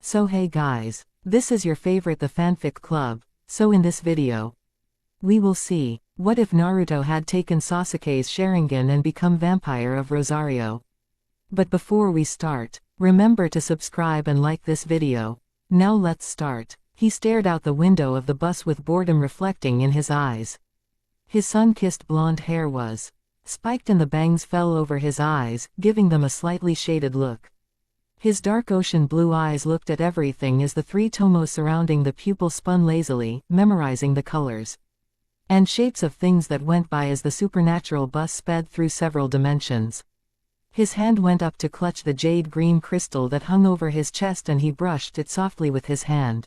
So hey guys, this is your favorite The Fanfic Club. So in this video, we will see, what if Naruto had taken Sasuke's Sharingan and become Vampire of Rosario? But before we start, remember to subscribe and like this video. Now let's start. He stared out the window of the bus with boredom reflecting in his eyes. His sun-kissed blonde hair was spiked and the bangs fell over his eyes, giving them a slightly shaded look. His dark ocean blue eyes looked at everything as the three tomos surrounding the pupil spun lazily, memorizing the colors and shapes of things that went by as the supernatural bus sped through several dimensions. His hand went up to clutch the jade green crystal that hung over his chest and he brushed it softly with his hand.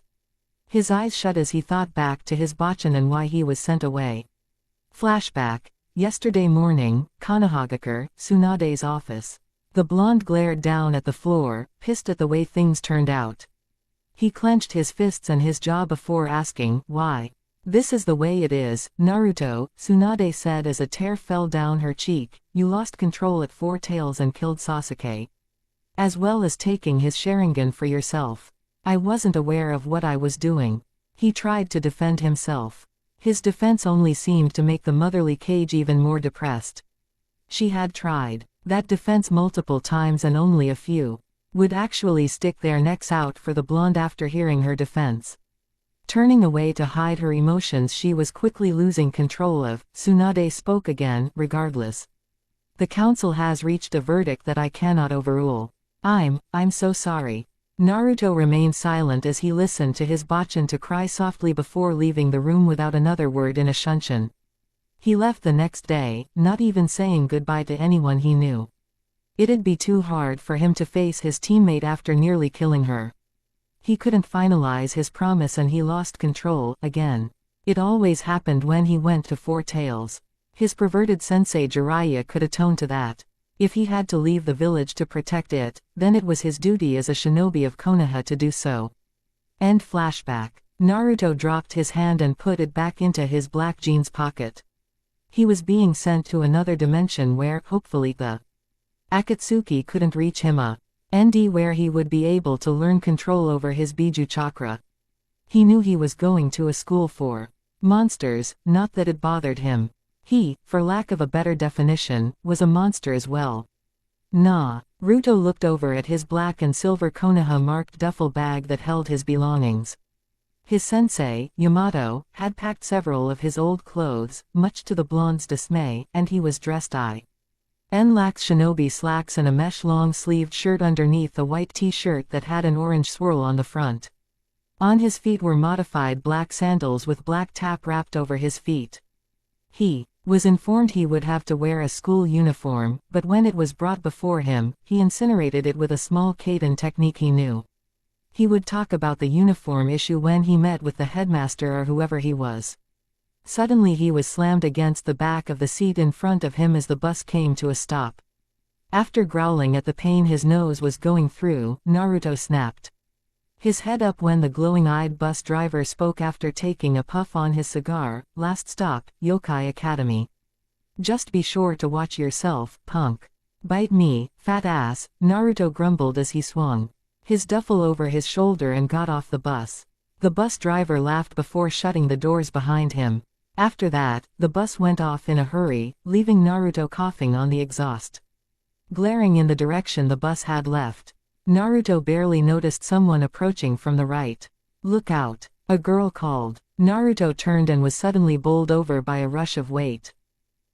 His eyes shut as he thought back to his Bachan and why he was sent away. Flashback. Yesterday morning, Konohagakure, Tsunade's office. The blonde glared down at the floor, pissed at the way things turned out. He clenched his fists and his jaw before asking, why? This is the way it is, Naruto, Tsunade said as a tear fell down her cheek. You lost control at Four Tails and killed Sasuke. As well as taking his Sharingan for yourself. I wasn't aware of what I was doing. He tried to defend himself. His defense only seemed to make the motherly Kage even more depressed. She had tried that defense multiple times and only a few would actually stick their necks out for the blonde after hearing her defense. Turning away to hide her emotions she was quickly losing control of. Tsunade spoke again, regardless. The council has reached a verdict that I cannot overrule. I'm so sorry. Naruto remained silent as he listened to his Bachan to cry softly before leaving the room without another word in a shunshin. He left the next day, not even saying goodbye to anyone he knew. It'd be too hard for him to face his teammate after nearly killing her. He couldn't finalize his promise and he lost control, again. It always happened when he went to Four Tails. His perverted sensei Jiraiya could atone to that. If he had to leave the village to protect it, then it was his duty as a shinobi of Konoha to do so. End flashback. Naruto dropped his hand and put it back into his black jeans pocket. He was being sent to another dimension where, hopefully, the Akatsuki couldn't reach him, where he would be able to learn control over his Biju chakra. He knew he was going to a school for monsters, not that it bothered him. He, for lack of a better definition, was a monster as well. Naruto looked over at his black and silver Konoha-marked duffel bag that held his belongings. His sensei, Yamato, had packed several of his old clothes, much to the blonde's dismay, and he was dressed in lax shinobi slacks and a mesh long-sleeved shirt underneath a white t-shirt that had an orange swirl on the front. On his feet were modified black sandals with black tap wrapped over his feet. He was informed he would have to wear a school uniform, but when it was brought before him, he incinerated it with a small Kaiden technique he knew. He would talk about the uniform issue when he met with the headmaster or whoever he was. Suddenly he was slammed against the back of the seat in front of him as the bus came to a stop. After growling at the pain his nose was going through, Naruto snapped his head up when the glowing-eyed bus driver spoke after taking a puff on his cigar. Last stop, Yokai Academy. Just be sure to watch yourself, punk. Bite me, fat ass, Naruto grumbled as he swung his duffel over his shoulder and got off the bus. The bus driver laughed before shutting the doors behind him. After that, the bus went off in a hurry, leaving Naruto coughing on the exhaust. Glaring in the direction the bus had left. Naruto barely noticed someone approaching from the right. Look out, a girl called. Naruto turned and was suddenly bowled over by a rush of weight.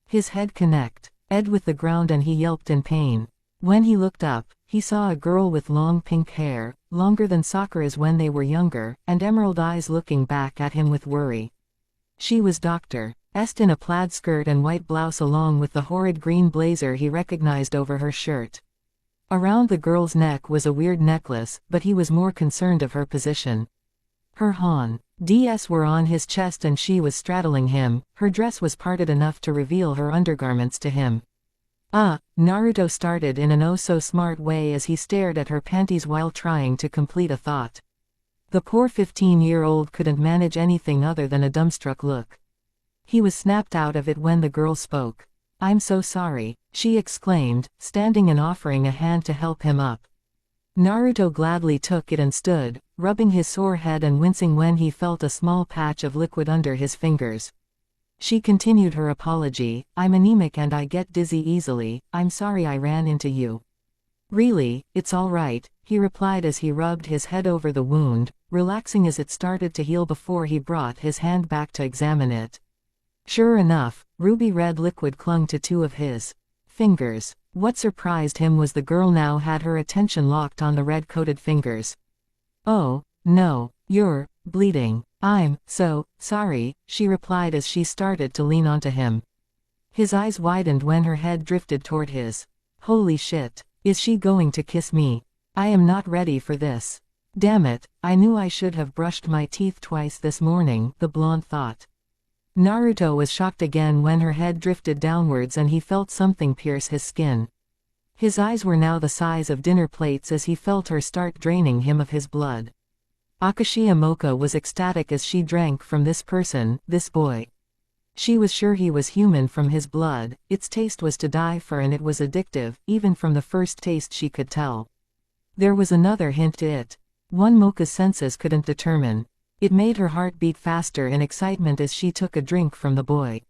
His head connected with the ground and he yelped in pain. When he looked up, he saw a girl with long pink hair, longer than Sakura's when they were younger, and emerald eyes looking back at him with worry. She was Dr. Est in a plaid skirt and white blouse along with the horrid green blazer he recognized over her shirt. Around the girl's neck was a weird necklace, but he was more concerned of her position. Her hands were on his chest and she was straddling him. Her dress was parted enough to reveal her undergarments to him. Naruto started in an oh-so-smart way as he stared at her panties while trying to complete a thought. The poor 15-year-old couldn't manage anything other than a dumbstruck look. He was snapped out of it when the girl spoke. I'm so sorry, she exclaimed, standing and offering a hand to help him up. Naruto gladly took it and stood, rubbing his sore head and wincing when he felt a small patch of liquid under his fingers. She continued her apology, "I'm anemic and I get dizzy easily, I'm sorry I ran into you." "Really, it's all right," he replied as he rubbed his head over the wound, relaxing as it started to heal before he brought his hand back to examine it. Sure enough, ruby red liquid clung to two of his fingers. What surprised him was the girl now had her attention locked on the red-coated fingers. "Oh, no, you're bleeding. I'm so sorry," she replied as she started to lean onto him. His eyes widened when her head drifted toward his. "Holy shit. Is she going to kiss me? I am not ready for this. Damn it, I knew I should have brushed my teeth twice this morning," the blonde thought. Naruto was shocked again when her head drifted downwards and he felt something pierce his skin. His eyes were now the size of dinner plates as he felt her start draining him of his blood. Akashiya Moka was ecstatic as she drank from this person, this boy. She was sure he was human from his blood, its taste was to die for and it was addictive, even from the first taste she could tell. There was another hint to it. One Moka's senses couldn't determine. It made her heart beat faster in excitement as she took a drink from the boy.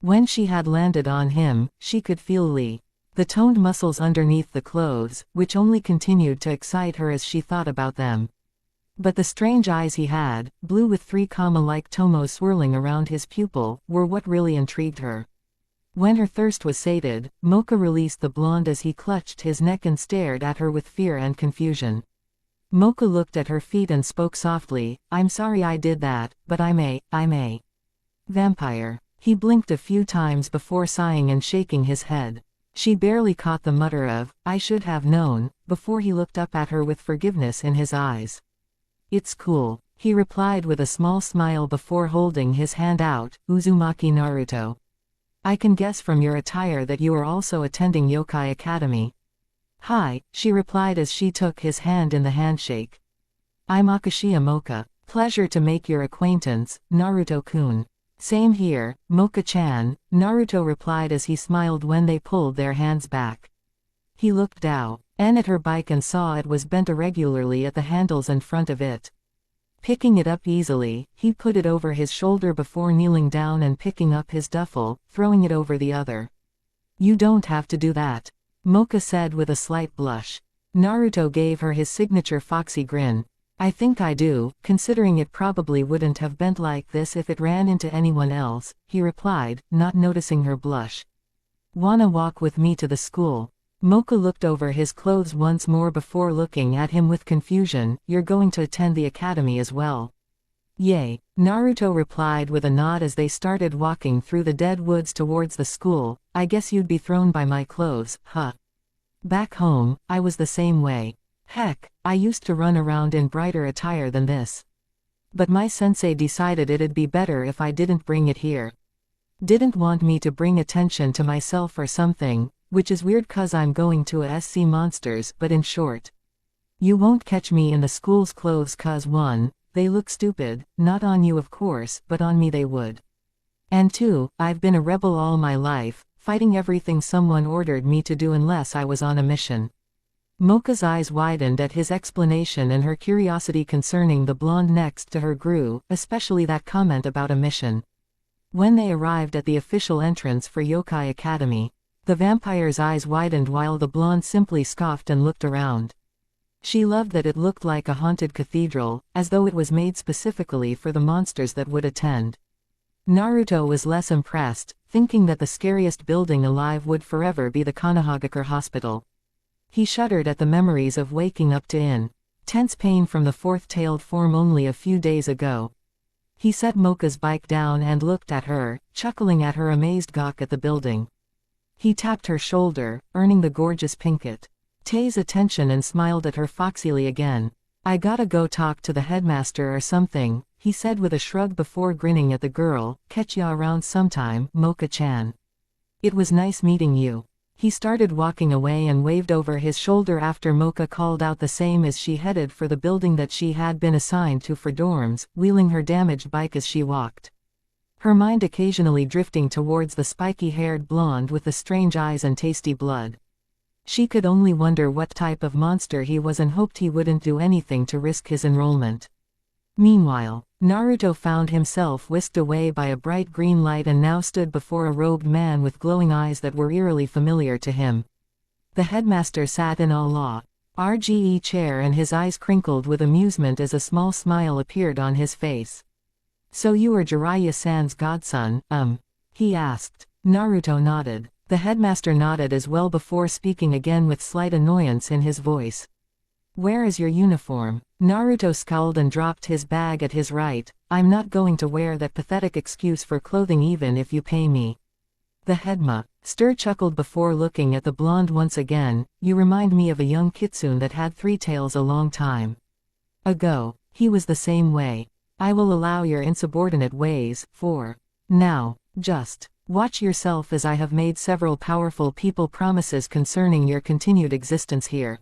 When she had landed on him, she could feel the toned muscles underneath the clothes, which only continued to excite her as she thought about them. But the strange eyes he had, blue with three comma-like tomos swirling around his pupil, were what really intrigued her. When her thirst was sated, Moka released the blonde as he clutched his neck and stared at her with fear and confusion. Moka looked at her feet and spoke softly, "I'm sorry I did that, but I'm a vampire." He blinked a few times before sighing and shaking his head. She barely caught the mutter of, "I should have known," before he looked up at her with forgiveness in his eyes. "It's cool," he replied with a small smile before holding his hand out, "Uzumaki Naruto. I can guess from your attire that you are also attending Yokai Academy." "Hi," she replied as she took his hand in the handshake. "I'm Akashiya Moka. Pleasure to make your acquaintance, Naruto-kun." "Same here, Moka-chan," Naruto replied as he smiled when they pulled their hands back. He looked down at her bike and saw it was bent irregularly at the handles and front of it. Picking it up easily, he put it over his shoulder before kneeling down and picking up his duffel, throwing it over the other. "You don't have to do that," Moka said with a slight blush. Naruto gave her his signature foxy grin. "I think I do, considering it probably wouldn't have bent like this if it ran into anyone else," he replied, not noticing her blush. "Wanna walk with me to the school?" Moka looked over his clothes once more before looking at him with confusion. "You're going to attend the academy as well?" "Yay," Naruto replied with a nod as they started walking through the dead woods towards the school. "I guess you'd be thrown by my clothes, huh? Back home, I was the same way. Heck, I used to run around in brighter attire than this. But my sensei decided it'd be better if I didn't bring it here. Didn't want me to bring attention to myself or something, which is weird cause I'm going to a SC Monsters, but in short. You won't catch me in the school's clothes cause 1, they look stupid, not on you of course, but on me they would. And 2, I've been a rebel all my life, fighting everything someone ordered me to do unless I was on a mission." Moka's eyes widened at his explanation and her curiosity concerning the blonde next to her grew, especially that comment about a mission. When they arrived at the official entrance for Yokai Academy, the vampire's eyes widened while the blonde simply scoffed and looked around. She loved that it looked like a haunted cathedral, as though it was made specifically for the monsters that would attend. Naruto was less impressed, thinking that the scariest building alive would forever be the Konohagakure Hospital. He shuddered at the memories of waking up to intense pain from the fourth-tailed form only a few days ago. He set Moka's bike down and looked at her, chuckling at her amazed gawk at the building. He tapped her shoulder, earning the gorgeous Pinkett-Tay's attention and smiled at her foxily again. "I gotta go talk to the headmaster or something," he said with a shrug before grinning at the girl. "Catch ya around sometime, Moka-chan. It was nice meeting you." He started walking away and waved over his shoulder after Moka called out the same as she headed for the building that she had been assigned to for dorms, wheeling her damaged bike as she walked. Her mind occasionally drifting towards the spiky-haired blonde with the strange eyes and tasty blood. She could only wonder what type of monster he was and hoped he wouldn't do anything to risk his enrollment. Meanwhile, Naruto found himself whisked away by a bright green light and now stood before a robed man with glowing eyes that were eerily familiar to him. The headmaster sat in a large chair and his eyes crinkled with amusement as a small smile appeared on his face. "So you are Jiraiya-san's godson, he asked. Naruto nodded. The headmaster nodded as well before speaking again with slight annoyance in his voice. "Where is your uniform?" Naruto scowled and dropped his bag at his right. "I'm not going to wear that pathetic excuse for clothing even if you pay me." The headmaster chuckled before looking at the blonde once again. "You remind me of a young kitsune that had 3 tails a long time ago. He was the same way. I will allow your insubordinate ways, for now. Just watch yourself as I have made several powerful people promises concerning your continued existence here."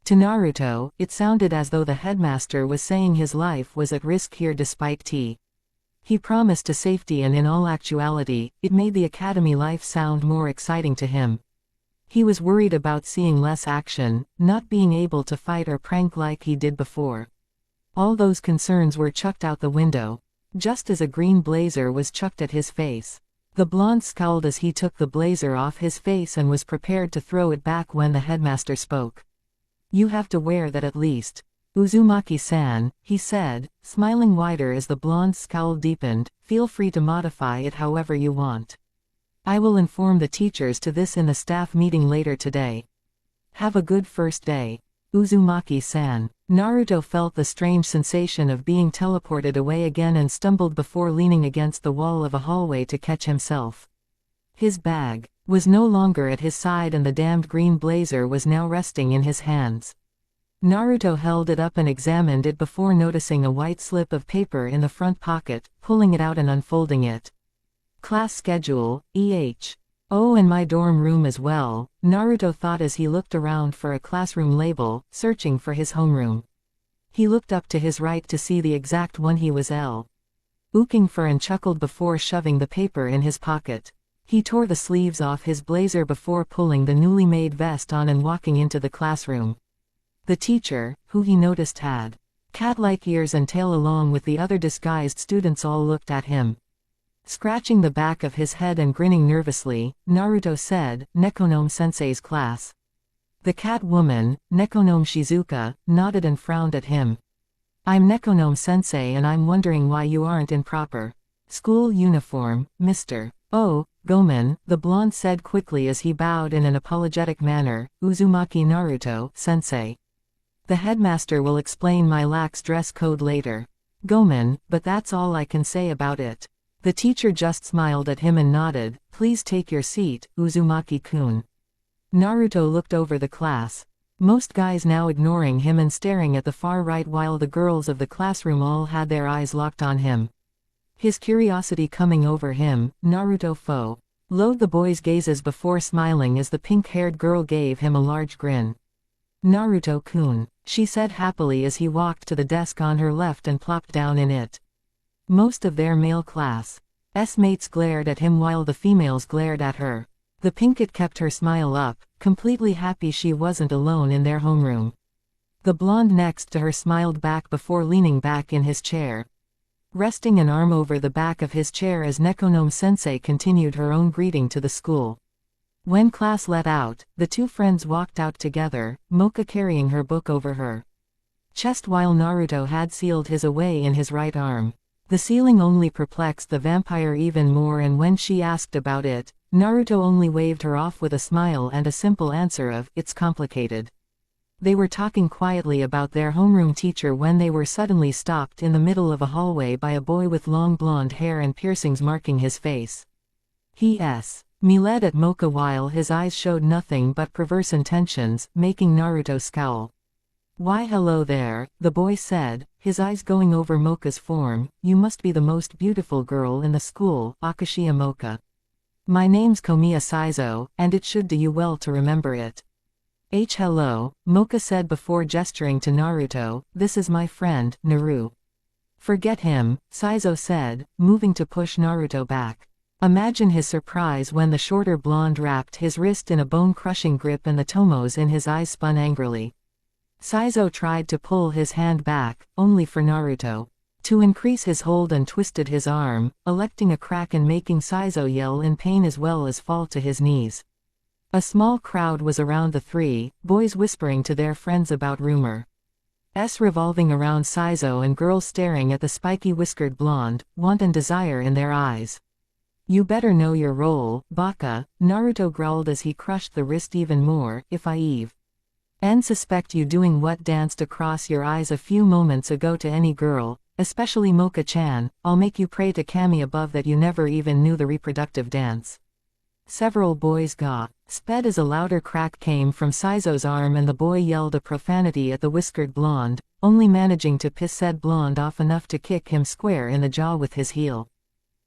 To Naruto, it sounded as though the headmaster was saying his life was at risk here despite he promised to safety, and in all actuality, it made the academy life sound more exciting to him. He was worried about seeing less action, not being able to fight or prank like he did before. All those concerns were chucked out the window, just as a green blazer was chucked at his face. The blonde scowled as he took the blazer off his face and was prepared to throw it back when the headmaster spoke. "You have to wear that at least, Uzumaki-san," he said, smiling wider as the blonde's scowl deepened. "Feel free to modify it however you want. I will inform the teachers to this in the staff meeting later today. Have a good first day, Uzumaki-san." Naruto felt the strange sensation of being teleported away again and stumbled before leaning against the wall of a hallway to catch himself. His bag was no longer at his side and the damned green blazer was now resting in his hands. Naruto held it up and examined it before noticing a white slip of paper in the front pocket, pulling it out and unfolding it. "Class schedule, Oh, and my dorm room as well," Naruto thought as he looked around for a classroom label, searching for his homeroom. He looked up to his right to see the exact one he was looking for and chuckled before shoving the paper in his pocket. He tore the sleeves off his blazer before pulling the newly made vest on and walking into the classroom. The teacher, who he noticed had cat-like ears and tail along with the other disguised students, all looked at him. Scratching the back of his head and grinning nervously, Naruto said, "Nekonome-sensei's class." The cat woman, Nekonome Shizuka, nodded and frowned at him. "I'm Nekonome-sensei and I'm wondering why you aren't in proper school uniform, Mr. Oh, Gomen," the blonde said quickly as he bowed in an apologetic manner. "Uzumaki Naruto-sensei. The headmaster will explain my lax dress code later, Gomen, but that's all I can say about it." The teacher just smiled at him and nodded. "Please take your seat, Uzumaki-kun." Naruto looked over the class. Most guys now ignoring him and staring at the far right while the girls of the classroom all had their eyes locked on him. His curiosity coming over him, Naruto followed the boys' gazes before smiling as the pink-haired girl gave him a large grin. "Naruto-kun," she said happily as he walked to the desk on her left and plopped down in it. Most of their male class mates glared at him while the females glared at her. The pinkette kept her smile up, completely happy she wasn't alone in their homeroom. The blonde next to her smiled back before leaning back in his chair, resting an arm over the back of his chair as Nekonome-sensei continued her own greeting to the school. When class let out, the two friends walked out together, Mocha carrying her book over her chest while Naruto had sealed his away in his right arm. The ceiling only perplexed the vampire even more, and when she asked about it, Naruto only waved her off with a smile and a simple answer of, "It's complicated." They were talking quietly about their homeroom teacher when they were suddenly stopped in the middle of a hallway by a boy with long blonde hair and piercings marking his face. He led at Mocha while his eyes showed nothing but perverse intentions, making Naruto scowl. "Why hello there," the boy said, his eyes going over Mocha's form. "You must be the most beautiful girl in the school, Akashiya Mocha. My name's Komiya Saizo, and it should do you well to remember it." Hello," Mocha said before gesturing to Naruto. "This is my friend, Naru." "Forget him," Saizo said, moving to push Naruto back. Imagine his surprise when the shorter blonde wrapped his wrist in a bone-crushing grip and the tomos in his eyes spun angrily. Saizo tried to pull his hand back, only for Naruto to increase his hold and twisted his arm, electing a crack and making Saizo yell in pain as well as fall to his knees. A small crowd was around the three, boys whispering to their friends about rumors revolving around Saizo and girls staring at the spiky whiskered blonde, want and desire in their eyes. You better know your role, Baka, Naruto growled as he crushed the wrist even more, if I even suspect you doing what danced across your eyes a few moments ago to any girl, especially Mocha-chan, I'll make you pray to Kami above that you never even knew the reproductive dance. Several boys sped as a louder crack came from Saizo's arm and the boy yelled a profanity at the whiskered blonde, only managing to piss said blonde off enough to kick him square in the jaw with his heel.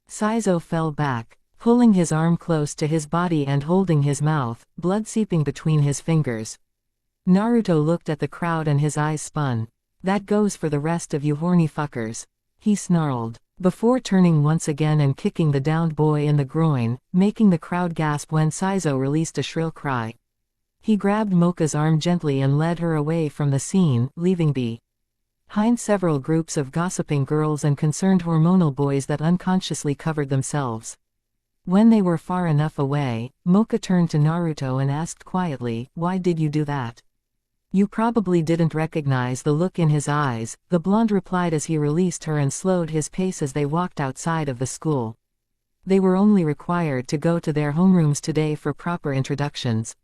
Saizo fell back, pulling his arm close to his body and holding his mouth, blood seeping between his fingers. Naruto looked at the crowd and his eyes spun. That goes for the rest of you horny fuckers, he snarled, before turning once again and kicking the downed boy in the groin, making the crowd gasp when Saizo released a shrill cry. He grabbed Mocha's arm gently and led her away from the scene, leaving behind several groups of gossiping girls and concerned hormonal boys that unconsciously covered themselves. When they were far enough away, Mocha turned to Naruto and asked quietly, "Why did you do that?" "You probably didn't recognize the look in his eyes," the blonde replied as he released her and slowed his pace as they walked outside of the school. They were only required to go to their homerooms today for proper introductions.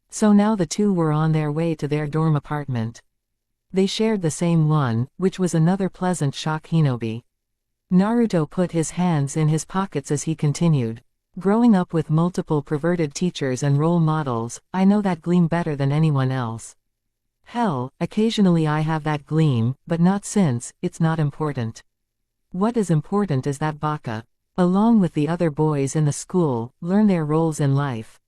So now the two were on their way to their dorm apartment. They shared the same one, which was another pleasant shock. Hinobi. Naruto put his hands in his pockets as he continued. Growing up with multiple perverted teachers and role models, I know that gleam better than anyone else. Hell, occasionally I have that gleam, but not since, it's not important. What is important is that Baka, along with the other boys in the school, learn their roles in life.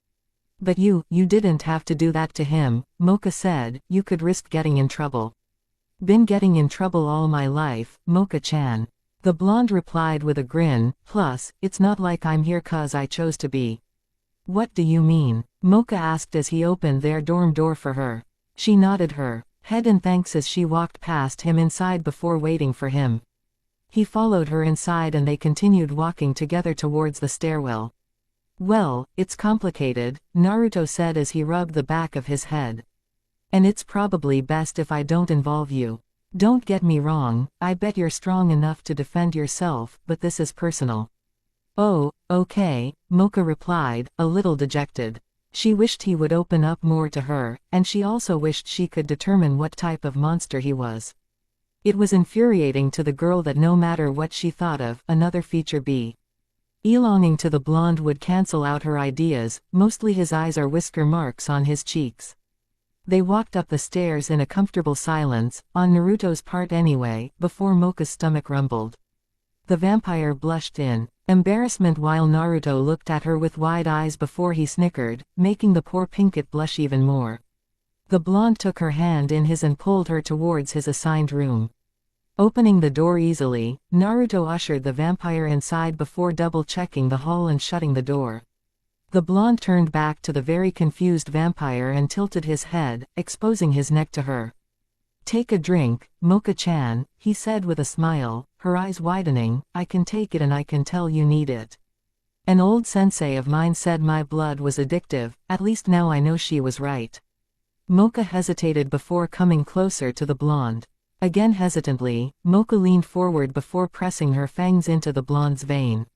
But you didn't have to do that to him, Mocha said, you could risk getting in trouble. Been getting in trouble all my life, Mocha-chan. The blonde replied with a grin, plus, it's not like I'm here 'cause I chose to be. What do you mean? Mocha asked as he opened their dorm door for her. She nodded her head in thanks as she walked past him inside before waiting for him. He followed her inside and they continued walking together towards the stairwell. Well, it's complicated, Naruto said as he rubbed the back of his head. And it's probably best if I don't involve you. Don't get me wrong, I bet you're strong enough to defend yourself, but this is personal. Oh, okay, Mocha replied, a little dejected. She wished he would open up more to her, and she also wished she could determine what type of monster he was. It was infuriating to the girl that no matter what she thought of another feature belonging to the blonde would cancel out her ideas, mostly his eyes or whisker marks on his cheeks. They walked up the stairs in a comfortable silence, on Naruto's part anyway, before Mocha's stomach rumbled. The vampire blushed in embarrassment while Naruto looked at her with wide eyes before he snickered, making the poor Pinkett blush even more. The blonde took her hand in his and pulled her towards his assigned room. Opening the door easily, Naruto ushered the vampire inside before double-checking the hall and shutting the door. The blonde turned back to the very confused vampire and tilted his head, exposing his neck to her. Take a drink, Mocha-chan, he said with a smile, her eyes widening, I can take it and I can tell you need it. An old sensei of mine said my blood was addictive, at least now I know she was right. Mocha hesitated before coming closer to the blonde. Again hesitantly, Mocha leaned forward before pressing her fangs into the blonde's vein.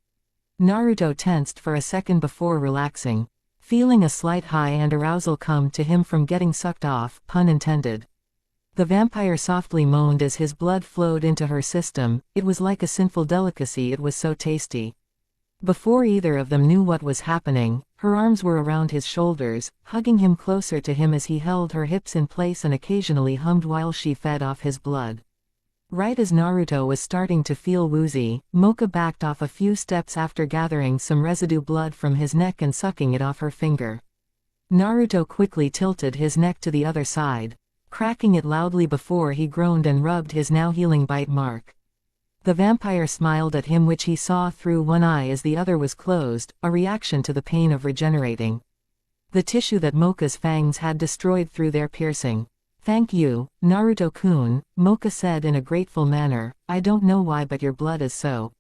Naruto tensed for a second before relaxing, feeling a slight high and arousal come to him from getting sucked off, pun intended. The vampire softly moaned as his blood flowed into her system, it was like a sinful delicacy, it was so tasty. Before either of them knew what was happening, her arms were around his shoulders, hugging him closer to him as he held her hips in place and occasionally hummed while she fed off his blood. Right as Naruto was starting to feel woozy, Mocha backed off a few steps after gathering some residue blood from his neck and sucking it off her finger. Naruto quickly tilted his neck to the other side, cracking it loudly before he groaned and rubbed his now healing bite mark. The vampire smiled at him, which he saw through one eye as the other was closed, a reaction to the pain of regenerating the tissue that Mocha's fangs had destroyed through their piercing. "Thank you, Naruto-kun," Mocha said in a grateful manner. "I don't know why, but your blood is so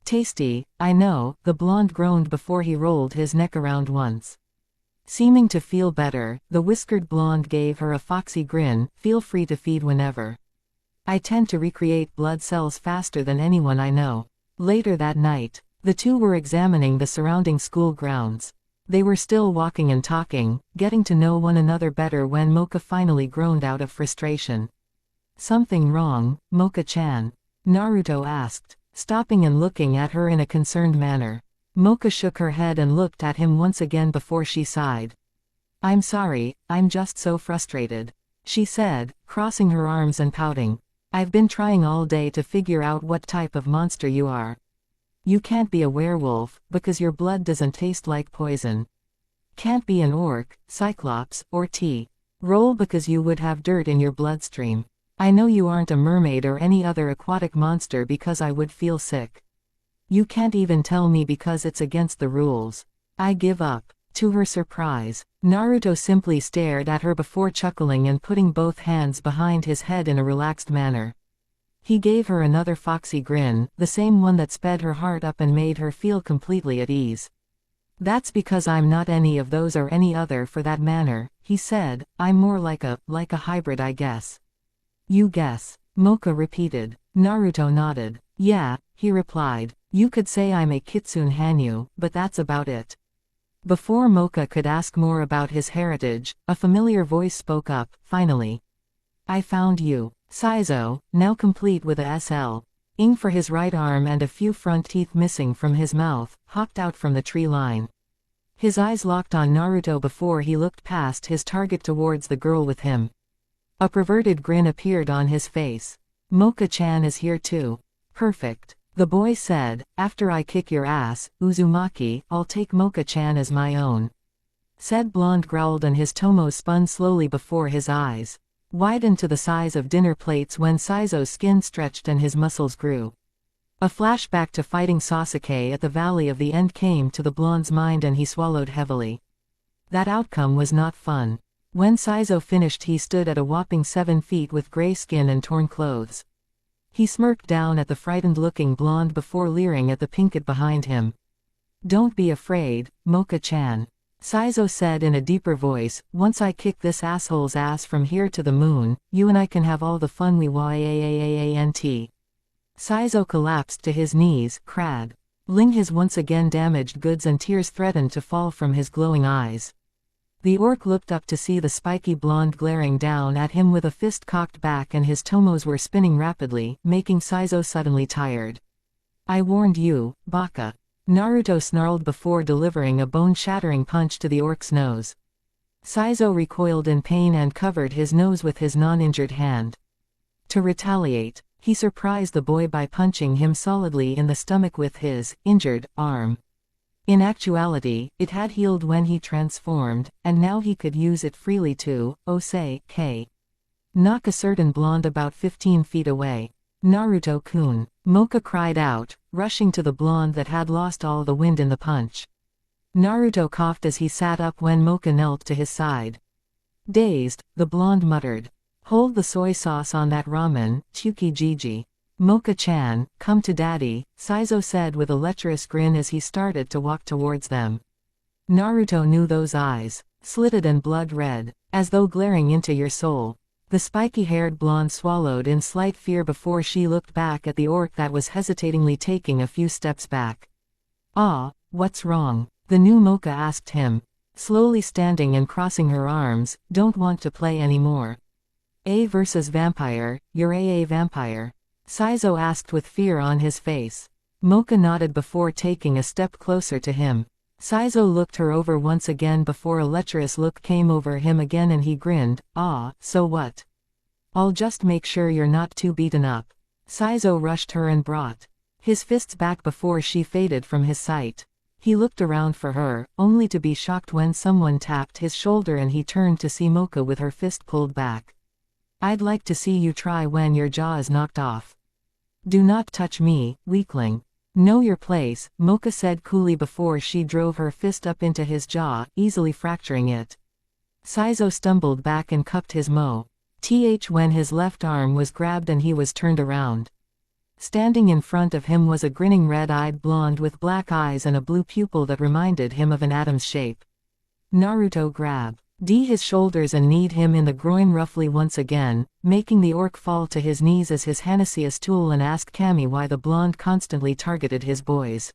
tasty." "I know," the blonde groaned before he rolled his neck around once. Seeming to feel better, the whiskered blonde gave her a foxy grin. "Feel free to feed whenever. I tend to recreate blood cells faster than anyone I know." Later that night, the two were examining the surrounding school grounds. They were still walking and talking, getting to know one another better when Mocha finally groaned out of frustration. "Something wrong, Mocha-chan?" Naruto asked, stopping and looking at her in a concerned manner. Mocha shook her head and looked at him once again before she sighed. "I'm sorry, I'm just so frustrated," she said, crossing her arms and pouting. "I've been trying all day to figure out what type of monster you are. You can't be a werewolf, because your blood doesn't taste like poison. Can't be an orc, cyclops, or T-roll because you would have dirt in your bloodstream. I know you aren't a mermaid or any other aquatic monster because I would feel sick. You can't even tell me because it's against the rules. I give up." To her surprise, Naruto simply stared at her before chuckling and putting both hands behind his head in a relaxed manner. He gave her another foxy grin, the same one that sped her heart up and made her feel completely at ease. "That's because I'm not any of those or any other for that matter," he said. "I'm more like a hybrid, I guess." "You guess?" Mocha repeated. Naruto nodded. "Yeah," he replied. "You could say I'm a Kitsune Hanyu, but that's about it." Before Mocha could ask more about his heritage, a familiar voice spoke up. "Finally. I found you." Saizo, now complete with a SL-ing for his right arm and a few front teeth missing from his mouth, hopped out from the tree line. His eyes locked on Naruto before he looked past his target towards the girl with him. A perverted grin appeared on his face. "Mocha-chan is here too. Perfect," the boy said. "After I kick your ass, Uzumaki, I'll take Mocha-chan as my own." Said blonde growled and his tomo spun slowly before his eyes, widened to the size of dinner plates when Saizo's skin stretched and his muscles grew. A flashback to fighting Sasuke at the Valley of the End came to the blonde's mind and he swallowed heavily. That outcome was not fun. When Saizo finished he stood at a whopping 7 feet with gray skin and torn clothes. He smirked down at the frightened-looking blonde before leering at the pinkett behind him. "Don't be afraid, Mocha-chan," Saizo said in a deeper voice. "Once I kick this asshole's ass from here to the moon, you and I can have all the fun we want." Saizo collapsed to his knees. Crad. Ling his once again damaged goods and tears threatened to fall from his glowing eyes. The orc looked up to see the spiky blonde glaring down at him with a fist cocked back and his tomos were spinning rapidly, making Saizo suddenly tired. "I warned you, Baka," Naruto snarled before delivering a bone-shattering punch to the orc's nose. Saizo recoiled in pain and covered his nose with his non-injured hand. To retaliate, he surprised the boy by punching him solidly in the stomach with his injured arm. In actuality, it had healed when he transformed, and now he could use it freely to, knock a certain blonde about 15 feet away. "Naruto-kun," Mocha cried out, rushing to the blonde that had lost all the wind in the punch. Naruto coughed as he sat up when Mocha knelt to his side. Dazed, the blonde muttered, "Hold the soy sauce on that ramen, Tsukijiji." "Mocha-chan, come to daddy," Saizo said with a lecherous grin as he started to walk towards them. Naruto knew those eyes, slitted and blood red, as though glaring into your soul. The spiky-haired blonde swallowed in slight fear before she looked back at the orc that was hesitatingly taking a few steps back. "Ah, what's wrong?" the new Mocha asked him, slowly standing and crossing her arms. "Don't want to play anymore." "A versus vampire, you're a vampire?" Saizo asked with fear on his face. Mocha nodded before taking a step closer to him. Saizo looked her over once again before a lecherous look came over him again and he grinned. "Ah, so what? I'll just make sure you're not too beaten up." Saizo rushed her and brought his fists back before she faded from his sight. He looked around for her, only to be shocked when someone tapped his shoulder and he turned to see Mocha with her fist pulled back. "I'd like to see you try when your jaw is knocked off." Do not touch me, weakling. Know your place, Mocha said coolly before she drove her fist up into his jaw, easily fracturing it. Saizo stumbled back and cupped his when his left arm was grabbed and he was turned around. Standing in front of him was a grinning red-eyed blonde with black eyes and a blue pupil that reminded him of an atom's shape. Naruto grabbed his shoulders and kneed him in the groin roughly once again, making the orc fall to his knees as his Hanasa's tool and asked Kami why the blonde constantly targeted his boys.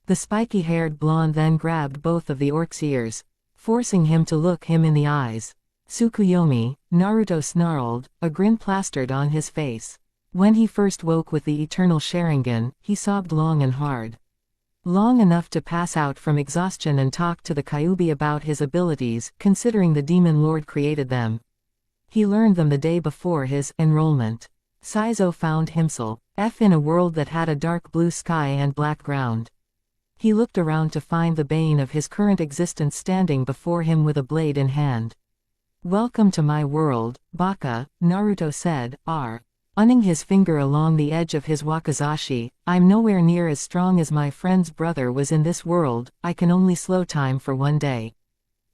The spiky-haired blonde then grabbed both of the orc's ears, forcing him to look him in the eyes. Tsukuyomi, Naruto snarled, a grin plastered on his face. When he first woke with the eternal Sharingan, he sobbed long and hard. Long enough to pass out from exhaustion and talk to the Kyuubi about his abilities, considering the Demon Lord created them. He learned them the day before his enrollment. Saizo found himself in a world that had a dark blue sky and black ground. He looked around to find the bane of his current existence standing before him with a blade in hand. Welcome to my world, Baka, Naruto said, running his finger along the edge of his wakizashi. I'm nowhere near as strong as my friend's brother was in this world, I can only slow time for one day.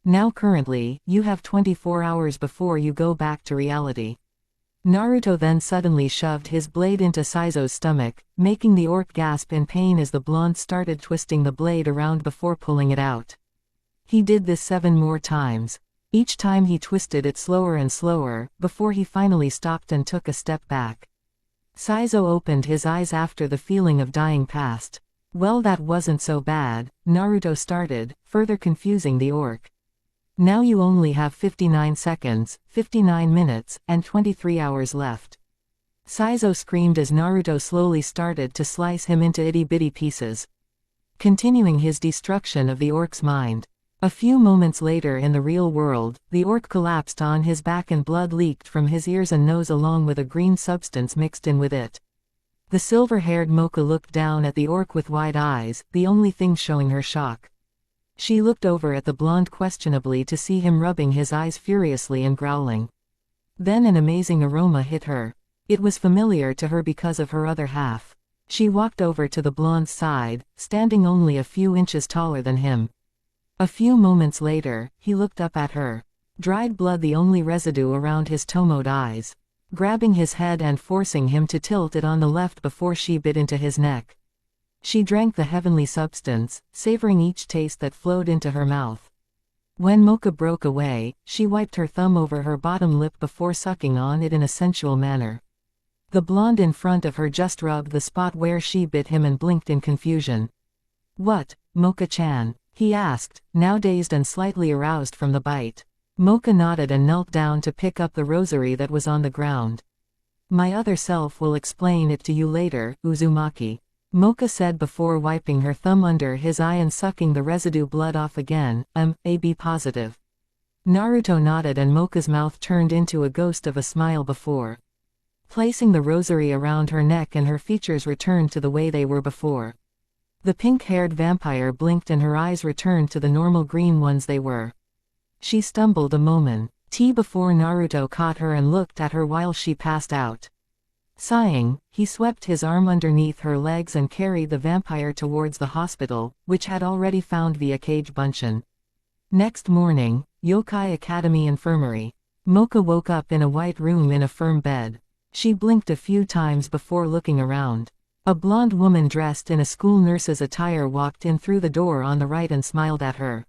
Now currently, you have 24 hours before you go back to reality. Naruto then suddenly shoved his blade into Saizo's stomach, making the orc gasp in pain as the blonde started twisting the blade around before pulling it out. He did this 7 more times. Each time he twisted it slower and slower, before he finally stopped and took a step back. Saizo opened his eyes after the feeling of dying passed. Well, that wasn't so bad, Naruto started, further confusing the orc. Now you only have 59 seconds, 59 minutes, and 23 hours left. Saizo screamed as Naruto slowly started to slice him into itty-bitty pieces, continuing his destruction of the orc's mind. A few moments later in the real world, the orc collapsed on his back and blood leaked from his ears and nose along with a green substance mixed in with it. The silver-haired Mocha looked down at the orc with wide eyes, the only thing showing her shock. She looked over at the blonde questionably to see him rubbing his eyes furiously and growling. Then an amazing aroma hit her. It was familiar to her because of her other half. She walked over to the blonde's side, standing only a few inches taller than him. A few moments later, he looked up at her. Dried blood the only residue around his tomoed eyes. Grabbing his head and forcing him to tilt it on the left before she bit into his neck. She drank the heavenly substance, savoring each taste that flowed into her mouth. When Mocha broke away, she wiped her thumb over her bottom lip before sucking on it in a sensual manner. The blonde in front of her just rubbed the spot where she bit him and blinked in confusion. What, Mocha-chan? He asked, now dazed and slightly aroused from the bite. Mocha nodded and knelt down to pick up the rosary that was on the ground. My other self will explain it to you later, Uzumaki. Mocha said before wiping her thumb under his eye and sucking the residue blood off again. Be positive. Naruto nodded and Mocha's mouth turned into a ghost of a smile before placing the rosary around her neck and her features returned to the way they were before. The pink-haired vampire blinked and her eyes returned to the normal green ones they were. She stumbled a moment before Naruto caught her and looked at her while she passed out. Sighing, he swept his arm underneath her legs and carried the vampire towards the hospital, which had already found via Cage Bunshin. Next morning, Yokai Academy Infirmary. Mocha woke up in a white room in a firm bed. She blinked a few times before looking around. A blonde woman dressed in a school nurse's attire walked in through the door on the right and smiled at her.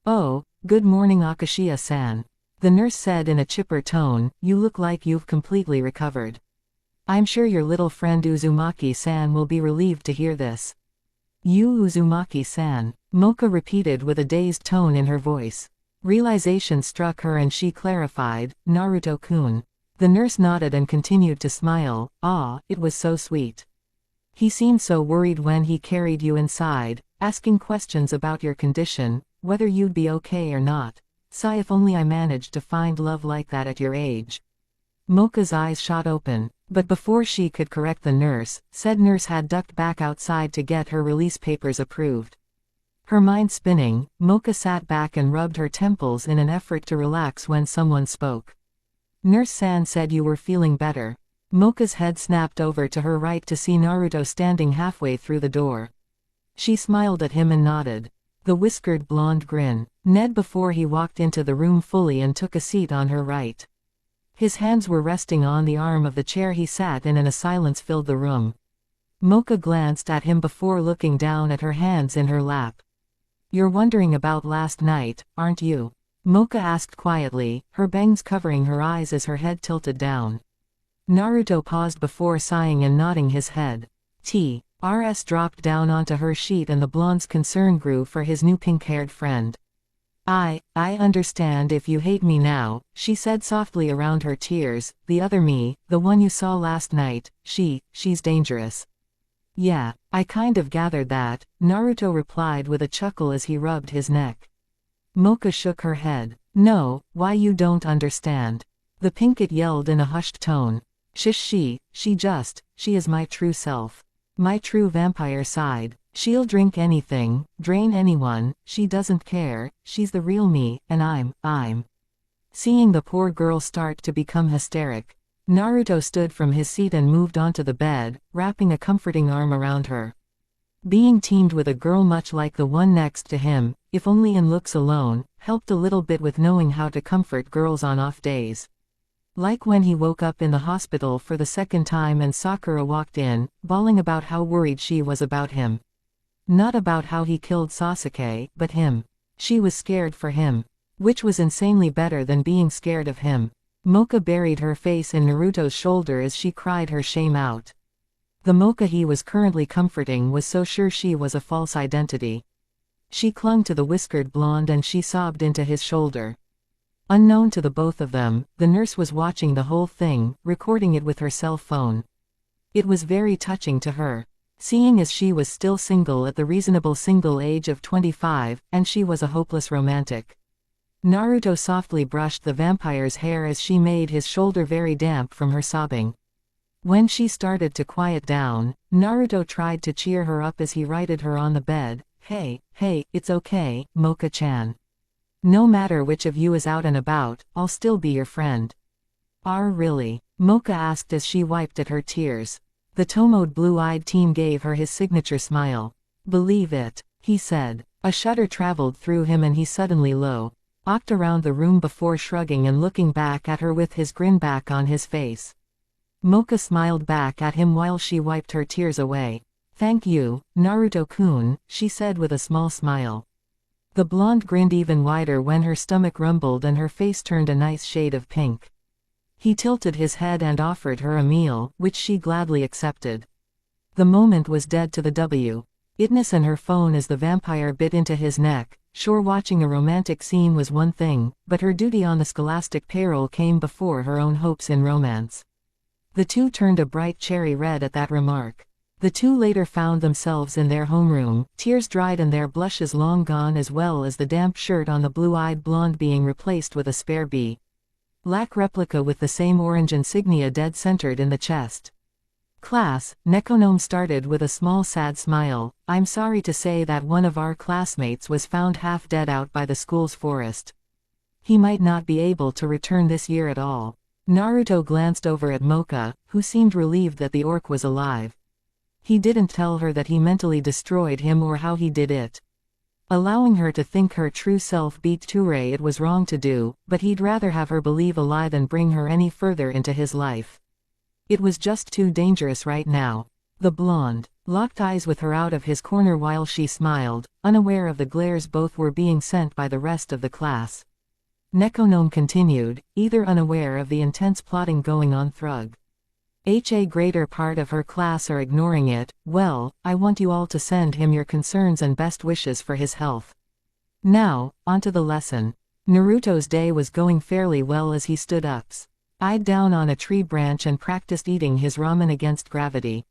Oh, good morning Akashiya-san. The nurse said in a chipper tone, you look like you've completely recovered. I'm sure your little friend Uzumaki-san will be relieved to hear this. You Uzumaki-san, Mocha repeated with a dazed tone in her voice. Realization struck her and she clarified, Naruto-kun. The nurse nodded and continued to smile. It was so sweet. He seemed so worried when he carried you inside, asking questions about your condition, whether you'd be okay or not. Sigh, if only I managed to find love like that at your age. Mocha's eyes shot open, but before she could correct the nurse, said nurse had ducked back outside to get her release papers approved. Her mind spinning, Mocha sat back and rubbed her temples in an effort to relax when someone spoke. Nurse San said you were feeling better. Mocha's head snapped over to her right to see Naruto standing halfway through the door. She smiled at him and nodded. The whiskered blonde grin. Ned before he walked into the room fully and took a seat on her right. His hands were resting on the arm of the chair he sat in and a silence filled the room. Mocha glanced at him before looking down at her hands in her lap. "You're wondering about last night, aren't you?" Mocha asked quietly, her bangs covering her eyes as her head tilted down. Naruto paused before sighing and nodding his head. T.R.S. dropped down onto her sheet and the blonde's concern grew for his new pink-haired friend. I understand if you hate me now," she said softly around her tears. "The other me, the one you saw last night, she's dangerous." "Yeah, I kind of gathered that," Naruto replied with a chuckle as he rubbed his neck. Mocha shook her head. "No, why you don't understand." The pinkett yelled in a hushed tone. She is my true self. My true vampire side. She'll drink anything, drain anyone, she doesn't care, she's the real me, and I'm. Seeing the poor girl start to become hysteric, Naruto stood from his seat and moved onto the bed, wrapping a comforting arm around her. Being teamed with a girl much like the one next to him, if only in looks alone, helped a little bit with knowing how to comfort girls on off days. Like when he woke up in the hospital for the second time and Sakura walked in, bawling about how worried she was about him. Not about how he killed Sasuke, but him. She was scared for him. Which was insanely better than being scared of him. Mocha buried her face in Naruto's shoulder as she cried her shame out. The Mocha he was currently comforting was so sure she was a false identity. She clung to the whiskered blonde and she sobbed into his shoulder. Unknown to the both of them, the nurse was watching the whole thing, recording it with her cell phone. It was very touching to her. Seeing as she was still single at the reasonable single age of 25, and she was a hopeless romantic. Naruto softly brushed the vampire's hair as she made his shoulder very damp from her sobbing. When she started to quiet down, Naruto tried to cheer her up as he righted her on the bed. Hey, it's okay, Mocha-chan. No matter which of you is out and about, I'll still be your friend. Really? Mocha asked as she wiped at her tears. The Tomoed blue-eyed teen gave her his signature smile. Believe it, he said. A shudder traveled through him and he suddenly walked around the room before shrugging and looking back at her with his grin back on his face. Mocha smiled back at him while she wiped her tears away. Thank you, Naruto-kun, she said with a small smile. The blonde grinned even wider when her stomach rumbled and her face turned a nice shade of pink. He tilted his head and offered her a meal, which she gladly accepted. The moment was dead to the witness and her phone as the vampire bit into his neck. Sure, watching a romantic scene was one thing, but her duty on the scholastic payroll came before her own hopes in romance. The two turned a bright cherry red at that remark. The two later found themselves in their homeroom, tears dried and their blushes long gone, as well as the damp shirt on the blue-eyed blonde being replaced with a spare black replica with the same orange insignia dead centered in the chest. Class, Nekonome started with a small sad smile. I'm sorry to say that one of our classmates was found half dead out by the school's forest. He might not be able to return this year at all. Naruto glanced over at Mocha, who seemed relieved that the orc was alive. He didn't tell her that he mentally destroyed him or how he did it. Allowing her to think her true self beat Touré it was wrong to do, but he'd rather have her believe a lie than bring her any further into his life. It was just too dangerous right now. The blonde locked eyes with her out of his corner while she smiled, unaware of the glares both were being sent by the rest of the class. Nekonome continued, either unaware of the intense plotting going on through a greater part of her class or ignoring it. Well, I want you all to send him your concerns and best wishes for his health. Now, onto the lesson. Naruto's day was going fairly well as he stood upside down on a tree branch and practiced eating his ramen against gravity.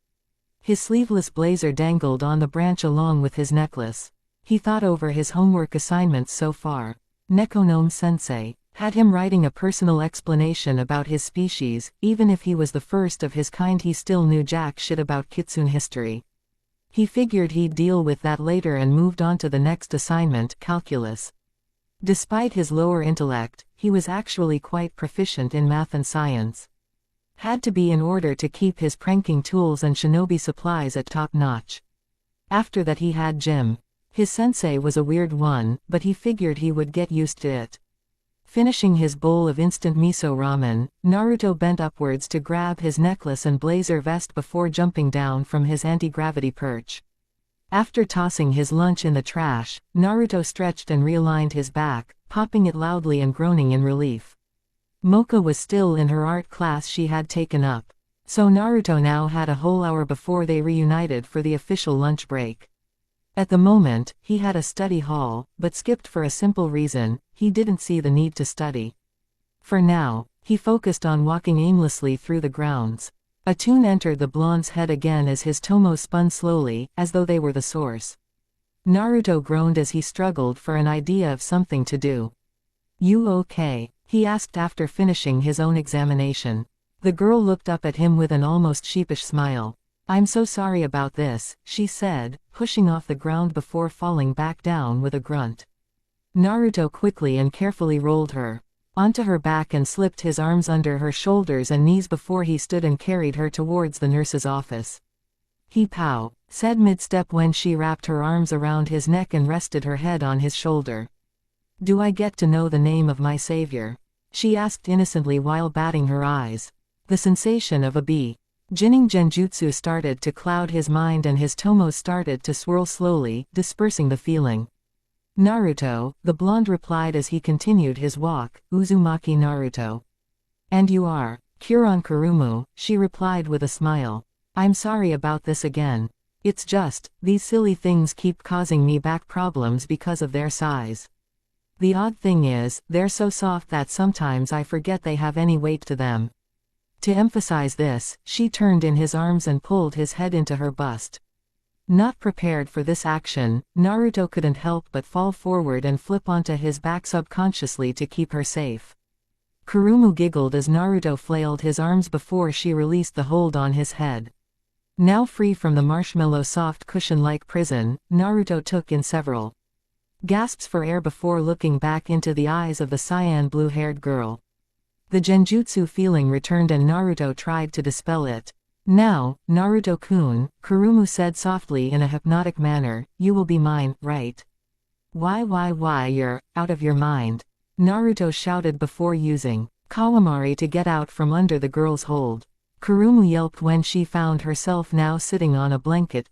His sleeveless blazer dangled on the branch along with his necklace. He thought over his homework assignments so far. Nekonome-sensei had him writing a personal explanation about his species. Even if he was the first of his kind, he still knew jack shit about Kitsune history. He figured he'd deal with that later and moved on to the next assignment, calculus. Despite his lower intellect, he was actually quite proficient in math and science. Had to be in order to keep his pranking tools and shinobi supplies at top notch. After that he had gym. His sensei was a weird one, but he figured he would get used to it. Finishing his bowl of instant miso ramen, Naruto bent upwards to grab his necklace and blazer vest before jumping down from his anti-gravity perch. After tossing his lunch in the trash, Naruto stretched and realigned his back, popping it loudly and groaning in relief. Mocha was still in her art class she had taken up. So Naruto now had a whole hour before they reunited for the official lunch break. At the moment, he had a study hall, but skipped for a simple reason: he didn't see the need to study. For now, he focused on walking aimlessly through the grounds. A tune entered the blonde's head again as his tomo spun slowly, as though they were the source. Naruto groaned as he struggled for an idea of something to do. "You okay?" he asked after finishing his own examination. The girl looked up at him with an almost sheepish smile. "I'm so sorry about this," she said, pushing off the ground before falling back down with a grunt. Naruto quickly and carefully rolled her onto her back and slipped his arms under her shoulders and knees before he stood and carried her towards the nurse's office. "He pow," said mid-step when she wrapped her arms around his neck and rested her head on his shoulder. "Do I get to know the name of my savior?" she asked innocently while batting her eyes. The sensation of a bee. Jinning Genjutsu started to cloud his mind and his tomos started to swirl slowly, dispersing the feeling. "Naruto," the blonde replied as he continued his walk, "Uzumaki Naruto." "And you are Kuron Kurumu," she replied with a smile. "I'm sorry about this again. It's just, these silly things keep causing me back problems because of their size. The odd thing is, they're so soft that sometimes I forget they have any weight to them." To emphasize this, she turned in his arms and pulled his head into her bust. Not prepared for this action, Naruto couldn't help but fall forward and flip onto his back subconsciously to keep her safe. Kurumu giggled as Naruto flailed his arms before she released the hold on his head. Now free from the marshmallow soft cushion-like prison, Naruto took in several gasps for air before looking back into the eyes of the cyan blue-haired girl. The genjutsu feeling returned and Naruto tried to dispel it. "Now, Naruto-kun," Kurumu said softly in a hypnotic manner, "you will be mine, right?" Why, you're out of your mind," Naruto shouted before using Kawamari to get out from under the girl's hold. Kurumu yelped when she found herself now sitting on a blanket.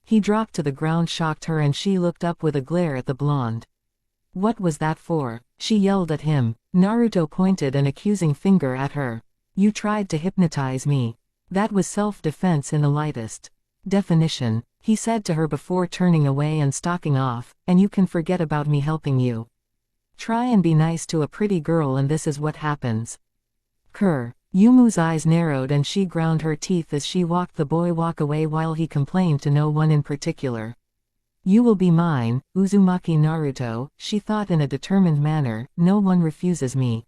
He dropped to the ground, shocked her, and she looked up with a glare at the blonde. "What was that for?" she yelled at him. Naruto pointed an accusing finger at her. "You tried to hypnotize me. That was self-defense in the lightest definition," he said to her before turning away and stalking off, "and you can forget about me helping you. Try and be nice to a pretty girl and this is what happens." Yumu's eyes narrowed and she ground her teeth as she watched the boy walk away while he complained to no one in particular. "You will be mine, Uzumaki Naruto," she thought in a determined manner, "no one refuses me.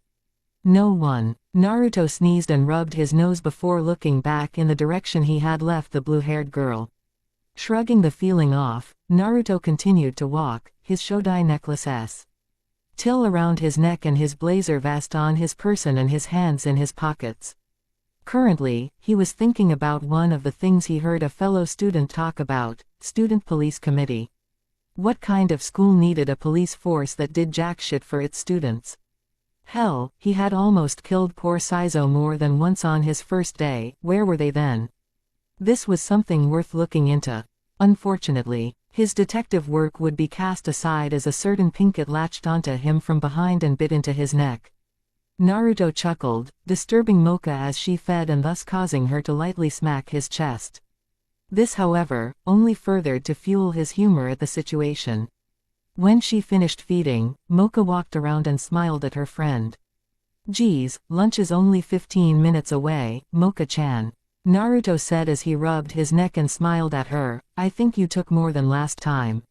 No one." Naruto sneezed and rubbed his nose before looking back in the direction he had left the blue-haired girl. Shrugging the feeling off, Naruto continued to walk, his shodai necklace till around his neck and his blazer vest on his person and his hands in his pockets. Currently, he was thinking about one of the things he heard a fellow student talk about: student police committee. What kind of school needed a police force that did jack shit for its students? Hell, he had almost killed poor Saizo more than once on his first day. Where were they then? This was something worth looking into. Unfortunately, his detective work would be cast aside as a certain pinkett latched onto him from behind and bit into his neck. Naruto chuckled, disturbing Mocha as she fed and thus causing her to lightly smack his chest. This, however, only furthered to fuel his humor at the situation. When she finished feeding, Mocha walked around and smiled at her friend. "Geez, lunch is only 15 minutes away, Mocha-chan," Naruto said as he rubbed his neck and smiled at her. "I think you took more than last time."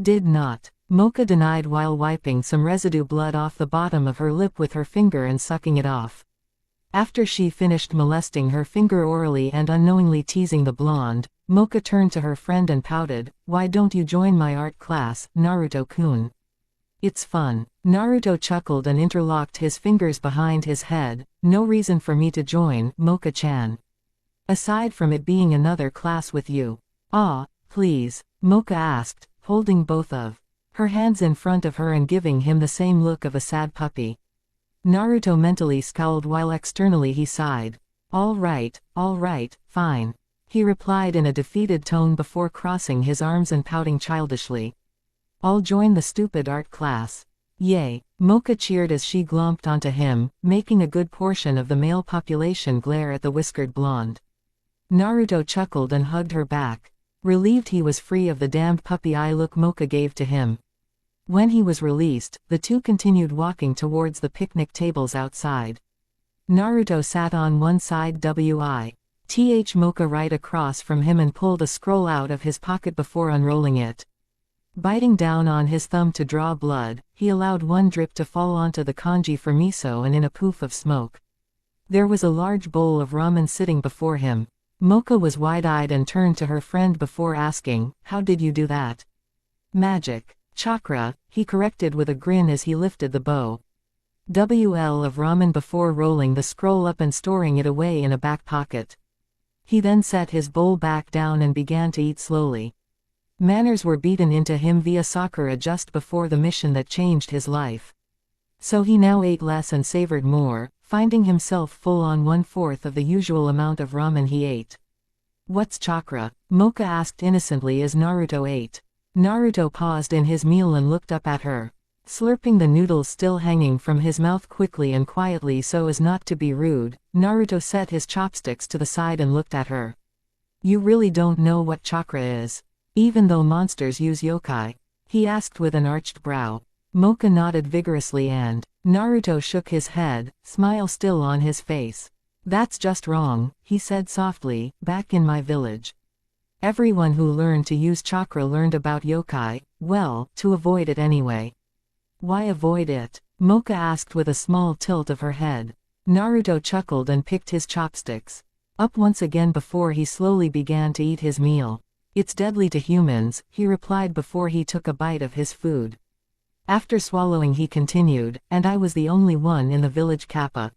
"Did not," Mocha denied while wiping some residue blood off the bottom of her lip with her finger and sucking it off. After she finished molesting her finger orally and unknowingly teasing the blonde, Mocha turned to her friend and pouted, "Why don't you join my art class, Naruto-kun?" It's fun. Naruto chuckled and interlocked his fingers behind his head. No reason for me to join, Mocha-chan. Aside from it being another class with you. Ah, please, Mocha asked, holding both of her hands in front of her and giving him the same look of a sad puppy. Naruto mentally scowled while externally he sighed. All right, fine. He replied in a defeated tone before crossing his arms and pouting childishly. I'll join the stupid art class. Yay. Mocha cheered as she glomped onto him, making a good portion of the male population glare at the whiskered blonde. Naruto chuckled and hugged her back. Relieved he was free of the damned puppy eye look Mocha gave to him. When he was released, the two continued walking towards the picnic tables outside. Naruto sat on one side with Mocha right across from him and pulled a scroll out of his pocket before unrolling it. Biting down on his thumb to draw blood, he allowed one drip to fall onto the kanji for miso and in a poof of smoke. There was a large bowl of ramen sitting before him. Mocha was wide-eyed and turned to her friend before asking, "How did you do that?" "Magic. Chakra," he corrected with a grin as he lifted the bowl of ramen before rolling the scroll up and storing it away in a back pocket. He then set his bowl back down and began to eat slowly. Manners were beaten into him via Sakura just before the mission that changed his life. So he now ate less and savored more, finding himself full on 1/4 of the usual amount of ramen he ate. "What's chakra?" Mocha asked innocently as Naruto ate. Naruto paused in his meal and looked up at her. Slurping the noodles still hanging from his mouth quickly and quietly so as not to be rude, Naruto set his chopsticks to the side and looked at her. "You really don't know what chakra is? Even though monsters use yokai?" he asked with an arched brow. Mocha nodded vigorously and Naruto shook his head, smile still on his face. "That's just wrong," he said softly, "back in my village. Everyone who learned to use chakra learned about yokai, well, to avoid it anyway." "Why avoid it?" Mocha asked with a small tilt of her head. Naruto chuckled and picked his chopsticks up once again before he slowly began to eat his meal. "It's deadly to humans," he replied before he took a bite of his food. After swallowing he continued, "And I was the only one in the village Kappa.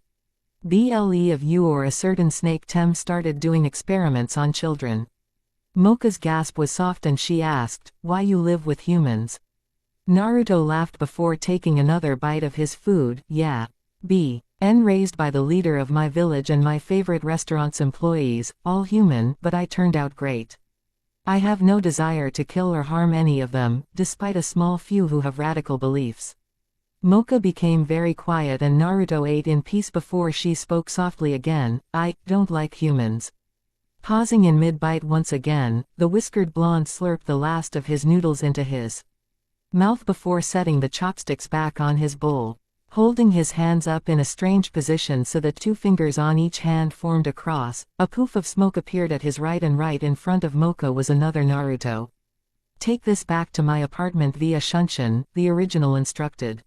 BLE of you or a certain snake Tem started doing experiments on children." Mocha's gasp was soft and she asked, "Why you live with humans?" Naruto laughed before taking another bite of his food. "Yeah. BN raised by the leader of my village and my favorite restaurant's employees, all human, but I turned out great. I have no desire to kill or harm any of them, despite a small few who have radical beliefs." Mocha became very quiet and Naruto ate in peace before she spoke softly again, "I don't like humans." Pausing in mid-bite once again, the whiskered blonde slurped the last of his noodles into his mouth before setting the chopsticks back on his bowl. Holding his hands up in a strange position so that 2 fingers on each hand formed a cross, a poof of smoke appeared at his right and right in front of Mocha was another Naruto. "Take this back to my apartment via Shunshin," the original instructed.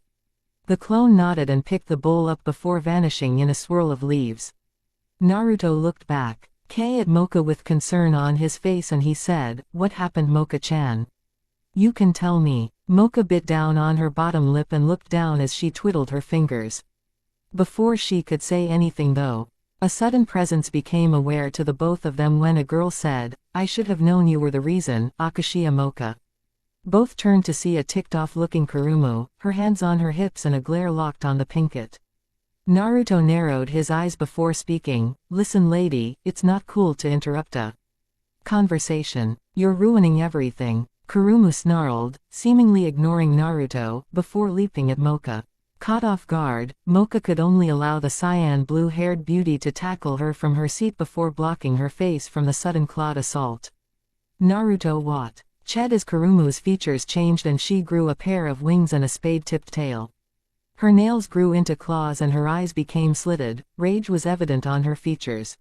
The clone nodded and picked the bowl up before vanishing in a swirl of leaves. Naruto looked back at Mocha with concern on his face and he said, "What happened Mocha-chan? You can tell me." Mocha bit down on her bottom lip and looked down as she twiddled her fingers. Before she could say anything though, a sudden presence became aware to the both of them when a girl said, "I should have known you were the reason, Akashiya Mocha." Both turned to see a ticked-off looking Kurumu, her hands on her hips and a glare locked on the pinkett. Naruto narrowed his eyes before speaking, "Listen lady, it's not cool to interrupt a conversation. You're ruining everything." Kurumu snarled, seemingly ignoring Naruto, before leaping at Mocha. Caught off guard, Mocha could only allow the cyan blue-haired beauty to tackle her from her seat before blocking her face from the sudden clawed assault. Naruto what? Ched as Kurumu's features changed and she grew a pair of wings and a spade-tipped tail. Her nails grew into claws and her eyes became slitted, rage was evident on her features.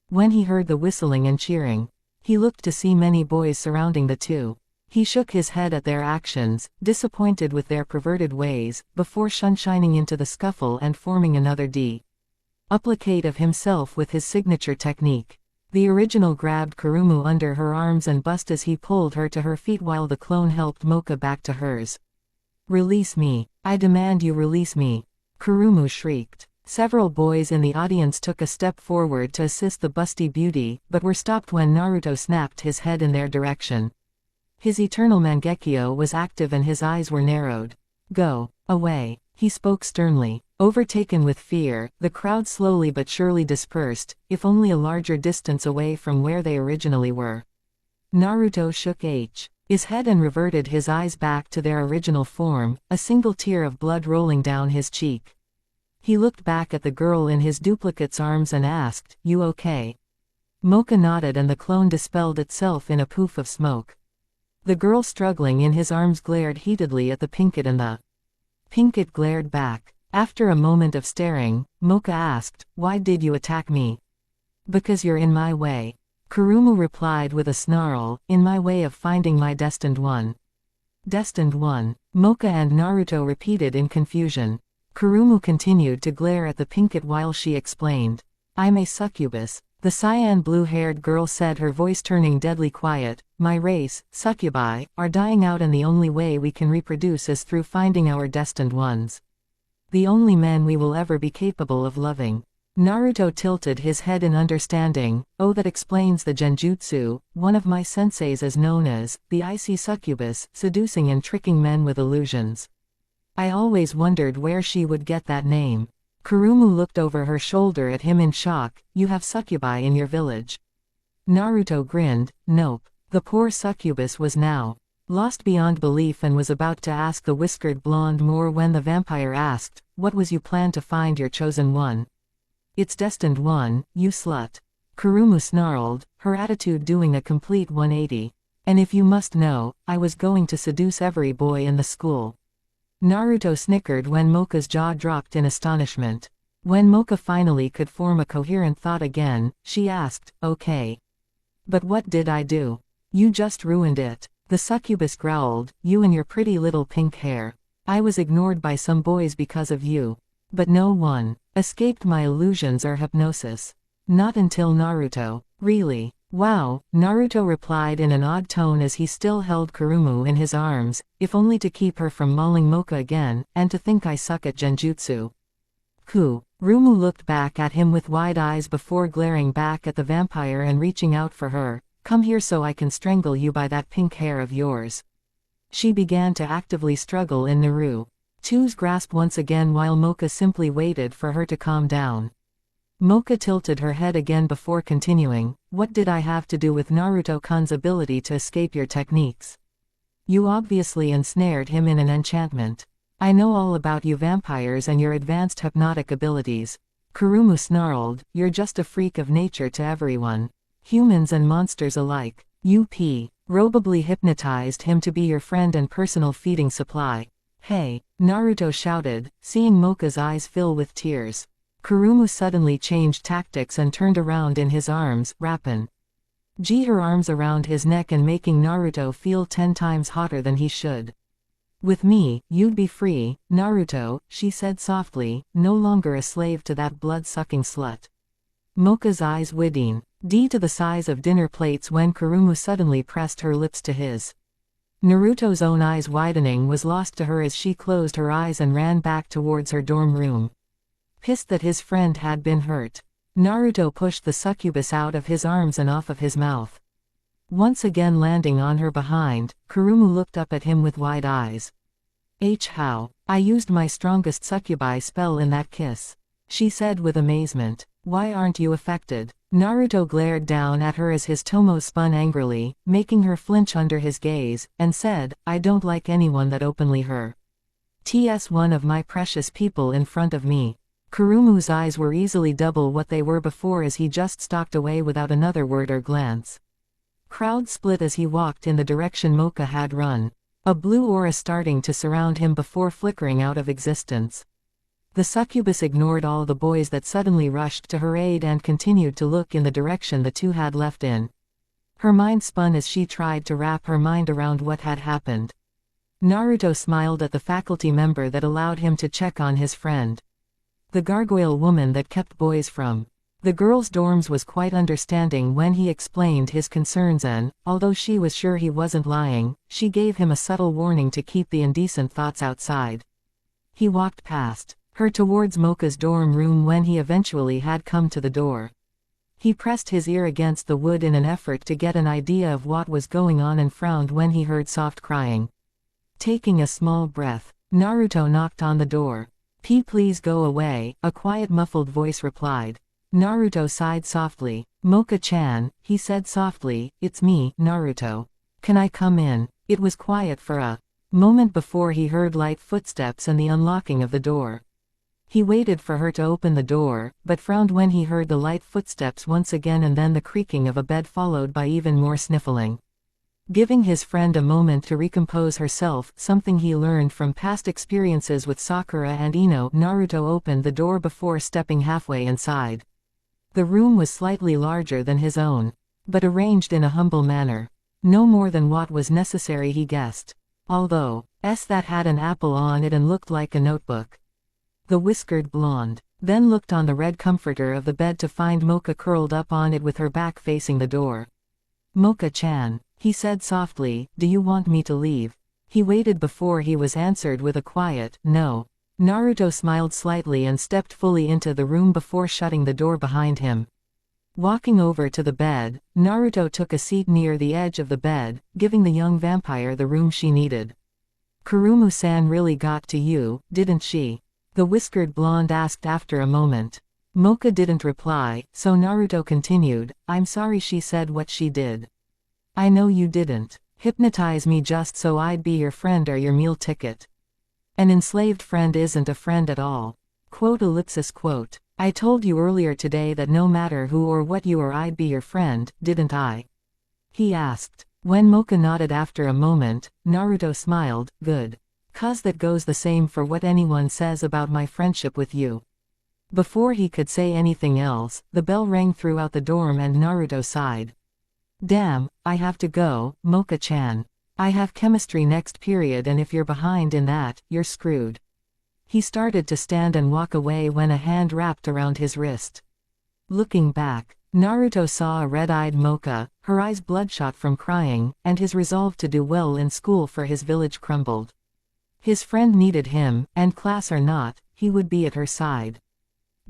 When he heard the whistling and cheering, he looked to see many boys surrounding the two. He shook his head at their actions, disappointed with their perverted ways, before sunshining into the scuffle and forming another duplicate of himself with his signature technique. The original grabbed Kurumu under her arms and bust as he pulled her to her feet while the clone helped Mocha back to hers. Release me. I demand you release me. Kurumu shrieked. Several boys in the audience took a step forward to assist the busty beauty, but were stopped when Naruto snapped his head in their direction. His eternal Mangekyo was active and his eyes were narrowed. Go away, he spoke sternly. Overtaken with fear, the crowd slowly but surely dispersed, if only a larger distance away from where they originally were. Naruto shook his head and reverted his eyes back to their original form, a single tear of blood rolling down his cheek. He looked back at the girl in his duplicate's arms and asked, "You okay?" Mocha nodded and the clone dispelled itself in a poof of smoke. The girl struggling in his arms glared heatedly at the Pinkett and the Pinkett glared back. After a moment of staring, Mocha asked, "Why did you attack me?" "Because you're in my way." Kurumu replied with a snarl, "In my way of finding my destined one." Destined one? Mocha and Naruto repeated in confusion. Kurumu continued to glare at the Pinkett while she explained. "I'm a succubus," the cyan blue-haired girl said, her voice turning deadly quiet. "My race, succubi, are dying out and the only way we can reproduce is through finding our destined ones. The only men we will ever be capable of loving." Naruto tilted his head in understanding. "Oh, that explains the genjutsu. One of my senseis is known as the icy succubus, seducing and tricking men with illusions. I always wondered where she would get that name." Kurumu looked over her shoulder at him in shock. "You have succubi in your village?" Naruto grinned. "Nope." The poor succubus was now lost beyond belief and was about to ask the whiskered blonde more when the vampire asked, "What was you plan to find your chosen one?" "Its destined one, you slut." Kurumu snarled, her attitude doing a complete 180. "And if you must know, I was going to seduce every boy in the school." Naruto snickered when Mocha's jaw dropped in astonishment. When Mocha finally could form a coherent thought again, she asked, "Okay. But what did I do?" "You just ruined it." The succubus growled, "You and your pretty little pink hair. I was ignored by some boys because of you. But no one escaped my illusions or hypnosis. Not until Naruto." "Really? Wow," Naruto replied in an odd tone as he still held Kurumu in his arms, "if only to keep her from mauling Mocha again, and to think I suck at genjutsu." Kurumu looked back at him with wide eyes before glaring back at the vampire and reaching out for her. "Come here so I can strangle you by that pink hair of yours." She began to actively struggle in Naruto's grasp once again while Mocha simply waited for her to calm down. Mocha tilted her head again before continuing, "What did I have to do with Naruto-kun's ability to escape your techniques? You obviously ensnared him in an enchantment. I know all about you vampires and your advanced hypnotic abilities." Kurumu snarled, "You're just a freak of nature to everyone. Humans and monsters alike. You probably hypnotized him to be your friend and personal feeding supply." "Hey!" Naruto shouted, seeing Mocha's eyes fill with tears. Kurumu suddenly changed tactics and turned around in his arms, rapping her arms around his neck and making Naruto feel 10 times hotter than he should. "With me, you'd be free, Naruto," she said softly, "no longer a slave to that blood-sucking slut." Mocha's eyes widened to the size of dinner plates when Kurumu suddenly pressed her lips to his. Naruto's own eyes widening was lost to her as she closed her eyes and ran back towards her dorm room. Pissed that his friend had been hurt, Naruto pushed the succubus out of his arms and off of his mouth. Once again landing on her behind, Kurumu looked up at him with wide eyes. How? I used my strongest succubi spell in that kiss," she said with amazement. "Why aren't you affected?" Naruto glared down at her as his tomo spun angrily, making her flinch under his gaze, and said, "I don't like anyone that openly hurts one of my precious people in front of me." Kurumu's eyes were easily double what they were before as he just stalked away without another word or glance. Crowd split as he walked in the direction Mocha had run, a blue aura starting to surround him before flickering out of existence. The succubus ignored all the boys that suddenly rushed to her aid and continued to look in the direction the two had left in. Her mind spun as she tried to wrap her mind around what had happened. Naruto smiled at the faculty member that allowed him to check on his friend. The gargoyle woman that kept boys from The girls' dorms was quite understanding when he explained his concerns and, although she was sure he wasn't lying, she gave him a subtle warning to keep the indecent thoughts outside. He walked past her towards Mocha's dorm room when he eventually had come to the door. He pressed his ear against the wood in an effort to get an idea of what was going on and frowned when he heard soft crying. Taking a small breath, Naruto knocked on the door. Please go away," a quiet muffled voice replied. Naruto sighed softly. "Mocha-chan," he said softly, "it's me, Naruto. Can I come in?" It was quiet for a moment before he heard light footsteps and the unlocking of the door. He waited for her to open the door, but frowned when he heard the light footsteps once again and then the creaking of a bed followed by even more sniffling. Giving his friend a moment to recompose herself, something he learned from past experiences with Sakura and Ino, Naruto opened the door before stepping halfway inside. The room was slightly larger than his own, but arranged in a humble manner. No more than what was necessary, he guessed. Although, that had an apple on it and looked like a notebook. The whiskered blonde then looked on the red comforter of the bed to find Mocha curled up on it with her back facing the door. "Mocha-chan," he said softly, "do you want me to leave?" He waited before he was answered with a quiet, "No." Naruto smiled slightly and stepped fully into the room before shutting the door behind him. Walking over to the bed, Naruto took a seat near the edge of the bed, giving the young vampire the room she needed. "Kurumu-san really got to you, didn't she?" the whiskered blonde asked after a moment. Mocha didn't reply, so Naruto continued, "I'm sorry she said what she did. I know you didn't hypnotize me just so I'd be your friend or your meal ticket. An enslaved friend isn't a friend at all. Quote. I told you earlier today that no matter who or what you are I'd be your friend, didn't I?" he asked. When Mocha nodded after a moment, Naruto smiled, "Good. 'Cause that goes the same for what anyone says about my friendship with you." Before he could say anything else, the bell rang throughout the dorm and Naruto sighed. "Damn, I have to go, Mocha-chan. I have chemistry next period and if you're behind in that, you're screwed." He started to stand and walk away when a hand wrapped around his wrist. Looking back, Naruto saw a red-eyed Mocha, her eyes bloodshot from crying, and his resolve to do well in school for his village crumbled. His friend needed him, and class or not, he would be at her side.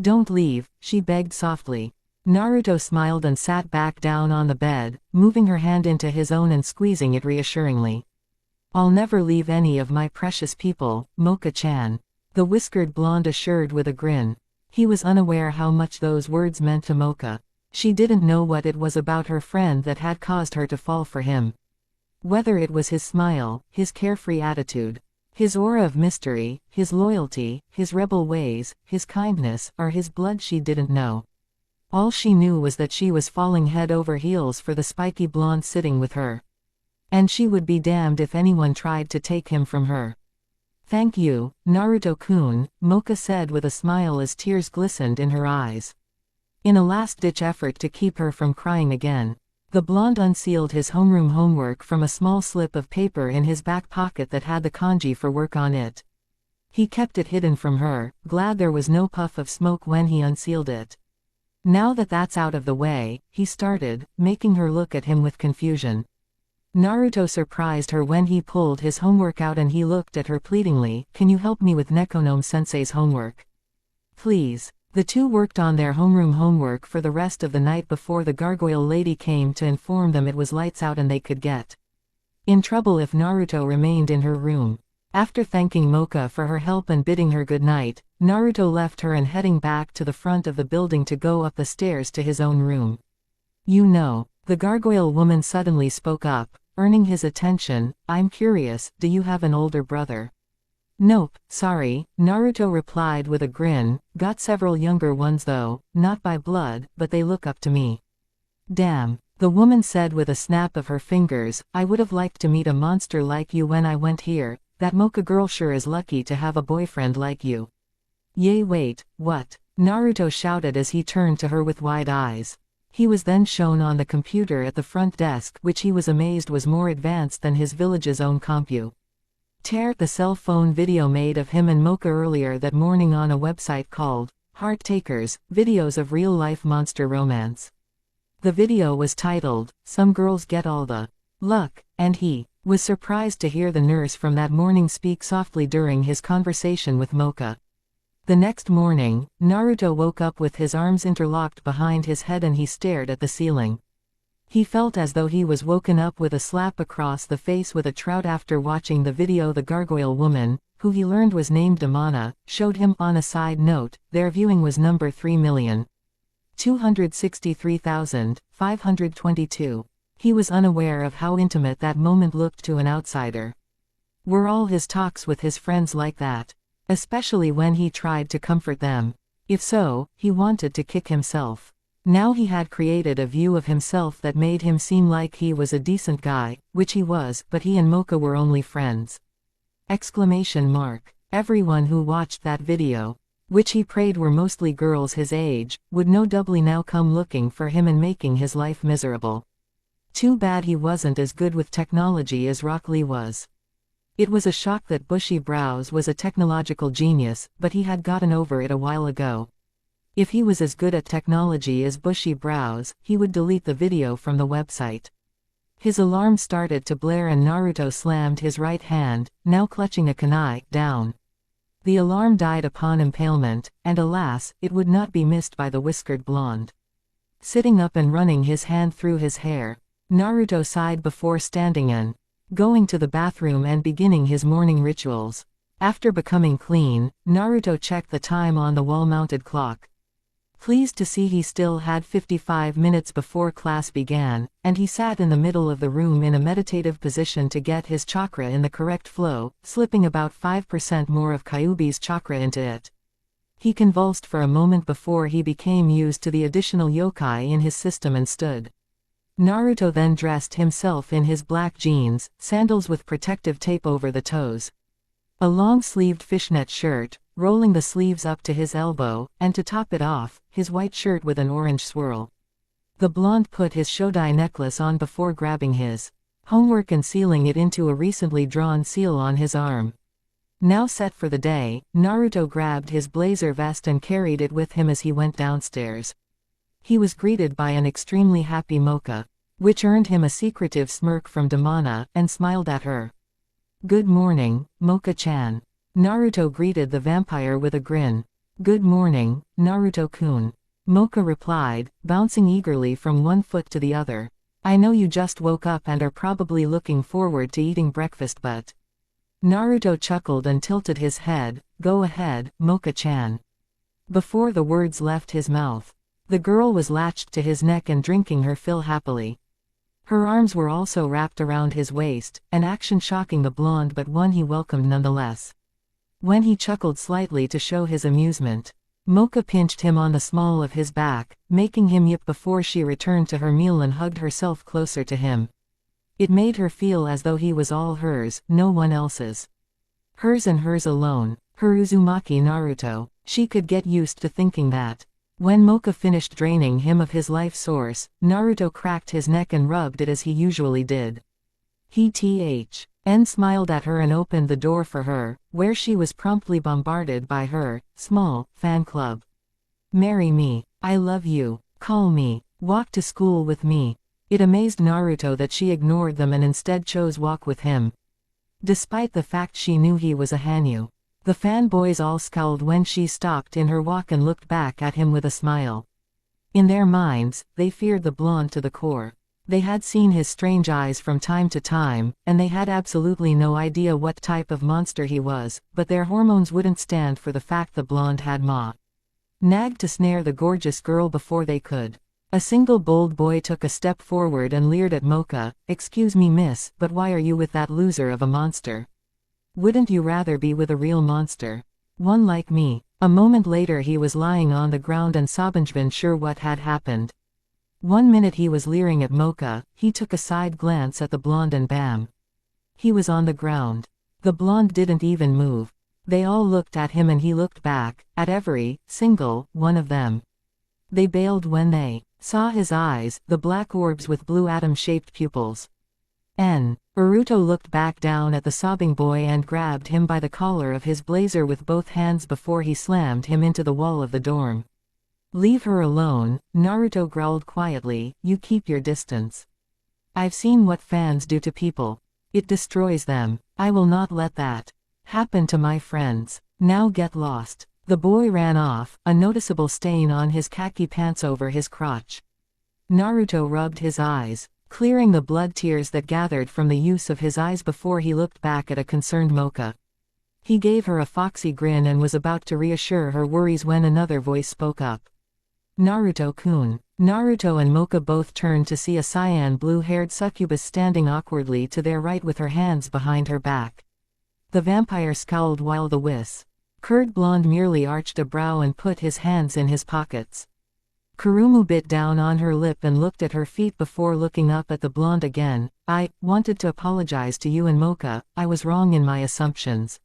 "Don't leave," she begged softly. Naruto smiled and sat back down on the bed, moving her hand into his own and squeezing it reassuringly. "I'll never leave any of my precious people, Mocha-chan," the whiskered blonde assured with a grin. He was unaware how much those words meant to Mocha. She didn't know what it was about her friend that had caused her to fall for him. Whether it was his smile, his carefree attitude, his aura of mystery, his loyalty, his rebel ways, his kindness, or his blood, she didn't know. All she knew was that she was falling head over heels for the spiky blonde sitting with her. And she would be damned if anyone tried to take him from her. "Thank you, Naruto-kun," Mocha said with a smile as tears glistened in her eyes. In a last-ditch effort to keep her from crying again, the blonde unsealed his homeroom homework from a small slip of paper in his back pocket that had the kanji for work on it. He kept it hidden from her, glad there was no puff of smoke when he unsealed it. Now that that's out of the way, he started, making her look at him with confusion. Naruto surprised her when he pulled his homework out and he looked at her pleadingly, "Can you help me with Nekonomi's homework? Please." The two worked on their homeroom homework for the rest of the night before the gargoyle lady came to inform them it was lights out and they could get in trouble if Naruto remained in her room. After thanking Mocha for her help and bidding her good night, Naruto left her and heading back to the front of the building to go up the stairs to his own room. "You know," the gargoyle woman suddenly spoke up, earning his attention, "I'm curious, do you have an older brother?" "Nope, sorry," Naruto replied with a grin, "got several younger ones though, not by blood, but they look up to me." "Damn," the woman said with a snap of her fingers, "I would have liked to meet a monster like you when I went here. That Mocha girl sure is lucky to have a boyfriend like you." "Yay, wait, what?" Naruto shouted as he turned to her with wide eyes. He was then shown on the computer at the front desk, which he was amazed was more advanced than his village's own compu. The cell phone video made of him and Mocha earlier that morning on a website called Heart Takers, videos of real-life monster romance. The video was titled, "Some Girls Get All the Luck," and he was surprised to hear the nurse from that morning speak softly during his conversation with Mocha. The next morning, Naruto woke up with his arms interlocked behind his head and he stared at the ceiling. He felt as though he was woken up with a slap across the face with a trout. After watching the video, the gargoyle woman, who he learned was named Damana, showed him. On a side note, their viewing was number 3,263,522. He was unaware of how intimate that moment looked to an outsider. Were all his talks with his friends like that? Especially when he tried to comfort them? If so, he wanted to kick himself. Now he had created a view of himself that made him seem like he was a decent guy, which he was, but he and Mocha were only friends. Everyone who watched that video, which he prayed were mostly girls his age, would know doubly now come looking for him and making his life miserable. Too bad he wasn't as good with technology as Rock Lee was. It was a shock that Bushy Brows was a technological genius, but he had gotten over it a while ago. If he was as good at technology as Bushy Brows, he would delete the video from the website. His alarm started to blare and Naruto slammed his right hand, now clutching a kunai, down. The alarm died upon impalement, and alas, it would not be missed by the whiskered blonde. Sitting up and running his hand through his hair, Naruto sighed before standing in, going to the bathroom and beginning his morning rituals. After becoming clean, Naruto checked the time on the wall-mounted clock. Pleased to see he still had 55 minutes before class began, and he sat in the middle of the room in a meditative position to get his chakra in the correct flow, slipping about 5% more of Kyuubi's chakra into it. He convulsed for a moment before he became used to the additional yokai in his system and stood. Naruto then dressed himself in his black jeans, sandals with protective tape over the toes, a long-sleeved fishnet shirt, rolling the sleeves up to his elbow, and to top it off, his white shirt with an orange swirl. The blonde put his shodai necklace on before grabbing his homework and sealing it into a recently drawn seal on his arm. Now set for the day, Naruto grabbed his blazer vest and carried it with him as he went downstairs. He was greeted by an extremely happy Mocha, which earned him a secretive smirk from Damana, and smiled at her. "Good morning, Mocha-chan." Naruto greeted the vampire with a grin. "Good morning, Naruto-kun." Mocha replied, bouncing eagerly from one foot to the other. "I know you just woke up and are probably looking forward to eating breakfast, but..." Naruto chuckled and tilted his head. "Go ahead, Mocha-chan." Before the words left his mouth, the girl was latched to his neck and drinking her fill happily. Her arms were also wrapped around his waist, an action shocking the blonde but one he welcomed nonetheless. When he chuckled slightly to show his amusement, Mocha pinched him on the small of his back, making him yip before she returned to her meal and hugged herself closer to him. It made her feel as though he was all hers, no one else's. Hers and hers alone, her Uzumaki Naruto. She could get used to thinking that. When Mocha finished draining him of his life source, Naruto cracked his neck and rubbed it as he usually did. He smiled at her and opened the door for her, where she was promptly bombarded by her small fan club. "Marry me. I love you. Call me. Walk to school with me." It amazed Naruto that she ignored them and instead chose walk with him. Despite the fact she knew he was a Hanyu, the fanboys all scowled when she stopped in her walk and looked back at him with a smile. In their minds, they feared the blonde to the core. They had seen his strange eyes from time to time, and they had absolutely no idea what type of monster he was, but their hormones wouldn't stand for the fact the blonde had nagged to snare the gorgeous girl before they could. A single bold boy took a step forward and leered at Mocha. "Excuse me, miss, but why are you with that loser of a monster? Wouldn't you rather be with a real monster? One like me?" A moment later he was lying on the ground and Sabanjin sure what had happened. One minute he was leering at Mocha, he took a side glance at the blonde and bam. He was on the ground. The blonde didn't even move. They all looked at him and he looked back, at every single one of them. They bailed when they saw his eyes, the black orbs with blue atom-shaped pupils. Naruto looked back down at the sobbing boy and grabbed him by the collar of his blazer with both hands before he slammed him into the wall of the dorm. Leave her alone, Naruto growled quietly, you keep your distance. I've seen what fans do to people. It destroys them. I will not let that happen to my friends. Now get lost. The boy ran off, a noticeable stain on his khaki pants over his crotch. Naruto rubbed his eyes, clearing the blood tears that gathered from the use of his eyes before he looked back at a concerned Mocha. He gave her a foxy grin and was about to reassure her worries when another voice spoke up. Naruto-kun. Naruto and Mocha both turned to see a cyan blue-haired succubus standing awkwardly to their right with her hands behind her back. The vampire scowled while the whisk-curd blonde merely arched a brow and put his hands in his pockets. Kurumu bit down on her lip and looked at her feet before looking up at the blonde again. I wanted to apologize to you and Mocha. I was wrong in my assumptions.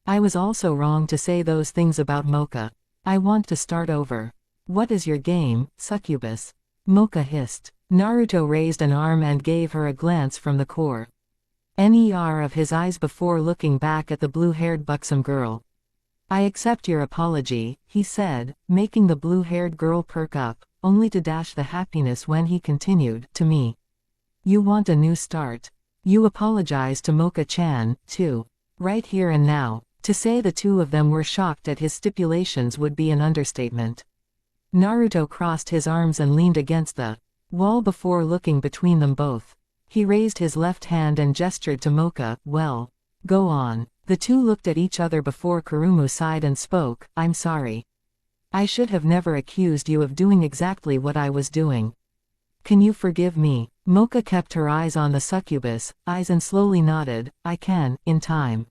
I was also wrong to say those things about Mocha. I want to start over. What is your game, succubus? Mocha hissed. Naruto raised an arm and gave her a glance from the corner of his eyes before looking back at the blue-haired buxom girl. I accept your apology, he said, making the blue-haired girl perk up, only to dash the happiness when he continued, to me. You want a new start. You apologize to Mocha-chan, too. Right here and now. To say the two of them were shocked at his stipulations would be an understatement. Naruto crossed his arms and leaned against the wall before looking between them both. He raised his left hand and gestured to Mocha. Well, go on. The two looked at each other before Kurumu sighed and spoke. I'm sorry. I should have never accused you of doing exactly what I was doing. Can you forgive me? Mocha kept her eyes on the succubus, and slowly nodded. I can, in time.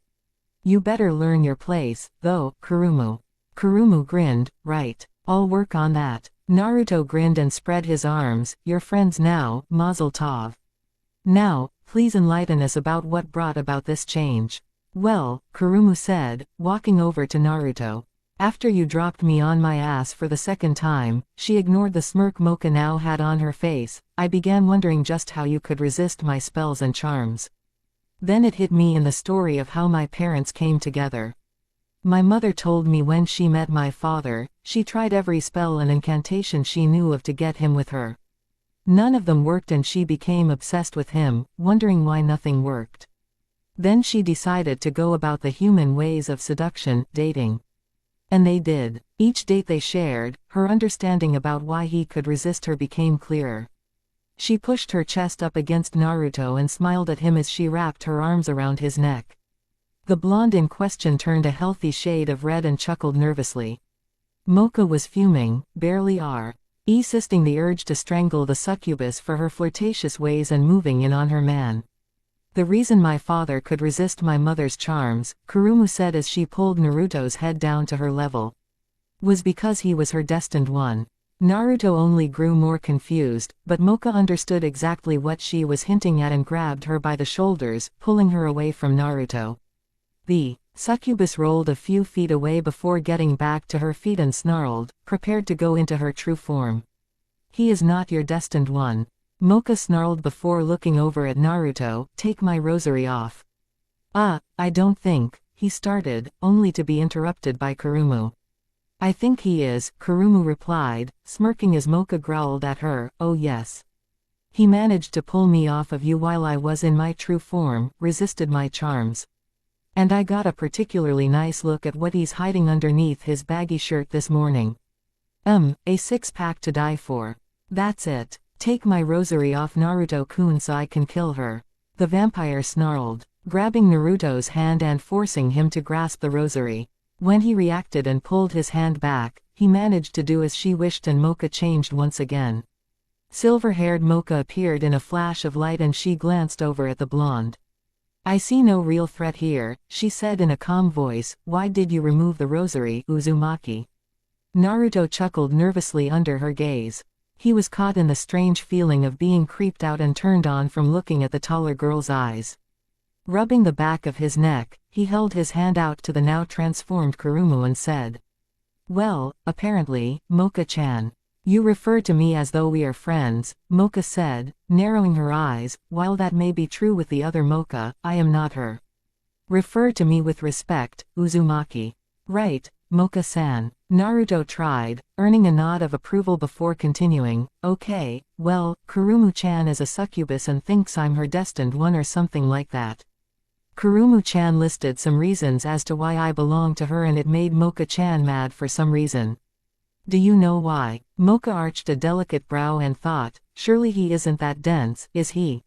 You better learn your place, though, Kurumu. Kurumu grinned. Right. I'll work on that. Naruto grinned and spread his arms. You're friends now, Mazel Tov. Now, please enlighten us about what brought about this change. Well, Kurumu said, walking over to Naruto. After you dropped me on my ass for the second time, she ignored the smirk Mocha now had on her face. I began wondering just how you could resist my spells and charms. Then it hit me in the story of how my parents came together. My mother told me when she met my father, she tried every spell and incantation she knew of to get him with her. None of them worked and she became obsessed with him, wondering why nothing worked. Then she decided to go about the human ways of seduction, dating. And they did. Each date they shared, her understanding about why he could resist her became clearer. She pushed her chest up against Naruto and smiled at him as she wrapped her arms around his neck. The blonde in question turned a healthy shade of red and chuckled nervously. Mocha was fuming, barely resisting the urge to strangle the succubus for her flirtatious ways and moving in on her man. The reason my father could resist my mother's charms, Kurumu said as she pulled Naruto's head down to her level, was because he was her destined one. Naruto only grew more confused, but Mocha understood exactly what she was hinting at and grabbed her by the shoulders, pulling her away from Naruto. The succubus rolled a few feet away before getting back to her feet and snarled, prepared to go into her true form. He is not your destined one. Mocha snarled before looking over at Naruto. Take my rosary off. I don't think, he started, only to be interrupted by Kurumu. I think he is, Kurumu replied, smirking as Mocha growled at her. Oh yes. He managed to pull me off of you while I was in my true form, resisted my charms. And I got a particularly nice look at what he's hiding underneath his baggy shirt this morning. A six-pack to die for. That's it. Take my rosary off Naruto-kun so I can kill her. The vampire snarled, grabbing Naruto's hand and forcing him to grasp the rosary. When he reacted and pulled his hand back, he managed to do as she wished and Mocha changed once again. Silver-haired Mocha appeared in a flash of light and she glanced over at the blonde. I see no real threat here, she said in a calm voice. Why did you remove the rosary, Uzumaki? Naruto chuckled nervously under her gaze. He was caught in the strange feeling of being creeped out and turned on from looking at the taller girl's eyes. Rubbing the back of his neck, he held his hand out to the now transformed Kurumu and said, well, apparently, Mocha-chan. You refer to me as though we are friends, Mocha said, narrowing her eyes. While that may be true with the other Mocha, I am not her. Refer to me with respect, Uzumaki. Right, Mocha-san. Naruto tried, earning a nod of approval before continuing. Okay, well, Kurumu-chan is a succubus and thinks I'm her destined one or something like that. Kurumu-chan listed some reasons as to why I belong to her, and it made Mocha-chan mad for some reason. Do you know why? Mocha arched a delicate brow and thought, surely he isn't that dense, is he?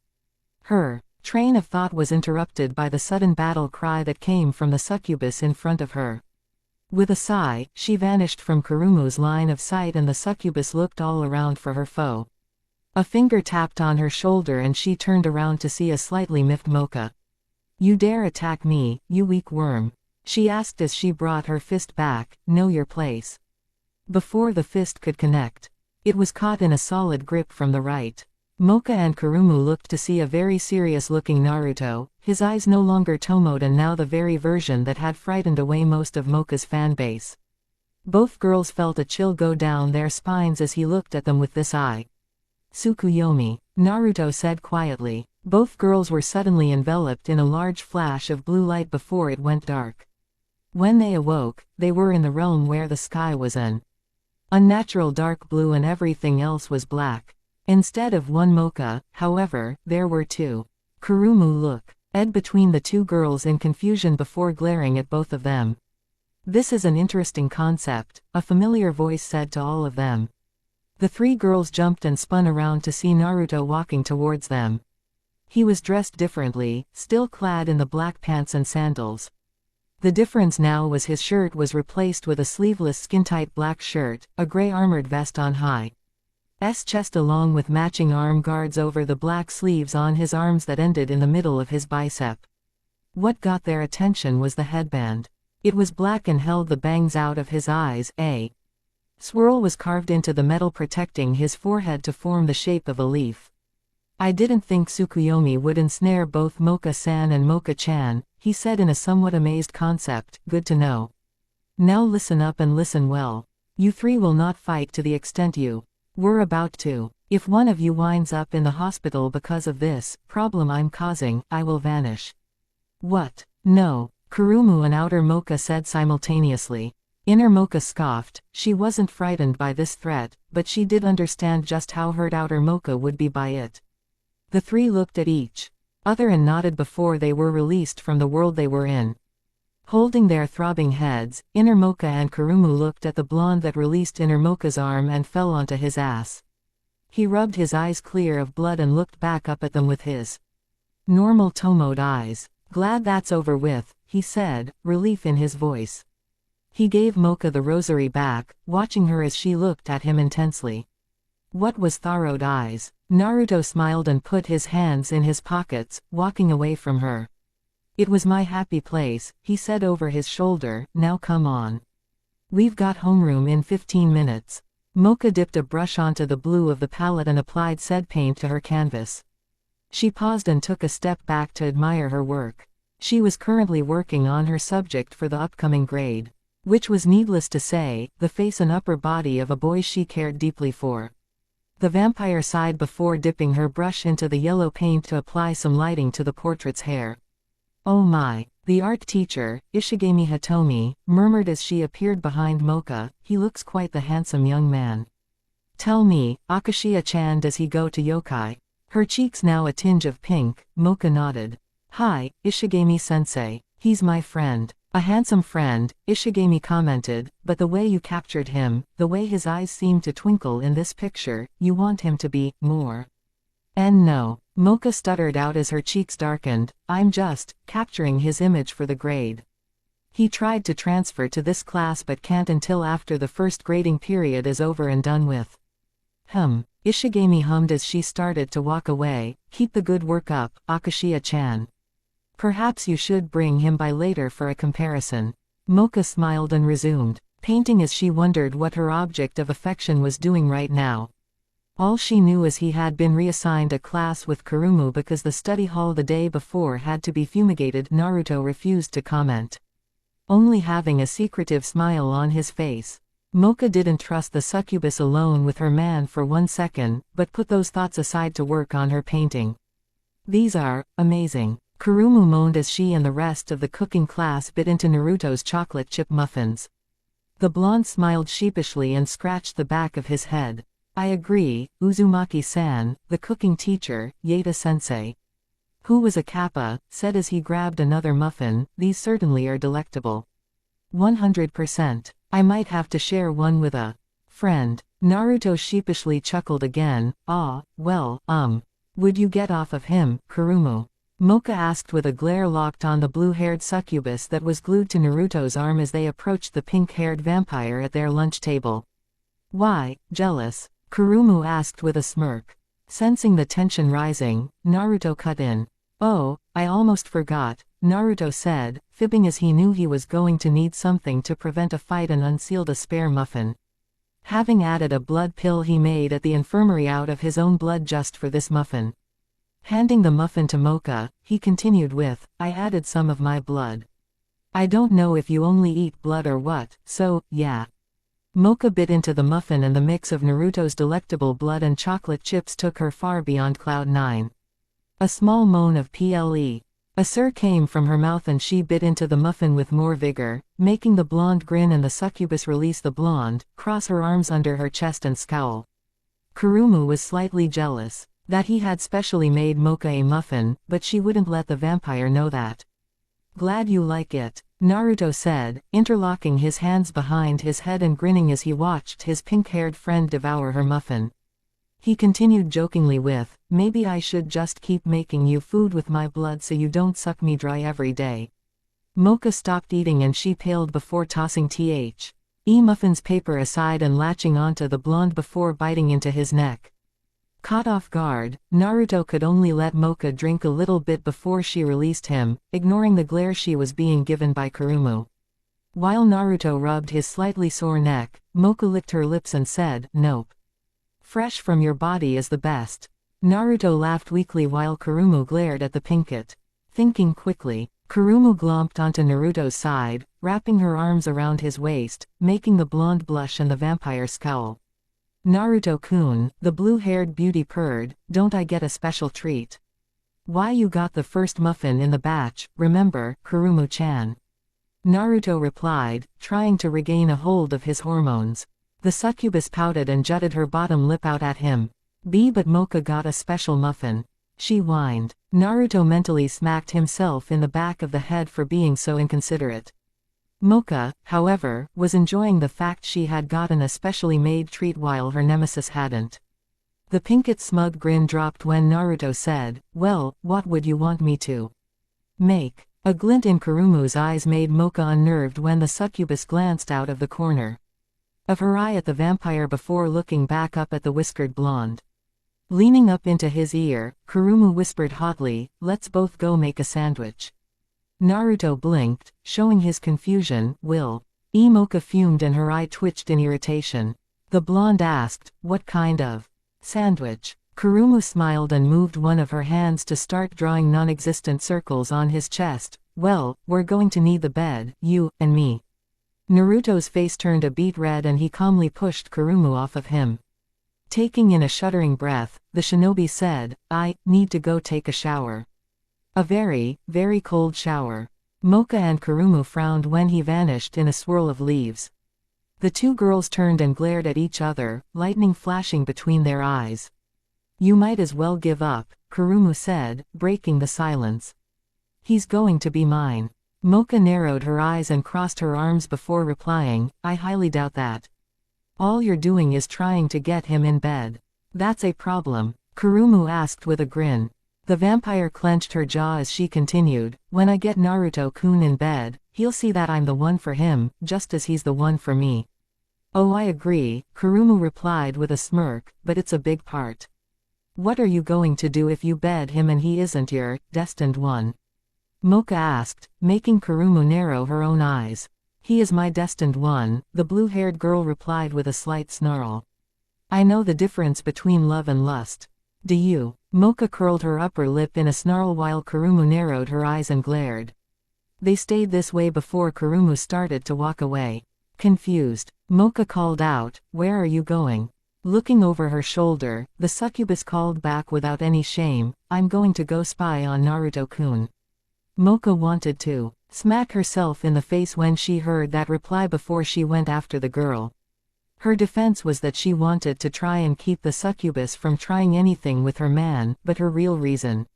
Her train of thought was interrupted by the sudden battle cry that came from the succubus in front of her. With a sigh, she vanished from Kurumu's line of sight, and the succubus looked all around for her foe. A finger tapped on her shoulder and she turned around to see a slightly miffed Mocha. You dare attack me, you weak worm? She asked as she brought her fist back. Know your place. Before the fist could connect, it was caught in a solid grip from the right. Mocha and Kurumu looked to see a very serious-looking Naruto, his eyes no longer Tomoed and now the very version that had frightened away most of Mocha's fanbase. Both girls felt a chill go down their spines as he looked at them with this eye. Tsukuyomi, Naruto said quietly. Both girls were suddenly enveloped in a large flash of blue light before it went dark. When they awoke, they were in the realm where the sky was an unnatural dark blue and everything else was black. Instead of one Mocha, however, there were two. Kurumu looked between the two girls in confusion before glaring at both of them. This is an interesting concept, a familiar voice said to all of them. The three girls jumped and spun around to see Naruto walking towards them. He was dressed differently, still clad in the black pants and sandals. The difference now was his shirt was replaced with a sleeveless skin-tight black shirt, a gray armored vest on high chest along with matching arm guards over the black sleeves on his arms that ended in the middle of his bicep. What got their attention was the headband. It was black and held the bangs out of his eyes. A swirl was carved into the metal protecting his forehead to form the shape of a leaf. I didn't think Tsukuyomi would ensnare both Mocha-san and Mocha-chan, he said in a somewhat amazed concept. Good to know. Now listen up and listen well. You three will not fight to the extent you were about to. If one of you winds up in the hospital because of this problem I'm causing, I will vanish. What? No. Kurumu and Outer Mocha said simultaneously. Inner Mocha scoffed. She wasn't frightened by this threat, but she did understand just how hurt Outer Mocha would be by it. The three looked at each other and nodded before they were released from the world they were in. Holding their throbbing heads, Inner Mocha and Kurumu looked at the blonde that released Inner Mocha's arm and fell onto his ass. He rubbed his eyes clear of blood and looked back up at them with his normal Tomoed eyes. Glad that's over with, he said, relief in his voice. He gave Mocha the rosary back, watching her as she looked at him intensely. What was Tharrowed eyes? Naruto smiled and put his hands in his pockets, walking away from her. It was my happy place, he said over his shoulder. Now come on. We've got homeroom in 15 minutes. Mocha dipped a brush onto the blue of the palette and applied said paint to her canvas. She paused and took a step back to admire her work. She was currently working on her subject for the upcoming grade, which was, needless to say, the face and upper body of a boy she cared deeply for. The vampire sighed before dipping her brush into the yellow paint to apply some lighting to the portrait's hair. Oh my, the art teacher, Ishigami Hitomi, murmured as she appeared behind Mocha. He looks quite the handsome young man. Tell me, Akashiya-chan, does he go to yokai? Her cheeks now a tinge of pink. Mocha nodded. Hi, Ishigami-sensei, he's my friend. A handsome friend, Ishigami commented, but the way you captured him, the way his eyes seem to twinkle in this picture, you want him to be more. And no, Mocha stuttered out as her cheeks darkened. I'm just capturing his image for the grade. He tried to transfer to this class but can't until after the first grading period is over and done with. Ishigami hummed as she started to walk away. Keep the good work up, Akashiya-chan. Perhaps you should bring him by later for a comparison. Mocha smiled and resumed painting as she wondered what her object of affection was doing right now. All she knew is he had been reassigned a class with Kurumu because the study hall the day before had to be fumigated. Naruto refused to comment, only having a secretive smile on his face. Mocha didn't trust the succubus alone with her man for 1 second, but put those thoughts aside to work on her painting. These are amazing. Kurumu moaned as she and the rest of the cooking class bit into Naruto's chocolate chip muffins. The blonde smiled sheepishly and scratched the back of his head. I agree, Uzumaki-san, the cooking teacher, Yaeta-sensei. Who was a kappa, said as he grabbed another muffin, these certainly are delectable. 100%. I might have to share one with a friend. Naruto sheepishly chuckled again. Well, would you get off of him, Kurumu? Mocha asked with a glare locked on the blue-haired succubus that was glued to Naruto's arm as they approached the pink-haired vampire at their lunch table. Why, jealous? Kurumu asked with a smirk. Sensing the tension rising, Naruto cut in. Oh, I almost forgot, Naruto said, fibbing as he knew he was going to need something to prevent a fight and unsealed a spare muffin. Having added a blood pill he made at the infirmary out of his own blood just for this muffin. Handing the muffin to Mocha, he continued with, I added some of my blood. I don't know if you only eat blood or what, so, yeah. Mocha bit into the muffin and the mix of Naruto's delectable blood and chocolate chips took her far beyond Cloud 9. A small moan of ple. A sir came from her mouth and she bit into the muffin with more vigor, making the blonde grin and the succubus release the blonde, cross her arms under her chest and scowl. Kurumu was slightly jealous that he had specially made Mocha a muffin, but she wouldn't let the vampire know that. Glad you like it, Naruto said, interlocking his hands behind his head and grinning as he watched his pink-haired friend devour her muffin. He continued jokingly with, maybe I should just keep making you food with my blood so you don't suck me dry every day. Mocha stopped eating and she paled before tossing Muffin's paper aside and latching onto the blonde before biting into his neck. Caught off guard, Naruto could only let Mocha drink a little bit before she released him, ignoring the glare she was being given by Kurumu. While Naruto rubbed his slightly sore neck, Mocha licked her lips and said, nope. Fresh from your body is the best. Naruto laughed weakly while Kurumu glared at the pinkett. Thinking quickly, Kurumu glomped onto Naruto's side, wrapping her arms around his waist, making the blonde blush and the vampire scowl. Naruto-kun, the blue-haired beauty purred, don't I get a special treat? Why you got the first muffin in the batch, remember, Kurumu-chan? Naruto replied, trying to regain a hold of his hormones. The succubus pouted and jutted her bottom lip out at him. But Mocha got a special muffin. She whined. Naruto mentally smacked himself in the back of the head for being so inconsiderate. Mocha, however, was enjoying the fact she had gotten a specially made treat while her nemesis hadn't. The pinkett's smug grin dropped when Naruto said, well, what would you want me to make? A glint in Kurumu's eyes made Mocha unnerved when the succubus glanced out of the corner of her eye at the vampire before looking back up at the whiskered blonde. Leaning up into his ear, Kurumu whispered hotly, let's both go make a sandwich. Naruto blinked, showing his confusion. Mocha fumed and her eye twitched in irritation. The blonde asked, what kind of sandwich? Kurumu smiled and moved one of her hands to start drawing non-existent circles on his chest. Well, we're going to need the bed, you and me. Naruto's face turned a beet red and he calmly pushed Kurumu off of him. Taking in a shuddering breath, the shinobi said, I need to go take a shower. A very, very cold shower. Mocha and Kurumu frowned when he vanished in a swirl of leaves. The two girls turned and glared at each other, lightning flashing between their eyes. You might as well give up, Kurumu said, breaking the silence. He's going to be mine. Mocha narrowed her eyes and crossed her arms before replying, I highly doubt that. All you're doing is trying to get him in bed. That's a problem, Kurumu asked with a grin. The vampire clenched her jaw as she continued, when I get Naruto-kun in bed, he'll see that I'm the one for him, just as he's the one for me. Oh, I agree, Kurumu replied with a smirk, but it's a big part. What are you going to do if you bed him and he isn't your destined one? Mocha asked, making Kurumu narrow her own eyes. He is my destined one, the blue-haired girl replied with a slight snarl. I know the difference between love and lust. Do you? Mocha curled her upper lip in a snarl while Kurumu narrowed her eyes and glared. They stayed this way before Kurumu started to walk away. Confused, Mocha called out, "Where are you going?" Looking over her shoulder, the succubus called back without any shame, "I'm going to go spy on Naruto-kun." Mocha wanted to smack herself in the face when she heard that reply before she went after the girl. Her defense was that she wanted to try and keep the succubus from trying anything with her man, but her real reason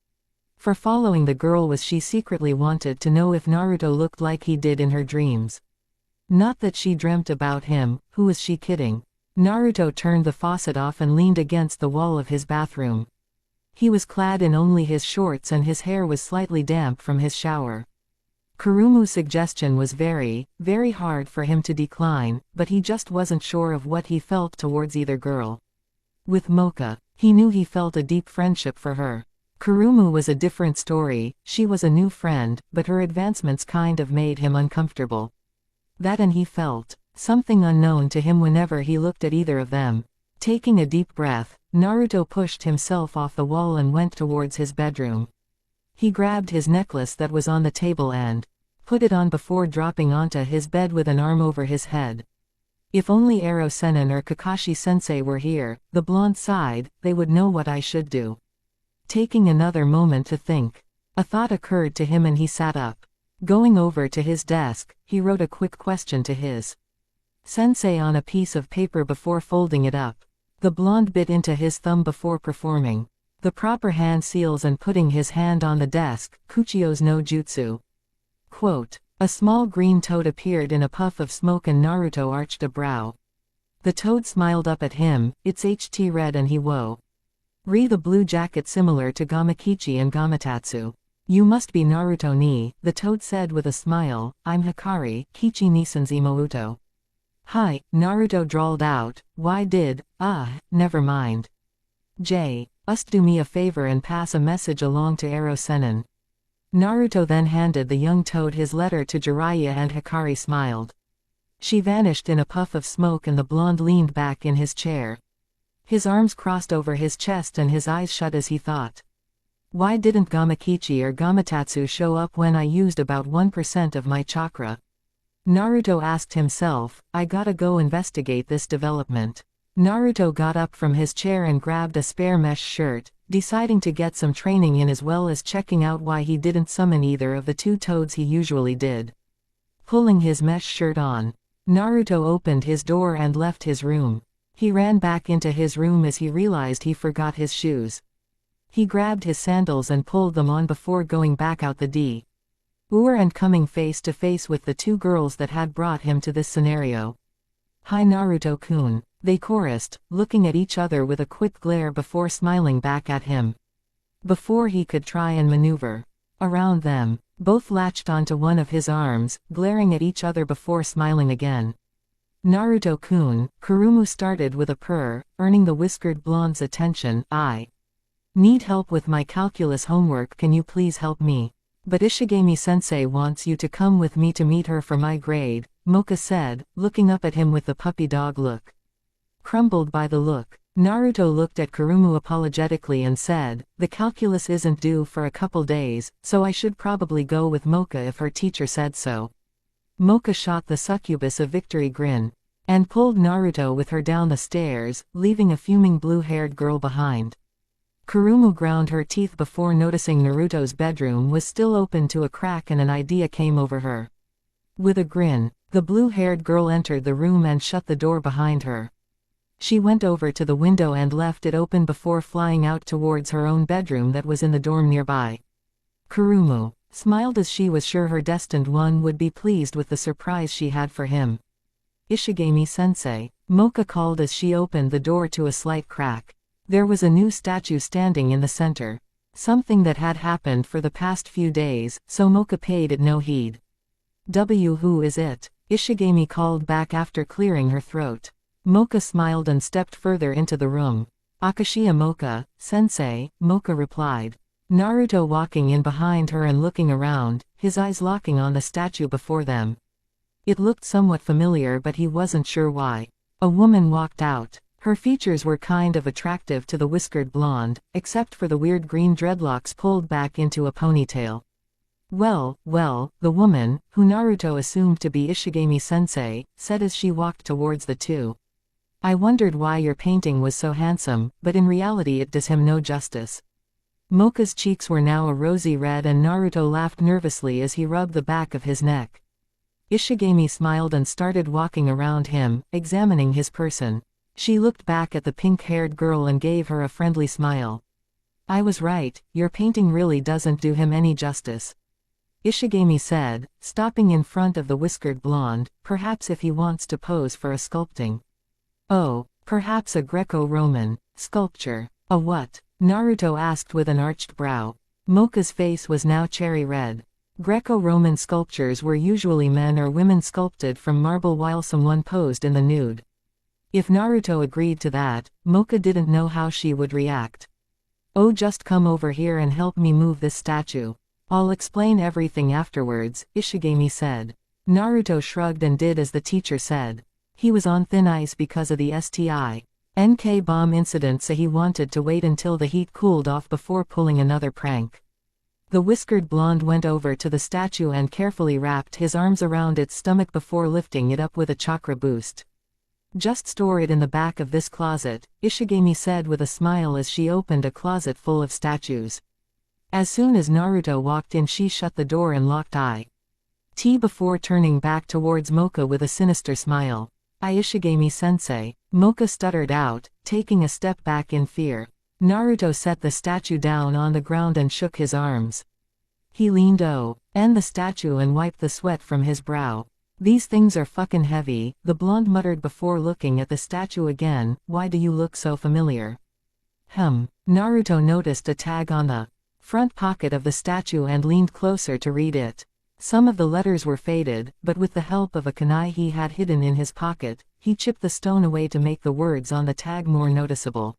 for following the girl was she secretly wanted to know if Naruto looked like he did in her dreams. Not that she dreamt about him, who was she kidding? Naruto turned the faucet off and leaned against the wall of his bathroom. He was clad in only his shorts and his hair was slightly damp from his shower. Kurumu's suggestion was very, very hard for him to decline, but he just wasn't sure of what he felt towards either girl. With Mocha, he knew he felt a deep friendship for her. Kurumu was a different story, she was a new friend, but her advancements kind of made him uncomfortable. That and he felt something unknown to him whenever he looked at either of them. Taking a deep breath, Naruto pushed himself off the wall and went towards his bedroom. He grabbed his necklace that was on the table and put it on before dropping onto his bed with an arm over his head. If only Ero Sennin or Kakashi-sensei were here, the blonde sighed, they would know what I should do. Taking another moment to think, a thought occurred to him and he sat up. Going over to his desk, he wrote a quick question to his sensei on a piece of paper before folding it up. The blonde bit into his thumb before performing the proper hand seals and putting his hand on the desk, Kuchio's no jutsu. Quote, a small green toad appeared in a puff of smoke and Naruto arched a brow. The toad smiled up at him, its HT red and he wo. Re the blue jacket similar to Gamakichi and Gamatatsu. You must be Naruto ni, the toad said with a smile, I'm Hikari, Kichi Nisan's Imouto. Hi, Naruto drawled out, why did, never mind. Do me a favor and pass a message along to Ero Sennin. Naruto then handed the young toad his letter to Jiraiya and Hikari smiled. She vanished in a puff of smoke and the blonde leaned back in his chair. His arms crossed over his chest and his eyes shut as he thought. Why didn't Gamakichi or Gamatatsu show up when I used about 1% of my chakra? Naruto asked himself, I gotta go investigate this development. Naruto got up from his chair and grabbed a spare mesh shirt, deciding to get some training in as well as checking out why he didn't summon either of the two toads he usually did. Pulling his mesh shirt on, Naruto opened his door and left his room. He ran back into his room as he realized he forgot his shoes. He grabbed his sandals and pulled them on before going back out the door and coming face to face with the two girls that had brought him to this scenario. Hi Naruto-kun, they chorused, looking at each other with a quick glare before smiling back at him. Before he could try and maneuver around them, both latched onto one of his arms, glaring at each other before smiling again. Naruto-kun, Kurumu started with a purr, earning the whiskered blonde's attention. I need help with my calculus homework, can you please help me? But Ishigami-sensei wants you to come with me to meet her for my grade, Mocha said, looking up at him with the puppy dog look. Crumbled by the look, Naruto looked at Kurumu apologetically and said, the calculus isn't due for a couple days, so I should probably go with Mocha if her teacher said so. Mocha shot the succubus a victory grin, and pulled Naruto with her down the stairs, leaving a fuming blue-haired girl behind. Kurumu ground her teeth before noticing Naruto's bedroom was still open to a crack and an idea came over her. With a grin, the blue-haired girl entered the room and shut the door behind her. She went over to the window and left it open before flying out towards her own bedroom that was in the dorm nearby. Kurumu smiled as she was sure her destined one would be pleased with the surprise she had for him. Ishigami-sensei, Mocha called as she opened the door to a slight crack. There was a new statue standing in the center. Something that had happened for the past few days, so Mocha paid it no heed. Who is it? Ishigami called back after clearing her throat. Mocha smiled and stepped further into the room. Akashiya Mocha, sensei, Mocha replied. Naruto walking in behind her and looking around, his eyes locking on the statue before them. It looked somewhat familiar but he wasn't sure why. A woman walked out. Her features were kind of attractive to the whiskered blonde, except for the weird green dreadlocks pulled back into a ponytail. Well, the woman, who Naruto assumed to be Ishigami-sensei, said as she walked towards the two. I wondered why your painting was so handsome, but in reality it does him no justice. Mocha's cheeks were now a rosy red and Naruto laughed nervously as he rubbed the back of his neck. Ishigami smiled and started walking around him, examining his person. She looked back at the pink-haired girl and gave her a friendly smile. I was right, your painting really doesn't do him any justice. Ishigami said, stopping in front of the whiskered blonde, perhaps if he wants to pose for a sculpting. Oh, perhaps a Greco-Roman sculpture. A what? Naruto asked with an arched brow. Mocha's face was now cherry red. Greco-Roman sculptures were usually men or women sculpted from marble while someone posed in the nude. If Naruto agreed to that, Mocha didn't know how she would react. Oh, just come over here and help me move this statue. I'll explain everything afterwards, Ishigami said. Naruto shrugged and did as the teacher said. He was on thin ice because of the STI.NK bomb incident, so he wanted to wait until the heat cooled off before pulling another prank. The whiskered blonde went over to the statue and carefully wrapped his arms around its stomach before lifting it up with a chakra boost. Just store it in the back of this closet, Ishigami said with a smile as she opened a closet full of statues. As soon as Naruto walked in, she shut the door and locked eye. Before turning back towards Mocha with a sinister smile. Ishigami-sensei, Mocha stuttered out, taking a step back in fear. Naruto set the statue down on the ground and shook his arms. He leaned over the statue and wiped the sweat from his brow. These things are fucking heavy, the blonde muttered before looking at the statue again. Why do you look so familiar? Naruto noticed a tag on the front pocket of the statue and leaned closer to read it. Some of the letters were faded, but with the help of a kunai he had hidden in his pocket, he chipped the stone away to make the words on the tag more noticeable.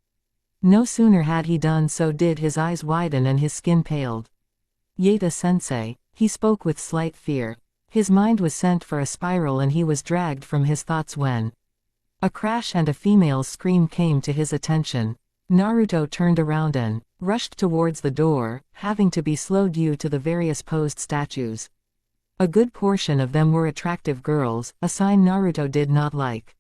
No sooner had he done so did his eyes widen and his skin paled. Yaeta-sensei, he spoke with slight fear. His mind was sent for a spiral and he was dragged from his thoughts when a crash and a female's scream came to his attention. Naruto turned around and rushed towards the door, having to be slow due to the various posed statues. A good portion of them were attractive girls, a sign Naruto did not like.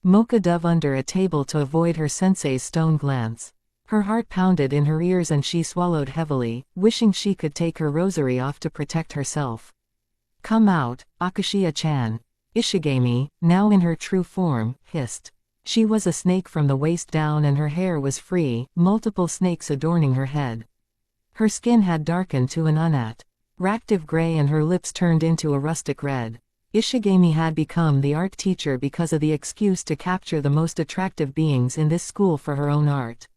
Mocha dove under a table to avoid her sensei's stone glance. Her heart pounded in her ears and she swallowed heavily, wishing she could take her rosary off to protect herself. Come out, Akashiya-chan. Ishigami, now in her true form, hissed. She was a snake from the waist down and her hair was free, multiple snakes adorning her head. Her skin had darkened to an unattractive gray and her lips turned into a rustic red. Ishigami had become the art teacher because of the excuse to capture the most attractive beings in this school for her own art.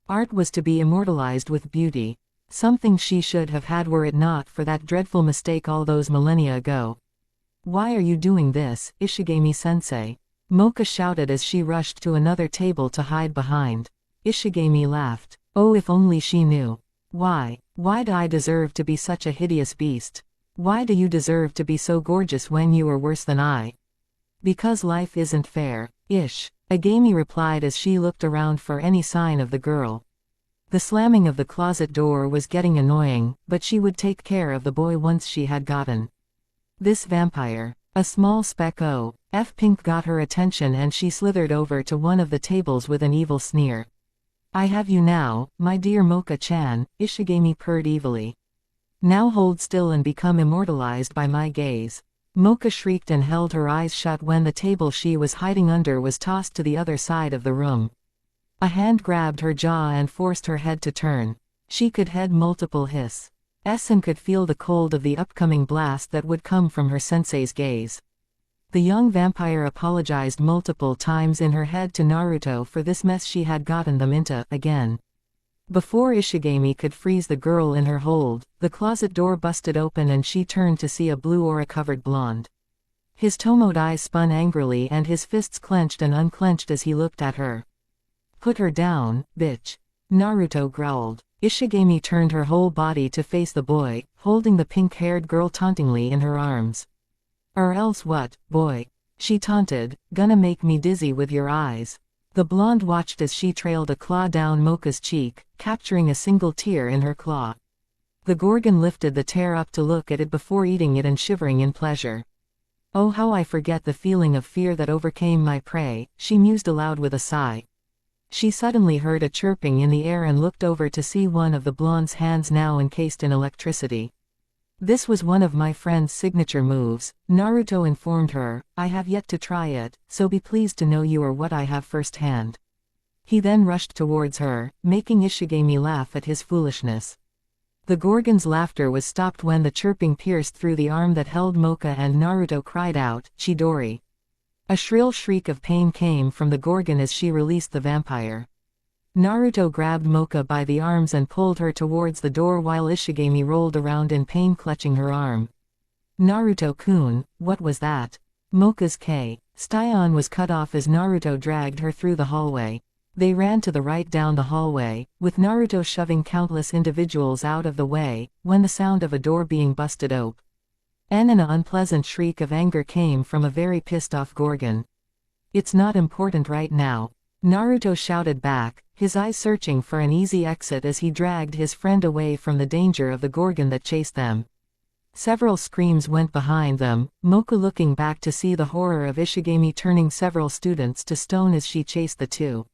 Art was to be immortalized with beauty. Something she should have had were it not for that dreadful mistake all those millennia ago. Why are you doing this, Ishigami-sensei? Mocha shouted as she rushed to another table to hide behind. Ishigami laughed. Oh, if only she knew. Why do I deserve to be such a hideous beast? Why do you deserve to be so gorgeous when you are worse than I? Because life isn't fair. Ishigami replied as she looked around for any sign of the girl. The slamming of the closet door was getting annoying, but she would take care of the boy once she had gotten this vampire. A small speck of pink got her attention and she slithered over to one of the tables with an evil sneer. I have you now, my dear Mocha-chan, Ishigami purred evilly. Now hold still and become immortalized by my gaze. Mocha shrieked and held her eyes shut when the table she was hiding under was tossed to the other side of the room. A hand grabbed her jaw and forced her head to turn. She could head multiple hisses and could feel the cold of the upcoming blast that would come from her sensei's gaze. The young vampire apologized multiple times in her head to Naruto for this mess she had gotten them into, again. Before Ishigami could freeze the girl in her hold, the closet door busted open and she turned to see a blue aura-covered blonde. His tomoed eyes spun angrily and his fists clenched and unclenched as he looked at her. Put her down, bitch. Naruto growled. Ishigami turned her whole body to face the boy, holding the pink-haired girl tauntingly in her arms. Or else what, boy? She taunted, gonna make me dizzy with your eyes. The blonde watched as she trailed a claw down Mocha's cheek, capturing a single tear in her claw. The Gorgon lifted the tear up to look at it before eating it and shivering in pleasure. "Oh, how I forget the feeling of fear that overcame my prey," she mused aloud with a sigh. She suddenly heard a chirping in the air and looked over to see one of the blonde's hands now encased in electricity. "This was one of my friend's signature moves," Naruto informed her. "I have yet to try it, so be pleased to know you are what I have firsthand." He then rushed towards her, making Ishigami laugh at his foolishness. The Gorgon's laughter was stopped when the chirping pierced through the arm that held Mocha and Naruto cried out, "Chidori!" A shrill shriek of pain came from the Gorgon as she released the vampire. Naruto grabbed Mocha by the arms and pulled her towards the door while Ishigami rolled around in pain clutching her arm. "Naruto-kun, what was that?" Mocha's K-Stion was cut off as Naruto dragged her through the hallway. They ran to the right down the hallway, with Naruto shoving countless individuals out of the way, when the sound of a door being busted open. An unpleasant shriek of anger came from a very pissed-off Gorgon. "It's not important right now," Naruto shouted back, his eyes searching for an easy exit as he dragged his friend away from the danger of the Gorgon that chased them. Several screams went behind them, Mocha looking back to see the horror of Ishigami turning several students to stone as she chased the two.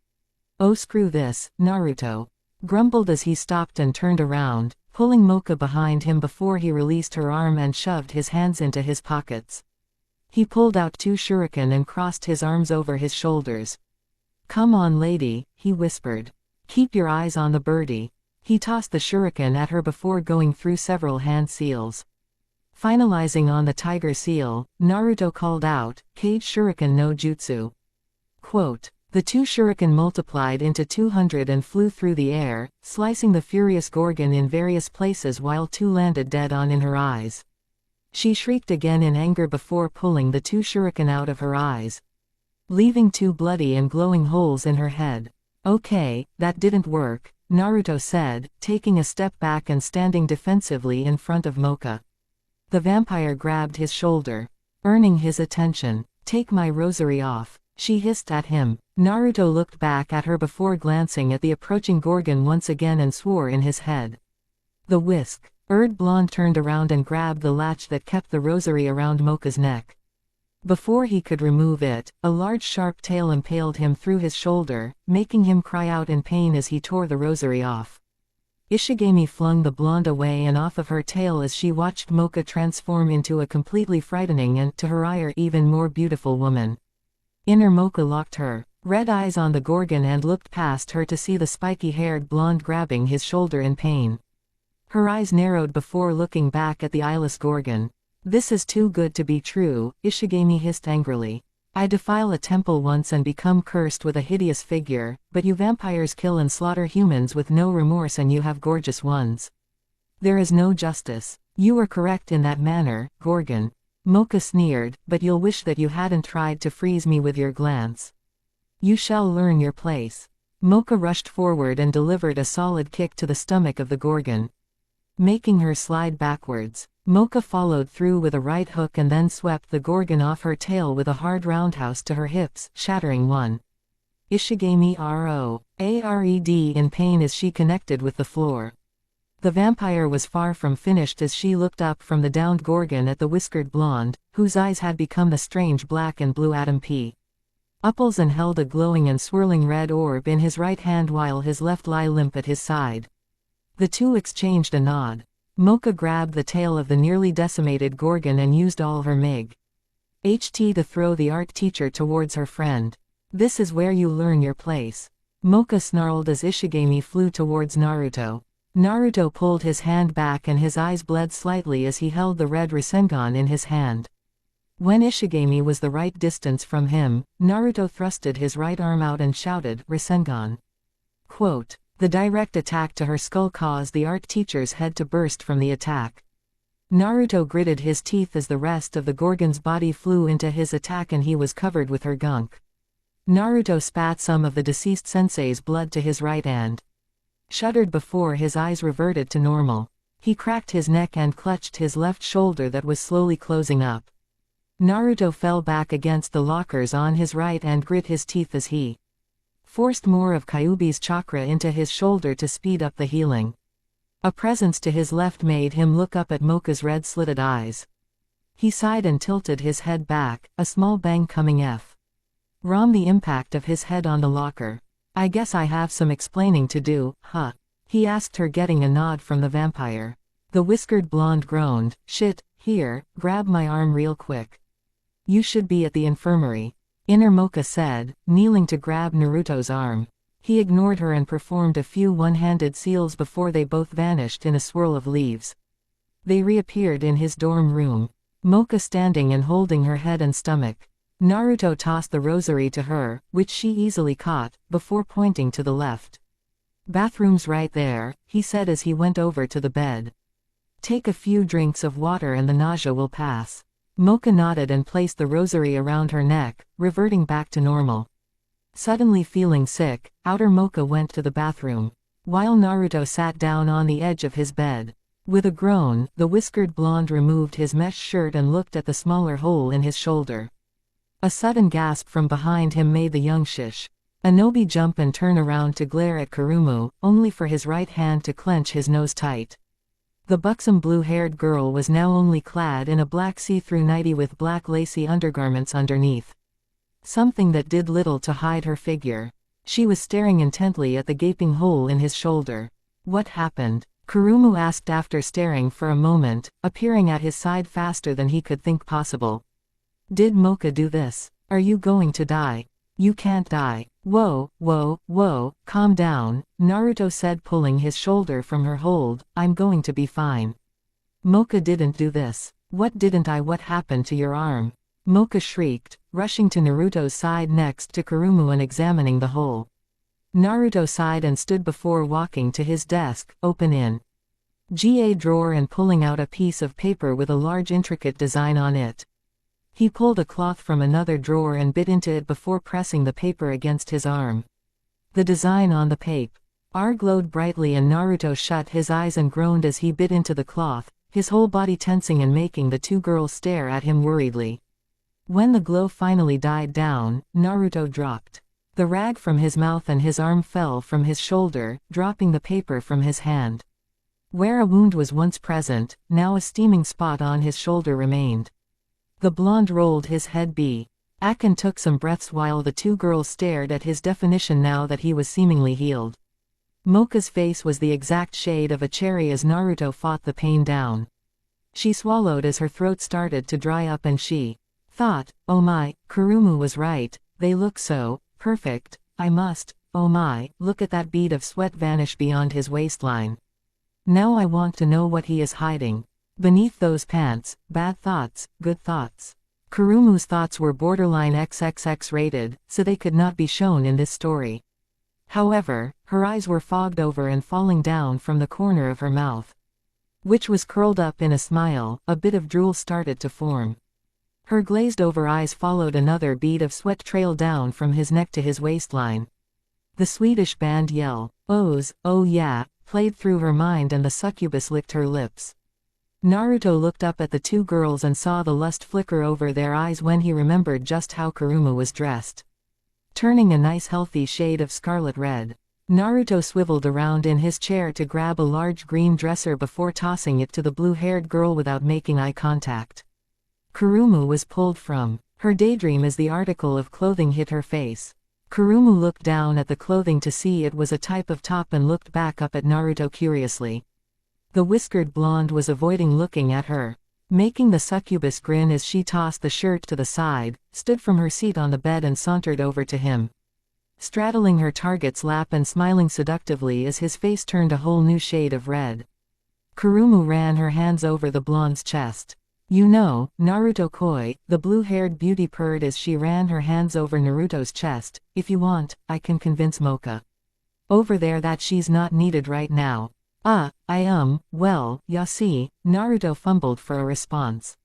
"Oh, screw this," Naruto grumbled as he stopped and turned around, pulling Mocha behind him before he released her arm and shoved his hands into his pockets. He pulled out 2 shuriken and crossed his arms over his shoulders. "Come on, lady," he whispered. "Keep your eyes on the birdie." He tossed the shuriken at her before going through several hand seals. Finalizing on the tiger seal, Naruto called out, "Cage shuriken no jutsu." Quote, the 2 shuriken multiplied into 200 and flew through the air, slicing the furious Gorgon in various places while 2 landed dead on in her eyes. She shrieked again in anger before pulling the 2 shuriken out of her eyes, leaving 2 bloody and glowing holes in her head. "Okay, that didn't work," Naruto said, taking a step back and standing defensively in front of Mocha. The vampire grabbed his shoulder, earning his attention. "Take my rosary off," she hissed at him. Naruto looked back at her before glancing at the approaching Gorgon once again and swore in his head. The whisk. Blonde turned around and grabbed the latch that kept the rosary around Mocha's neck. Before he could remove it, a large sharp tail impaled him through his shoulder, making him cry out in pain as he tore the rosary off. Ishigami flung the blonde away and off of her tail as she watched Mocha transform into a completely frightening and, to her eye, even more beautiful woman. Inner Mocha locked her red eyes on the Gorgon and looked past her to see the spiky-haired blonde grabbing his shoulder in pain. Her eyes narrowed before looking back at the eyeless Gorgon. "This is too good to be true," Ishigami hissed angrily. "I defile a temple once and become cursed with a hideous figure, but you vampires kill and slaughter humans with no remorse and you have gorgeous ones. There is no justice." "You are correct in that manner, Gorgon," Mocha sneered, "but you'll wish that you hadn't tried to freeze me with your glance. You shall learn your place." Mocha rushed forward and delivered a solid kick to the stomach of the Gorgon, making her slide backwards. Mocha followed through with a right hook and then swept the Gorgon off her tail with a hard roundhouse to her hips, shattering one. Ishigami roared in pain as she connected with the floor. The vampire was far from finished as she looked up from the downed Gorgon at the whiskered blonde, whose eyes had become the strange black and blue Adam P. Upples and held a glowing and swirling red orb in his right hand while his left lay limp at his side. The two exchanged a nod. Mocha grabbed the tail of the nearly decimated Gorgon and used all her MIG-HT to throw the art teacher towards her friend. "This is where you learn your place," Mocha snarled as Ishigami flew towards Naruto. Naruto pulled his hand back and his eyes bled slightly as he held the red Rasengan in his hand. When Ishigami was the right distance from him, Naruto thrusted his right arm out and shouted, "Rasengan." Quote, the direct attack to her skull caused the art teacher's head to burst from the attack. Naruto gritted his teeth as the rest of the Gorgon's body flew into his attack and he was covered with her gunk. Naruto spat some of the deceased sensei's blood to his right and shuddered before his eyes reverted to normal. He cracked his neck and clutched his left shoulder that was slowly closing up. Naruto fell back against the lockers on his right and grit his teeth as he forced more of Kyuubi's chakra into his shoulder to speed up the healing. A presence to his left made him look up at Mocha's red-slitted eyes. He sighed and tilted his head back, a small bang coming from the impact of his head on the locker. "I guess I have some explaining to do, huh?" he asked her, getting a nod from the vampire. The whiskered blonde groaned, "Shit, here, grab my arm real quick. You should be at the infirmary," Inner Mocha said, kneeling to grab Naruto's arm. He ignored her and performed a few one-handed seals before they both vanished in a swirl of leaves. They reappeared in his dorm room, Mocha standing and holding her head and stomach. Naruto tossed the rosary to her, which she easily caught, before pointing to the left. "Bathroom's right there," he said as he went over to the bed. "Take a few drinks of water and the nausea will pass." Mocha nodded and placed the rosary around her neck, reverting back to normal. Suddenly feeling sick, Outer Mocha went to the bathroom, while Naruto sat down on the edge of his bed. With a groan, the whiskered blonde removed his mesh shirt and looked at the smaller hole in his shoulder. A sudden gasp from behind him made the young Shinobi jump and turn around to glare at Kurumu, only for his right hand to clench his nose tight. The buxom blue-haired girl was now only clad in a black see-through nightie with black lacy undergarments underneath, something that did little to hide her figure. She was staring intently at the gaping hole in his shoulder. "What happened?" Kurumu asked after staring for a moment, appearing at his side faster than he could think possible. "Did Mocha do this? Are you going to die?" "You can't die." Whoa, calm down," Naruto said, pulling his shoulder from her hold. "I'm going to be fine." "Mocha didn't do this." "What didn't I? What happened to your arm?" Mocha shrieked, rushing to Naruto's side next to Kurumu and examining the hole. Naruto sighed and stood before walking to his desk, open in GA drawer and pulling out a piece of paper with a large intricate design on it. He pulled a cloth from another drawer and bit into it before pressing the paper against his arm. The design on the paper glowed brightly and Naruto shut his eyes and groaned as he bit into the cloth, his whole body tensing and making the two girls stare at him worriedly. When the glow finally died down, Naruto dropped the rag from his mouth and his arm fell from his shoulder, dropping the paper from his hand. Where a wound was once present, now a steaming spot on his shoulder remained. The blonde rolled his head back and took some breaths while the two girls stared at his definition now that he was seemingly healed. Mocha's face was the exact shade of a cherry as Naruto fought the pain down. She swallowed as her throat started to dry up and she thought, "Oh my, Kurumu was right, they look so perfect, I must, oh my, look at that bead of sweat vanish beyond his waistline. Now I want to know what he is hiding beneath those pants." Bad thoughts, good thoughts. Kurumu's thoughts were borderline XXX rated, so they could not be shown in this story. However, her eyes were fogged over and falling down from the corner of her mouth, which was curled up in a smile. A bit of drool started to form. Her glazed-over eyes followed another bead of sweat trail down from his neck to his waistline. The Swedish band yell, "Ohs, oh yeah," played through her mind and the succubus licked her lips. Naruto looked up at the two girls and saw the lust flicker over their eyes when he remembered just how Kurumu was dressed, turning a nice healthy shade of scarlet red. Naruto swiveled around in his chair to grab a large green dresser before tossing it to the blue-haired girl without making eye contact. Kurumu was pulled from her daydream as the article of clothing hit her face. Kurumu looked down at the clothing to see it was a type of top and looked back up at Naruto curiously. The whiskered blonde was avoiding looking at her, making the succubus grin as she tossed the shirt to the side, stood from her seat on the bed and sauntered over to him, straddling her target's lap and smiling seductively as his face turned a whole new shade of red. Kurumu ran her hands over the blonde's chest. "You know, Naruto-koi," the blue-haired beauty purred as she ran her hands over Naruto's chest, "if you want, I can convince Mocha over there that she's not needed right now." Well, ya see," Naruto fumbled for a response.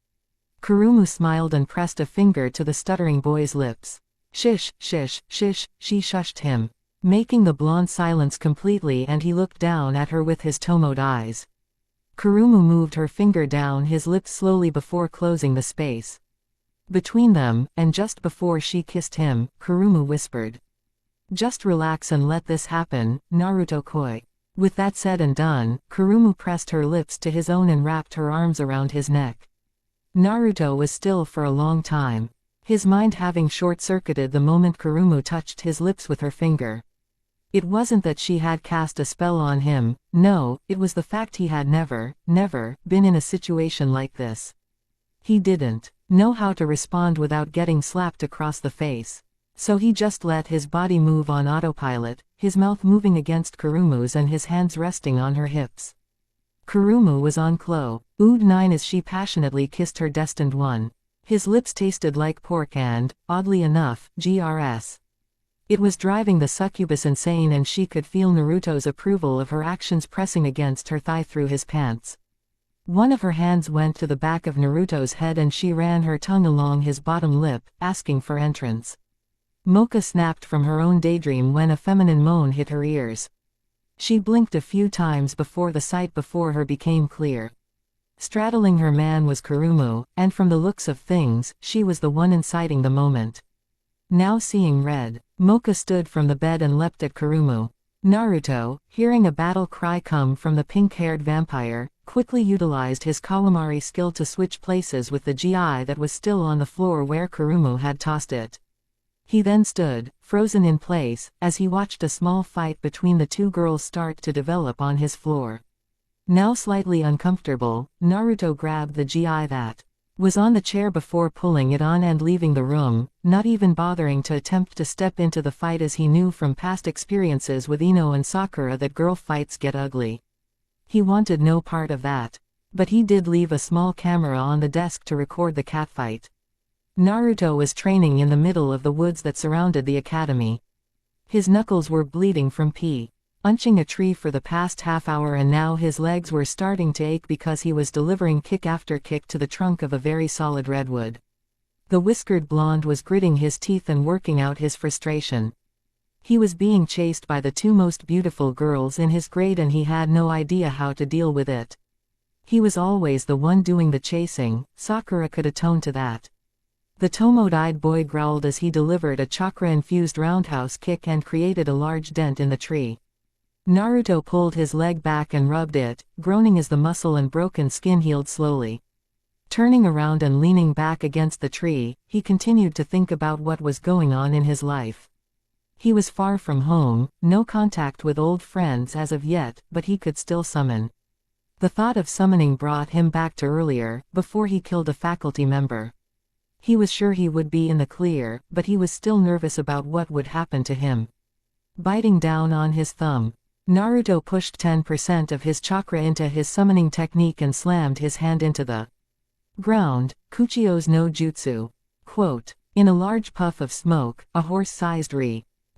Kurumu smiled and pressed a finger to the stuttering boy's lips. Shish, she shushed him, making the blonde silence completely, and he looked down at her with his tomoed eyes. Kurumu moved her finger down his lips slowly before closing the space between them, and just before she kissed him, Kurumu whispered, "Just relax and let this happen, Naruto-koi." With that said and done, Kurumu pressed her lips to his own and wrapped her arms around his neck. Naruto was still for a long time, his mind having short-circuited the moment Kurumu touched his lips with her finger. It wasn't that she had cast a spell on him, no, it was the fact he had never been in a situation like this. He didn't know how to respond without getting slapped across the face. So he just let his body move on autopilot, his mouth moving against Kurumu's and his hands resting on her hips. Kurumu was on Clo. Ood 9 as she passionately kissed her destined one. His lips tasted like pork and, oddly enough, GRS. It was driving the succubus insane and she could feel Naruto's approval of her actions pressing against her thigh through his pants. One of her hands went to the back of Naruto's head and she ran her tongue along his bottom lip, asking for entrance. Mocha snapped from her own daydream when a feminine moan hit her ears. She blinked a few times before the sight before her became clear. Straddling her man was Kurumu, and from the looks of things, she was the one inciting the moment. Now seeing red, Mocha stood from the bed and leapt at Kurumu. Naruto, hearing a battle cry come from the pink-haired vampire, quickly utilized his Kawamari skill to switch places with the GI that was still on the floor where Kurumu had tossed it. He then stood, frozen in place, as he watched a small fight between the two girls start to develop on his floor. Now slightly uncomfortable, Naruto grabbed the GI that was on the chair before pulling it on and leaving the room, not even bothering to attempt to step into the fight as he knew from past experiences with Ino and Sakura that girl fights get ugly. He wanted no part of that. But he did leave a small camera on the desk to record the catfight. Naruto was training in the middle of the woods that surrounded the academy. His knuckles were bleeding from punching a tree for the past half hour and now his legs were starting to ache because he was delivering kick after kick to the trunk of a very solid redwood. The whiskered blonde was gritting his teeth and working out his frustration. He was being chased by the two most beautiful girls in his grade and he had no idea how to deal with it. He was always the one doing the chasing, Sakura could atone to that. The Tomoe-eyed boy growled as he delivered a chakra-infused roundhouse kick and created a large dent in the tree. Naruto pulled his leg back and rubbed it, groaning as the muscle and broken skin healed slowly. Turning around and leaning back against the tree, he continued to think about what was going on in his life. He was far from home, no contact with old friends as of yet, but he could still summon. The thought of summoning brought him back to earlier, before he killed a faculty member. He was sure he would be in the clear, but he was still nervous about what would happen to him. Biting down on his thumb, Naruto pushed 10% of his chakra into his summoning technique and slammed his hand into the ground. Kuchio's no jutsu. Quote, in a large puff of smoke, a horse-sized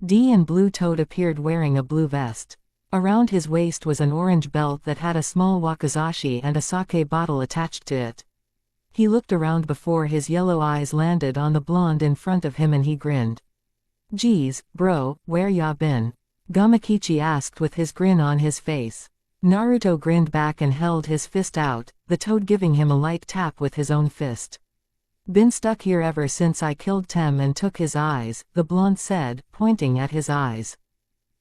D and blue toad appeared wearing a blue vest. Around his waist was an orange belt that had a small wakizashi and a sake bottle attached to it. He looked around before his yellow eyes landed on the blonde in front of him and he grinned. Geez, bro, where ya been? Gamakichi asked with his grin on his face. Naruto grinned back and held his fist out, the toad giving him a light tap with his own fist. Been stuck here ever since I killed Tem and took his eyes, the blonde said, pointing at his eyes.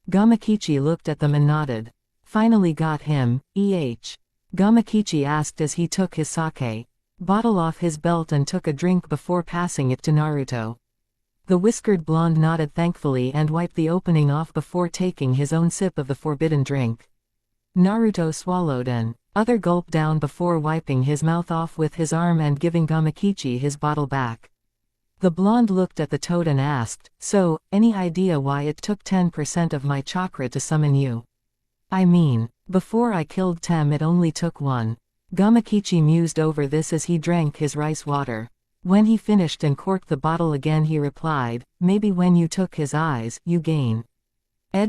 Gamakichi looked at them and nodded. Finally got him, Gamakichi asked as he took his sake bottle off his belt and took a drink before passing it to Naruto. The whiskered blonde nodded thankfully and wiped the opening off before taking his own sip of the forbidden drink. Naruto swallowed an other gulp down before wiping his mouth off with his arm and giving Gamakichi his bottle back. The blonde looked at the toad and asked, so, any idea why it took 10% of my chakra to summon you? I mean, before I killed Tem it only took 1. Gamakichi mused over this as he drank his rice water. When he finished and corked the bottle again he replied, maybe when you took his eyes, you gain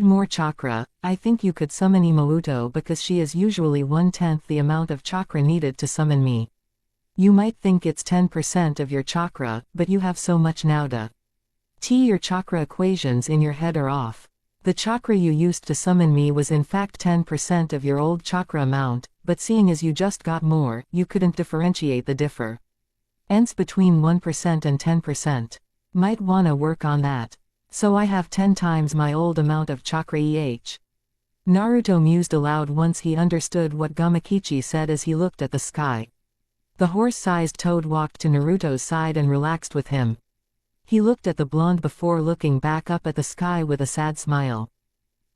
more chakra. I think you could summon Imouto because she is usually 1/10 the amount of chakra needed to summon me. You might think it's 10% of your chakra, but you have so much now to your chakra equations in your head are off. The chakra you used to summon me was in fact 10% of your old chakra amount, but seeing as you just got more, you couldn't differentiate the difference between 1% and 10%. Might wanna work on that. So I have 10 times my old amount of chakra Naruto mused aloud once he understood what Gamakichi said as he looked at the sky. The horse-sized toad walked to Naruto's side and relaxed with him. He looked at the blonde before looking back up at the sky with a sad smile.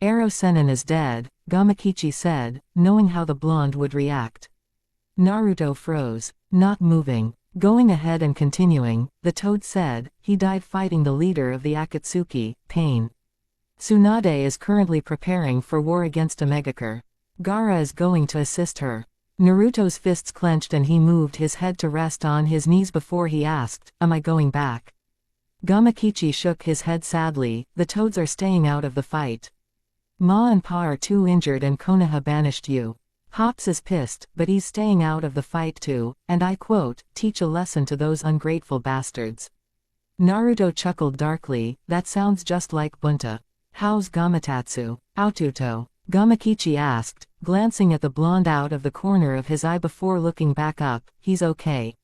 Ero Sennin is dead, Gamakichi said, knowing how the blonde would react. Naruto froze, not moving. Going ahead and continuing, the toad said, he died fighting the leader of the Akatsuki, Pain. Tsunade is currently preparing for war against Omegakure. Gaara is going to assist her. Naruto's fists clenched and he moved his head to rest on his knees before he asked, am I going back? Gamakichi shook his head sadly, the toads are staying out of the fight. Ma and Pa are too injured and Konoha banished you. Hops is pissed, but he's staying out of the fight too, and I quote, teach a lesson to those ungrateful bastards. Naruto chuckled darkly, that sounds just like Bunta. How's Gamatatsu? Aotuto? Gamakichi asked, glancing at the blonde out of the corner of his eye before looking back up. He's okay.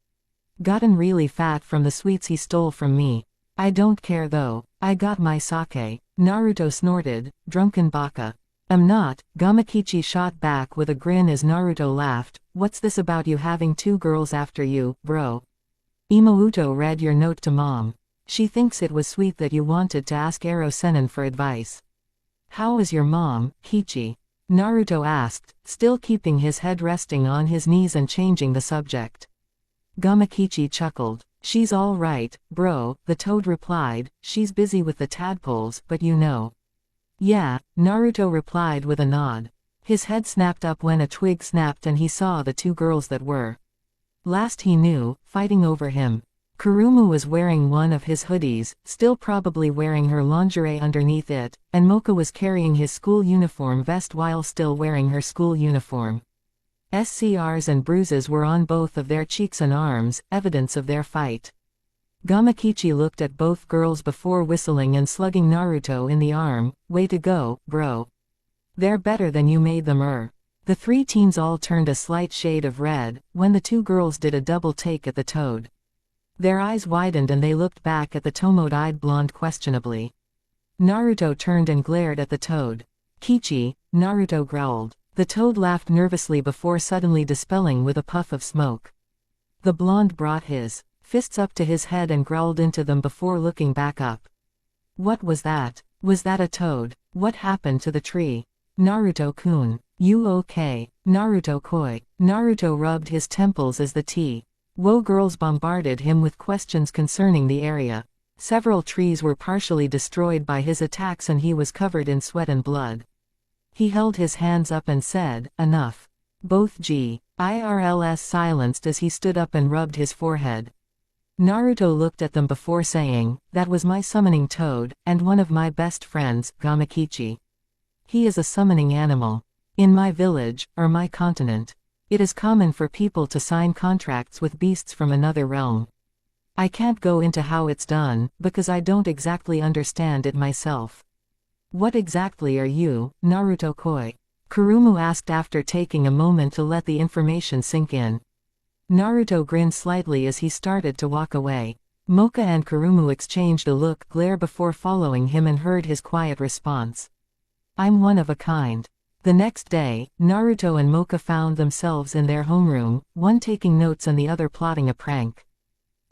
Gotten really fat from the sweets he stole from me. I don't care though, I got my sake. Naruto snorted, drunken baka. I'm not, Gamakichi shot back with a grin as Naruto laughed, what's this about you having two girls after you, bro? Imouto read your note to mom. She thinks it was sweet that you wanted to ask Ero Sennin for advice. How is your mom, Kichi? Naruto asked, still keeping his head resting on his knees and changing the subject. Gamakichi chuckled. She's all right, bro, the toad replied, she's busy with the tadpoles, but you know. Yeah, Naruto replied with a nod. His head snapped up when a twig snapped and he saw the two girls that were last he knew, fighting over him. Kurumu was wearing one of his hoodies, still probably wearing her lingerie underneath it, and Mocha was carrying his school uniform vest while still wearing her school uniform. SCRs and bruises were on both of their cheeks and arms, evidence of their fight. Gamakichi looked at both girls before whistling and slugging Naruto in the arm, way to go, bro. They're better than you made them. The three teens all turned a slight shade of red, when the two girls did a double take at the toad. Their eyes widened and they looked back at the toad-eyed blonde questionably. Naruto turned and glared at the toad. Kichi, Naruto growled. The toad laughed nervously before suddenly dispelling with a puff of smoke. The blonde brought his fists up to his head and growled into them before looking back up. What was that? Was that a toad? What happened to the tree? Naruto-kun. You okay? Naruto-koi. Naruto rubbed his temples as the Wo girls bombarded him with questions concerning the area. Several trees were partially destroyed by his attacks and he was covered in sweat and blood. He held his hands up and said, enough. Both GIRLs silenced as he stood up and rubbed his forehead. Naruto looked at them before saying, that was my summoning toad, and one of my best friends, Gamakichi. He is a summoning animal. In my village, or my continent, it is common for people to sign contracts with beasts from another realm. I can't go into how it's done, because I don't exactly understand it myself. What exactly are you, Naruto-koi? Kurumu asked after taking a moment to let the information sink in. Naruto grinned slightly as he started to walk away. Mocha and Kurumu exchanged a glare before following him and heard his quiet response. I'm one of a kind. The next day, Naruto and Mocha found themselves in their homeroom, one taking notes and the other plotting a prank.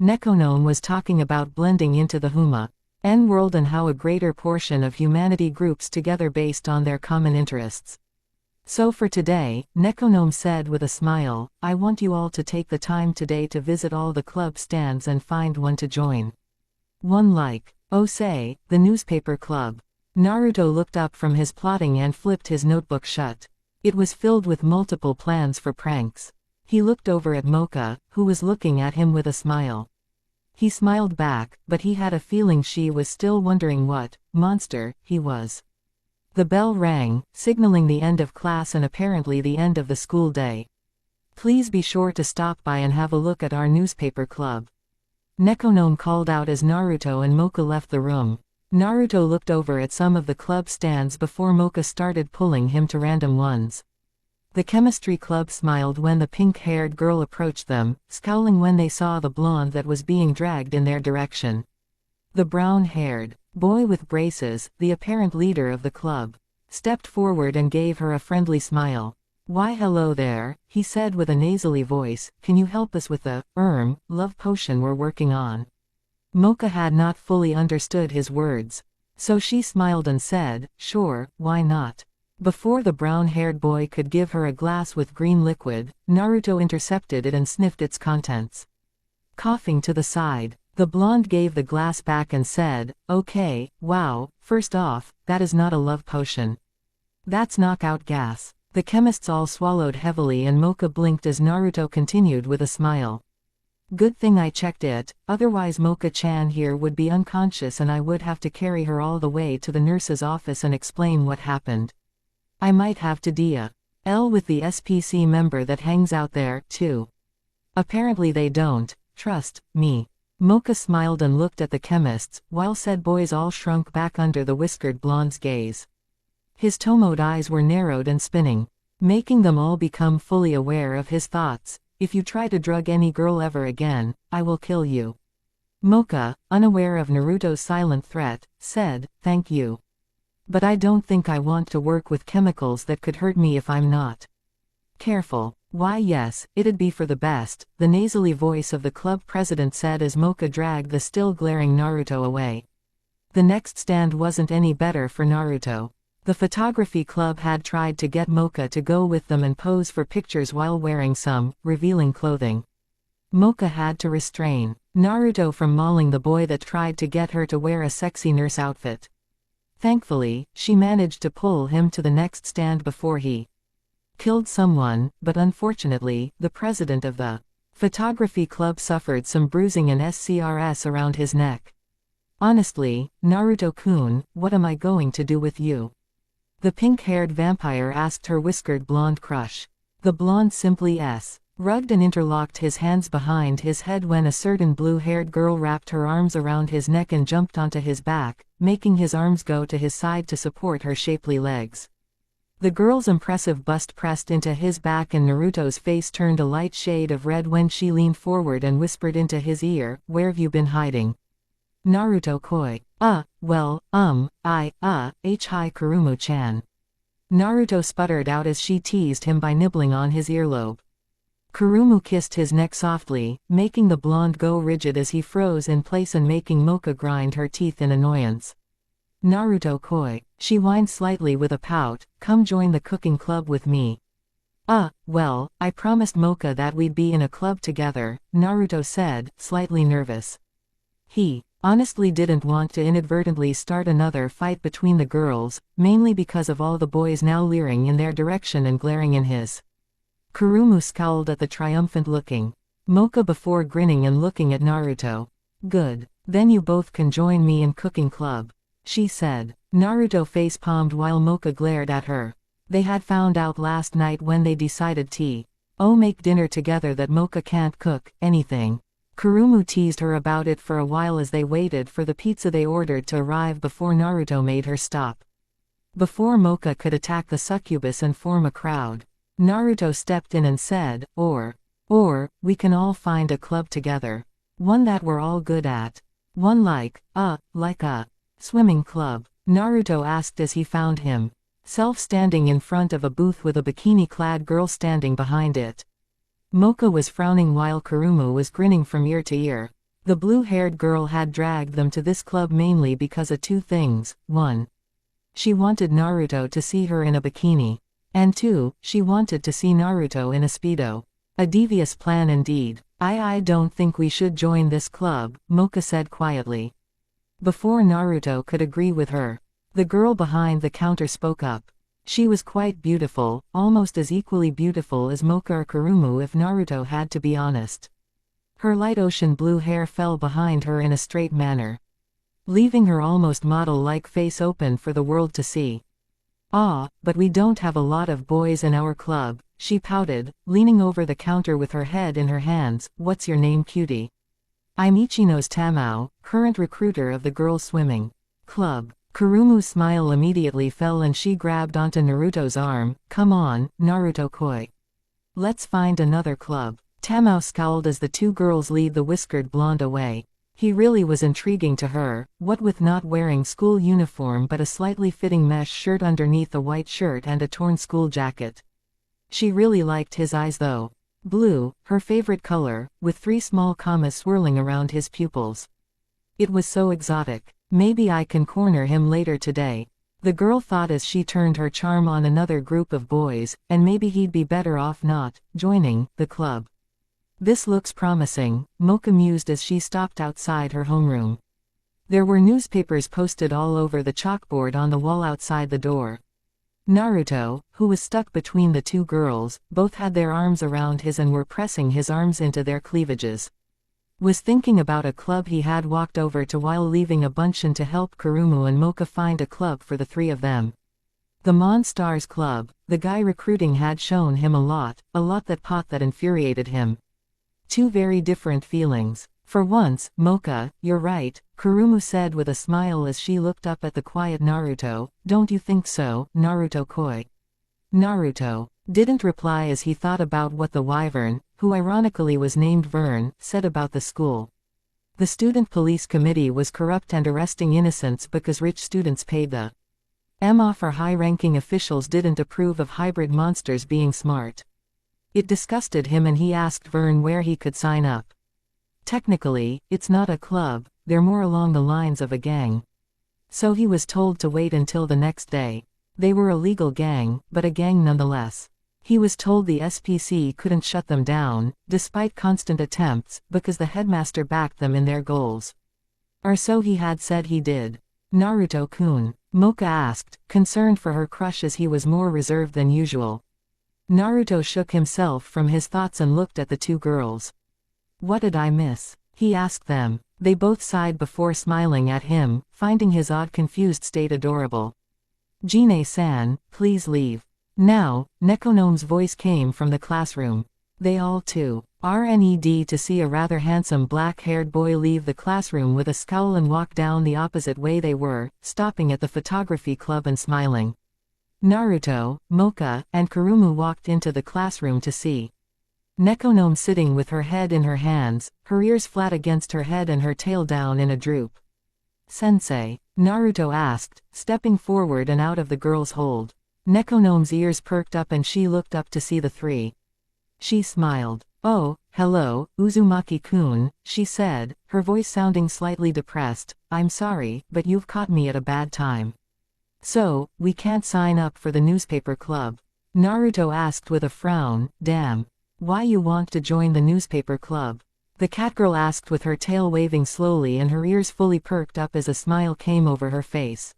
Nekonon was talking about blending into the N-world and how a greater portion of humanity groups together based on their common interests. So for today, Nekonom said with a smile, I want you all to take the time today to visit all the club stands and find one to join. One like, say, the newspaper club. Naruto looked up from his plotting and flipped his notebook shut. It was filled with multiple plans for pranks. He looked over at Mocha, who was looking at him with a smile. He smiled back, but he had a feeling she was still wondering what monster he was. The bell rang, signaling the end of class and apparently the end of the school day. Please be sure to stop by and have a look at our newspaper club. Nekonon called out as Naruto and Mocha left the room. Naruto looked over at some of the club stands before Mocha started pulling him to random ones. The chemistry club smiled when the pink-haired girl approached them, scowling when they saw the blonde that was being dragged in their direction. The brown-haired boy with braces, the apparent leader of the club, stepped forward and gave her a friendly smile. "Why hello there," he said with a nasally voice, "can you help us with the, love potion we're working on?" Mocha had not fully understood his words. So she smiled and said, "Sure, why not?" Before the brown-haired boy could give her a glass with green liquid, Naruto intercepted it and sniffed its contents. Coughing to the side, the blonde gave the glass back and said, "Okay, wow, first off, that is not a love potion. That's knockout gas." The chemists all swallowed heavily and Mocha blinked as Naruto continued with a smile. "Good thing I checked it, otherwise Mocha-chan here would be unconscious and I would have to carry her all the way to the nurse's office and explain what happened. I might have to deal with the SPC member that hangs out there, too. Apparently they don't trust me." Mocha smiled and looked at the chemists, while said boys all shrunk back under the whiskered blonde's gaze. His tomoed eyes were narrowed and spinning, making them all become fully aware of his thoughts. "If you try to drug any girl ever again, I will kill you." Mocha, unaware of Naruto's silent threat, said, "Thank you. But I don't think I want to work with chemicals that could hurt me if I'm not careful." "Why yes, it'd be for the best," the nasally voice of the club president said as Mocha dragged the still glaring Naruto away. The next stand wasn't any better for Naruto. The photography club had tried to get Mocha to go with them and pose for pictures while wearing some revealing clothing. Mocha had to restrain Naruto from mauling the boy that tried to get her to wear a sexy nurse outfit. Thankfully, she managed to pull him to the next stand before he killed someone, but unfortunately, the president of the photography club suffered some bruising and scars around his neck. "Honestly, Naruto-kun, what am I going to do with you?" the pink-haired vampire asked her whiskered blonde crush. The blonde simply shrugged and interlocked his hands behind his head when a certain blue-haired girl wrapped her arms around his neck and jumped onto his back, making his arms go to his side to support her shapely legs. The girl's impressive bust pressed into his back and Naruto's face turned a light shade of red when she leaned forward and whispered into his ear, "Where've you been hiding?" Naruto coy. Hi Kurumu-chan." Naruto sputtered out as she teased him by nibbling on his earlobe. Kurumu kissed his neck softly, making the blonde go rigid as he froze in place and making Mocha grind her teeth in annoyance. Naruto coy. She whined slightly with a pout, "Come join the cooking club with me." Well, I promised Mocha that we'd be in a club together," Naruto said, slightly nervous. He honestly didn't want to inadvertently start another fight between the girls, mainly because of all the boys now leering in their direction and glaring in his. Kurumu scowled at the triumphant-looking Mocha before grinning and looking at Naruto. "Good. Then you both can join me in cooking club," she said. Naruto face-palmed while Mocha glared at her. They had found out last night when they decided to make dinner together that Mocha can't cook anything. Kurumu teased her about it for a while as they waited for the pizza they ordered to arrive before Naruto made her stop. Before Mocha could attack the succubus and form a crowd, Naruto stepped in and said, or, we can all find a club together. One that we're all good at. One like a swimming club. Naruto asked as he found himself standing in front of a booth with a bikini-clad girl standing behind it. Mocha was frowning while Kurumu was grinning from ear to ear. The blue-haired girl had dragged them to this club mainly because of two things. 1. She wanted Naruto to see her in a bikini. And 2, she wanted to see Naruto in a speedo. A devious plan indeed. I don't think we should join this club," Mocha said quietly. Before Naruto could agree with her, the girl behind the counter spoke up. She was quite beautiful, almost as equally beautiful as Mocha or Kurumu if Naruto had to be honest. Her light ocean blue hair fell behind her in a straight manner, leaving her almost model-like face open for the world to see. But we don't have a lot of boys in our club," she pouted, leaning over the counter with her head in her hands. "What's your name, cutie?" "I'm Ichino's Tamao, current recruiter of the girls' swimming club." Kurumu's smile immediately fell and she grabbed onto Naruto's arm. "Come on, Naruto koi. Let's find another club." Tamao scowled as the two girls lead the whiskered blonde away. He really was intriguing to her, what with not wearing school uniform but a slightly fitting mesh shirt underneath a white shirt and a torn school jacket. She really liked his eyes though. Blue, her favorite color, with 3 small commas swirling around his pupils. It was so exotic. Maybe I can corner him later today. The girl thought as she turned her charm on another group of boys, and maybe he'd be better off not joining the club. This looks promising, Mocha mused as she stopped outside her homeroom. There were newspapers posted all over the chalkboard on the wall outside the door. Naruto, who was stuck between the 2 girls, both had their arms around his and were pressing his arms into their cleavages. Was thinking about a club he had walked over to while leaving a bunchen to help Kurumu and Mocha find a club for the 3 of them. The Monstars Club, the guy recruiting had shown him a lot that infuriated him. 2 very different feelings. For once, Mocha, you're right, Kurumu said with a smile as she looked up at the quiet Naruto, don't you think so, Naruto-koi? Naruto didn't reply as he thought about what the wyvern, who ironically was named Vern, said about the school. The student police committee was corrupt and arresting innocents because rich students paid the off, or high-ranking officials didn't approve of hybrid monsters being smart. It disgusted him and he asked Vern where he could sign up. Technically, it's not a club, they're more along the lines of a gang. So he was told to wait until the next day. They were a legal gang, but a gang nonetheless. He was told the SPC couldn't shut them down, despite constant attempts, because the headmaster backed them in their goals. Or so he had said he did. Naruto-kun? Mocha asked, concerned for her crush as he was more reserved than usual. Naruto shook himself from his thoughts and looked at the 2 girls. What did I miss? He asked them. They both sighed before smiling at him, finding his odd confused state adorable. Jine-san, please leave. Now, Nekonome's voice came from the classroom. They all too. RNED to see a rather handsome black-haired boy leave the classroom with a scowl and walk down the opposite way they were, stopping at the photography club and smiling. Naruto, Mocha, and Kurumu walked into the classroom to see Nekonome sitting with her head in her hands, her ears flat against her head and her tail down in a droop. Sensei? Naruto asked, stepping forward and out of the girl's hold. Nekonome's ears perked up and she looked up to see the 3. She smiled. Oh, hello, Uzumaki-kun, she said, her voice sounding slightly depressed. I'm sorry, but you've caught me at a bad time. So, we can't sign up for the newspaper club? Naruto asked with a frown. Damn. Why you want to join the newspaper club? The catgirl asked with her tail waving slowly and her ears fully perked up as a smile came over her face.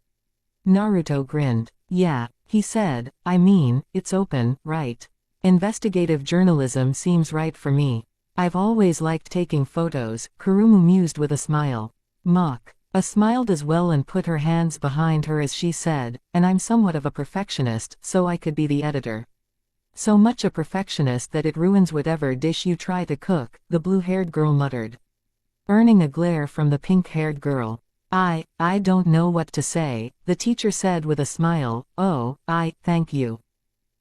Naruto grinned. Yeah, he said, I mean, it's open, right? Investigative journalism seems right for me. I've always liked taking photos, Kurumu mused with a smile. Mock smiled as well and put her hands behind her as she said, and I'm somewhat of a perfectionist, so I could be the editor. So much a perfectionist that it ruins whatever dish you try to cook, the blue-haired girl muttered. Earning a glare from the pink-haired girl. I don't know what to say, the teacher said with a smile. Oh, thank you.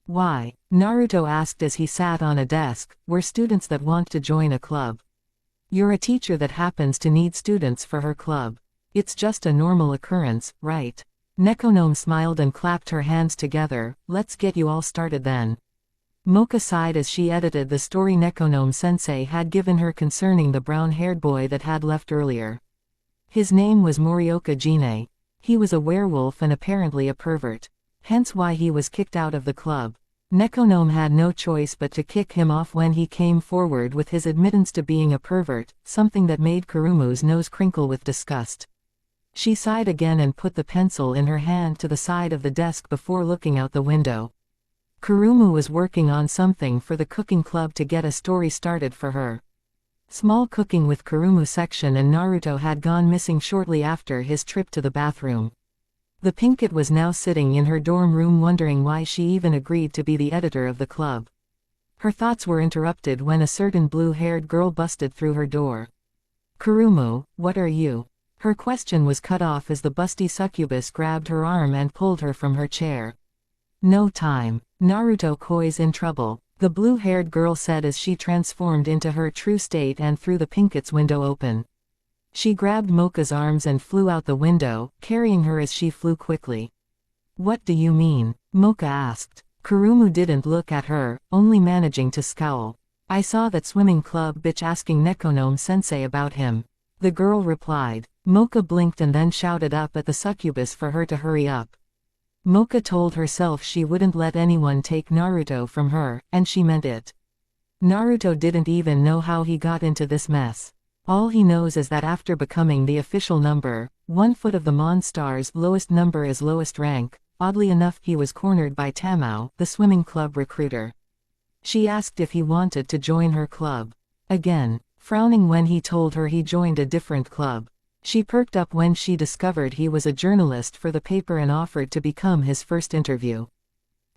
Why? Naruto asked as he sat on a desk. We're students that want to join a club. You're a teacher that happens to need students for her club. It's just a normal occurrence, right? Nekonome smiled and clapped her hands together. Let's get you all started then. Mocha sighed as she edited the story Nekonome-sensei had given her concerning the brown-haired boy that had left earlier. His name was Morioka Jine. He was a werewolf and apparently a pervert. Hence why he was kicked out of the club. Nekonome had no choice but to kick him off when he came forward with his admittance to being a pervert, something that made Kurumu's nose crinkle with disgust. She sighed again and put the pencil in her hand to the side of the desk before looking out the window. Kurumu was working on something for the cooking club to get a story started for her. Small cooking with Kurumu section, and Naruto had gone missing shortly after his trip to the bathroom. The Pinkett was now sitting in her dorm room wondering why she even agreed to be the editor of the club. Her thoughts were interrupted when a certain blue-haired girl busted through her door. Kurumu, what are you? Her question was cut off as the busty succubus grabbed her arm and pulled her from her chair. No time. Naruto-koi's in trouble, the blue-haired girl said as she transformed into her true state and threw the Pinkett's window open. She grabbed Mocha's arms and flew out the window, carrying her as she flew quickly. What do you mean? Mocha asked. Kurumu didn't look at her, only managing to scowl. I saw that swimming club bitch asking Nekonome-sensei about him. The girl replied. Mocha blinked and then shouted up at the succubus for her to hurry up. Mocha told herself she wouldn't let anyone take Naruto from her, and she meant it. Naruto didn't even know how he got into this mess. All he knows is that after becoming the official number 1 foot of the Monstar's lowest number as lowest rank, oddly enough he was cornered by Tamao, the swimming club recruiter. She asked if he wanted to join her club. Again, frowning when he told her he joined a different club. She perked up when she discovered he was a journalist for the paper and offered to become his first interview.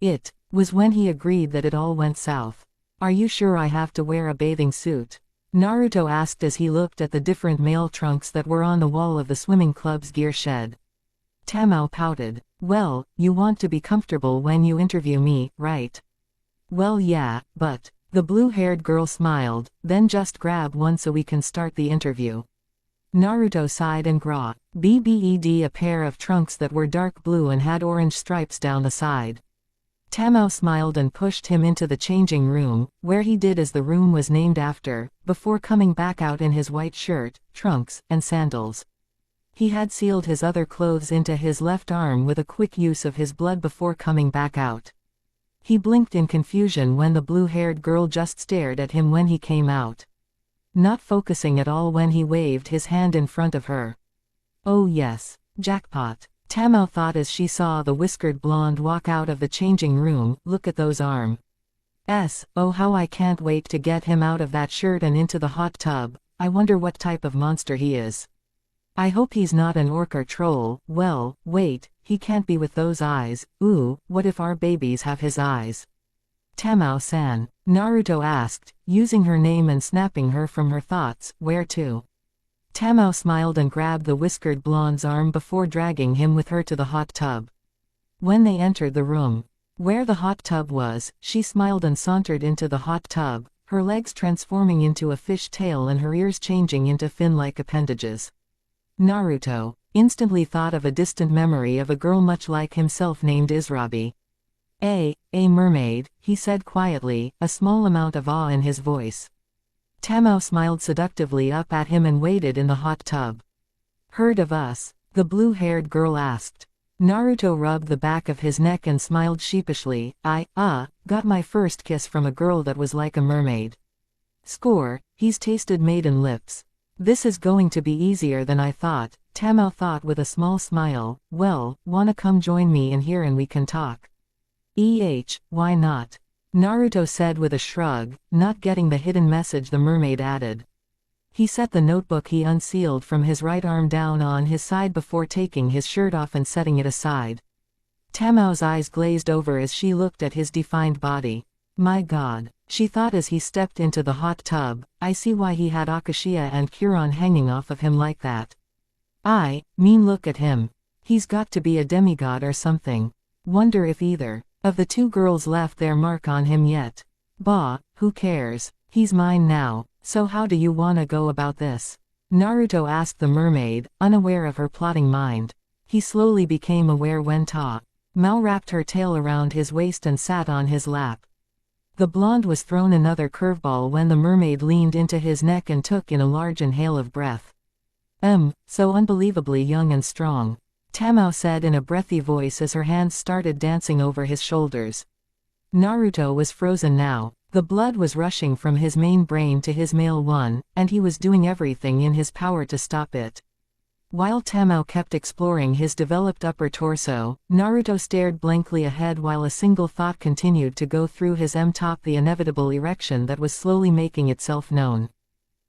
It was when he agreed that it all went south. Are you sure I have to wear a bathing suit? Naruto asked as he looked at the different male trunks that were on the wall of the swimming club's gear shed. Tamao pouted. Well, you want to be comfortable when you interview me, right? Well yeah, but... The blue-haired girl smiled, then just grab one so we can start the interview. Naruto sighed and growled. BBED a pair of trunks that were dark blue and had orange stripes down the side. Tamao smiled and pushed him into the changing room, where he did as the room was named after, before coming back out in his white shirt, trunks, and sandals. He had sealed his other clothes into his left arm with a quick use of his blood before coming back out. He blinked in confusion when the blue-haired girl just stared at him when he came out. Not focusing at all when he waved his hand in front of her. Oh yes, jackpot. Tamao thought as she saw the whiskered blonde walk out of the changing room. Look at those arms. Oh how I can't wait to get him out of that shirt and into the hot tub. I wonder what type of monster he is. I hope he's not an orc or troll. Well, wait, he can't be with those eyes. Ooh, what if our babies have his eyes? Tamao-san, Naruto asked, using her name and snapping her from her thoughts. Where to? Tamao smiled and grabbed the whiskered blonde's arm before dragging him with her to the hot tub. When they entered the room where the hot tub was, she smiled and sauntered into the hot tub, her legs transforming into a fish tail and her ears changing into fin-like appendages. Naruto instantly thought of a distant memory of a girl much like himself named Izrabi. A mermaid, he said quietly, a small amount of awe in his voice. Tamao smiled seductively up at him and waited in the hot tub. Heard of us? The blue-haired girl asked. Naruto rubbed the back of his neck and smiled sheepishly. Got my first kiss from a girl that was like a mermaid. Score, he's tasted maiden lips. This is going to be easier than I thought, Tamao thought with a small smile. Well, wanna come join me in here and we can talk? Why not? Naruto said with a shrug, not getting the hidden message the mermaid added. He set the notebook he unsealed from his right arm down on his side before taking his shirt off and setting it aside. Tamao's eyes glazed over as she looked at his defined body. My god, she thought as he stepped into the hot tub, I see why he had Akashia and Kuron hanging off of him like that. I mean look at him. He's got to be a demigod or something. Wonder if either of the two girls left their mark on him yet. Bah, who cares? He's mine now, so how do you wanna go about this? Naruto asked the mermaid, unaware of her plotting mind. He slowly became aware when Mao wrapped her tail around his waist and sat on his lap. The blonde was thrown another curveball when the mermaid leaned into his neck and took in a large inhale of breath. So unbelievably young and strong, Tamao said in a breathy voice as her hands started dancing over his shoulders. Naruto was frozen now. The blood was rushing from his main brain to his male one, and he was doing everything in his power to stop it. While Tamao kept exploring his developed upper torso, Naruto stared blankly ahead while a single thought continued to go through his top, the inevitable erection that was slowly making itself known.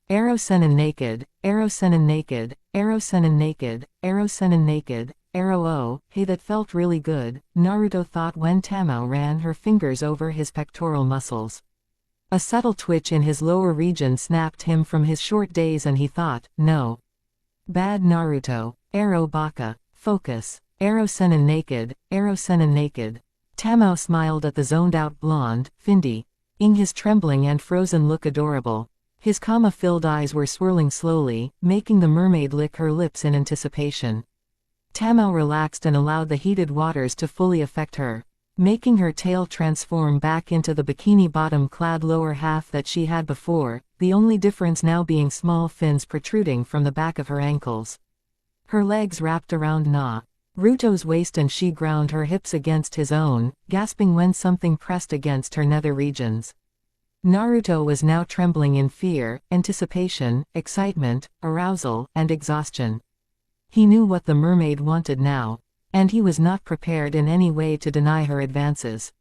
Arrow-senin naked, Arrow-senin naked, Arrow-senin naked, Arrow-senin naked, Arrow-oh, hey that felt really good, Naruto thought when Tamao ran her fingers over his pectoral muscles. A subtle twitch in his lower region snapped him from his short daze and he thought, no. Bad Naruto, Arrow Baka, focus, Arrow-senin naked, Arrow-senin naked. Tamao smiled at the zoned-out blonde, Findy, ing his trembling and frozen look adorable. His kama-filled eyes were swirling slowly, making the mermaid lick her lips in anticipation. Tamao relaxed and allowed the heated waters to fully affect her, making her tail transform back into the bikini-bottom-clad lower half that she had before, the only difference now being small fins protruding from the back of her ankles. Her legs wrapped around Naruto's waist and she ground her hips against his own, gasping when something pressed against her nether regions. Naruto was now trembling in fear, anticipation, excitement, arousal, and exhaustion. He knew what the mermaid wanted now, and he was not prepared in any way to deny her advances.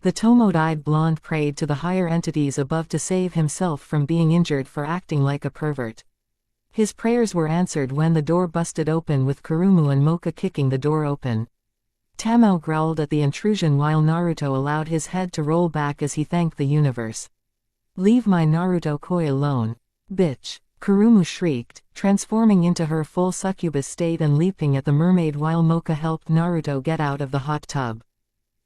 The Tomoe-eyed blonde prayed to the higher entities above to save himself from being injured for acting like a pervert. His prayers were answered when the door busted open with Kurumu and Mocha kicking the door open. Tamao growled at the intrusion while Naruto allowed his head to roll back as he thanked the universe. "Leave my Naruto-koi alone, bitch," Kurumu shrieked, transforming into her full succubus state and leaping at the mermaid while Mocha helped Naruto get out of the hot tub.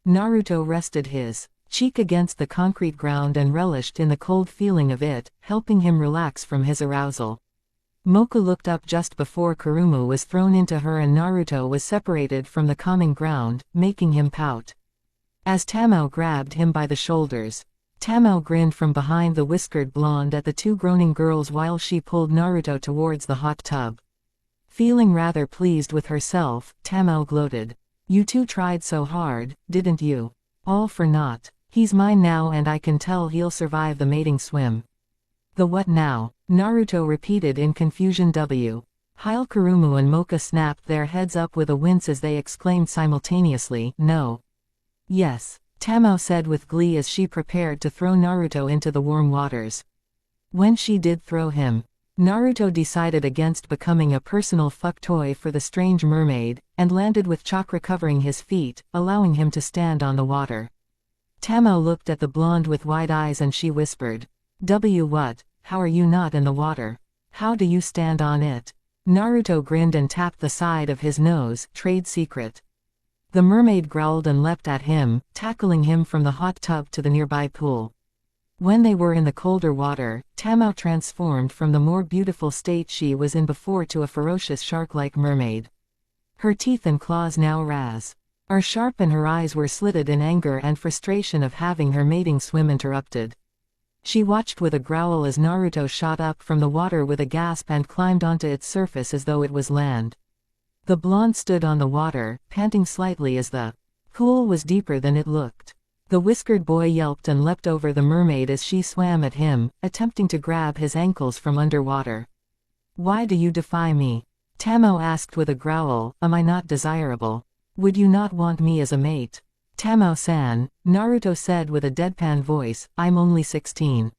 Naruto rested his cheek against the concrete ground and relished in the cold feeling of it, helping him relax from his arousal. Mocha looked up just before Kurumu was thrown into her and Naruto was separated from the calming ground, making him pout. As Tamao grabbed him by the shoulders, Tamao grinned from behind the whiskered blonde at the two groaning girls while she pulled Naruto towards the hot tub. Feeling rather pleased with herself, Tamao gloated. "You two tried so hard, didn't you? All for naught. He's mine now and I can tell he'll survive the mating swim." "The what now?" Naruto repeated in confusion. While Kurumu and Mocha snapped their heads up with a wince as they exclaimed simultaneously, "No." "Yes," Tamao said with glee as she prepared to throw Naruto into the warm waters. When she did throw him, Naruto decided against becoming a personal fuck toy for the strange mermaid, and landed with chakra covering his feet, allowing him to stand on the water. Tamao looked at the blonde with wide eyes and she whispered, What? How are you not in the water? How do you stand on it?" Naruto grinned and tapped the side of his nose, trade secret. The mermaid growled and leapt at him, tackling him from the hot tub to the nearby pool. When they were in the colder water, Tamao transformed from the more beautiful state she was in before to a ferocious shark-like mermaid. Her teeth and claws now are sharp and her eyes were slitted in anger and frustration of having her mating swim interrupted. She watched with a growl as Naruto shot up from the water with a gasp and climbed onto its surface as though it was land. The blonde stood on the water, panting slightly as the pool was deeper than it looked. The whiskered boy yelped and leapt over the mermaid as she swam at him, attempting to grab his ankles from underwater. "Why do you defy me?" Tamao asked with a growl. "Am I not desirable? Would you not want me as a mate?" "Tamao-san," Naruto said with a deadpan voice, "I'm only 16.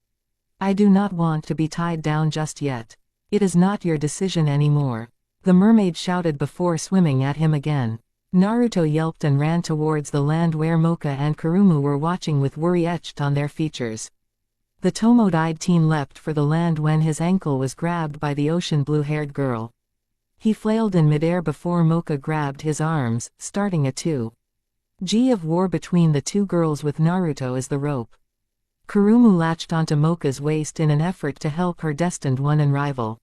I do not want to be tied down just yet. It is not your decision anymore." The mermaid shouted before swimming at him again. Naruto yelped and ran towards the land where Mocha and Kurumu were watching with worry etched on their features. The Tomoe-eyed teen leapt for the land when his ankle was grabbed by the ocean blue-haired girl. He flailed in midair before Mocha grabbed his arms, starting a tug of war between the two girls with Naruto as the rope. Kurumu latched onto Mocha's waist in an effort to help her destined one and rival.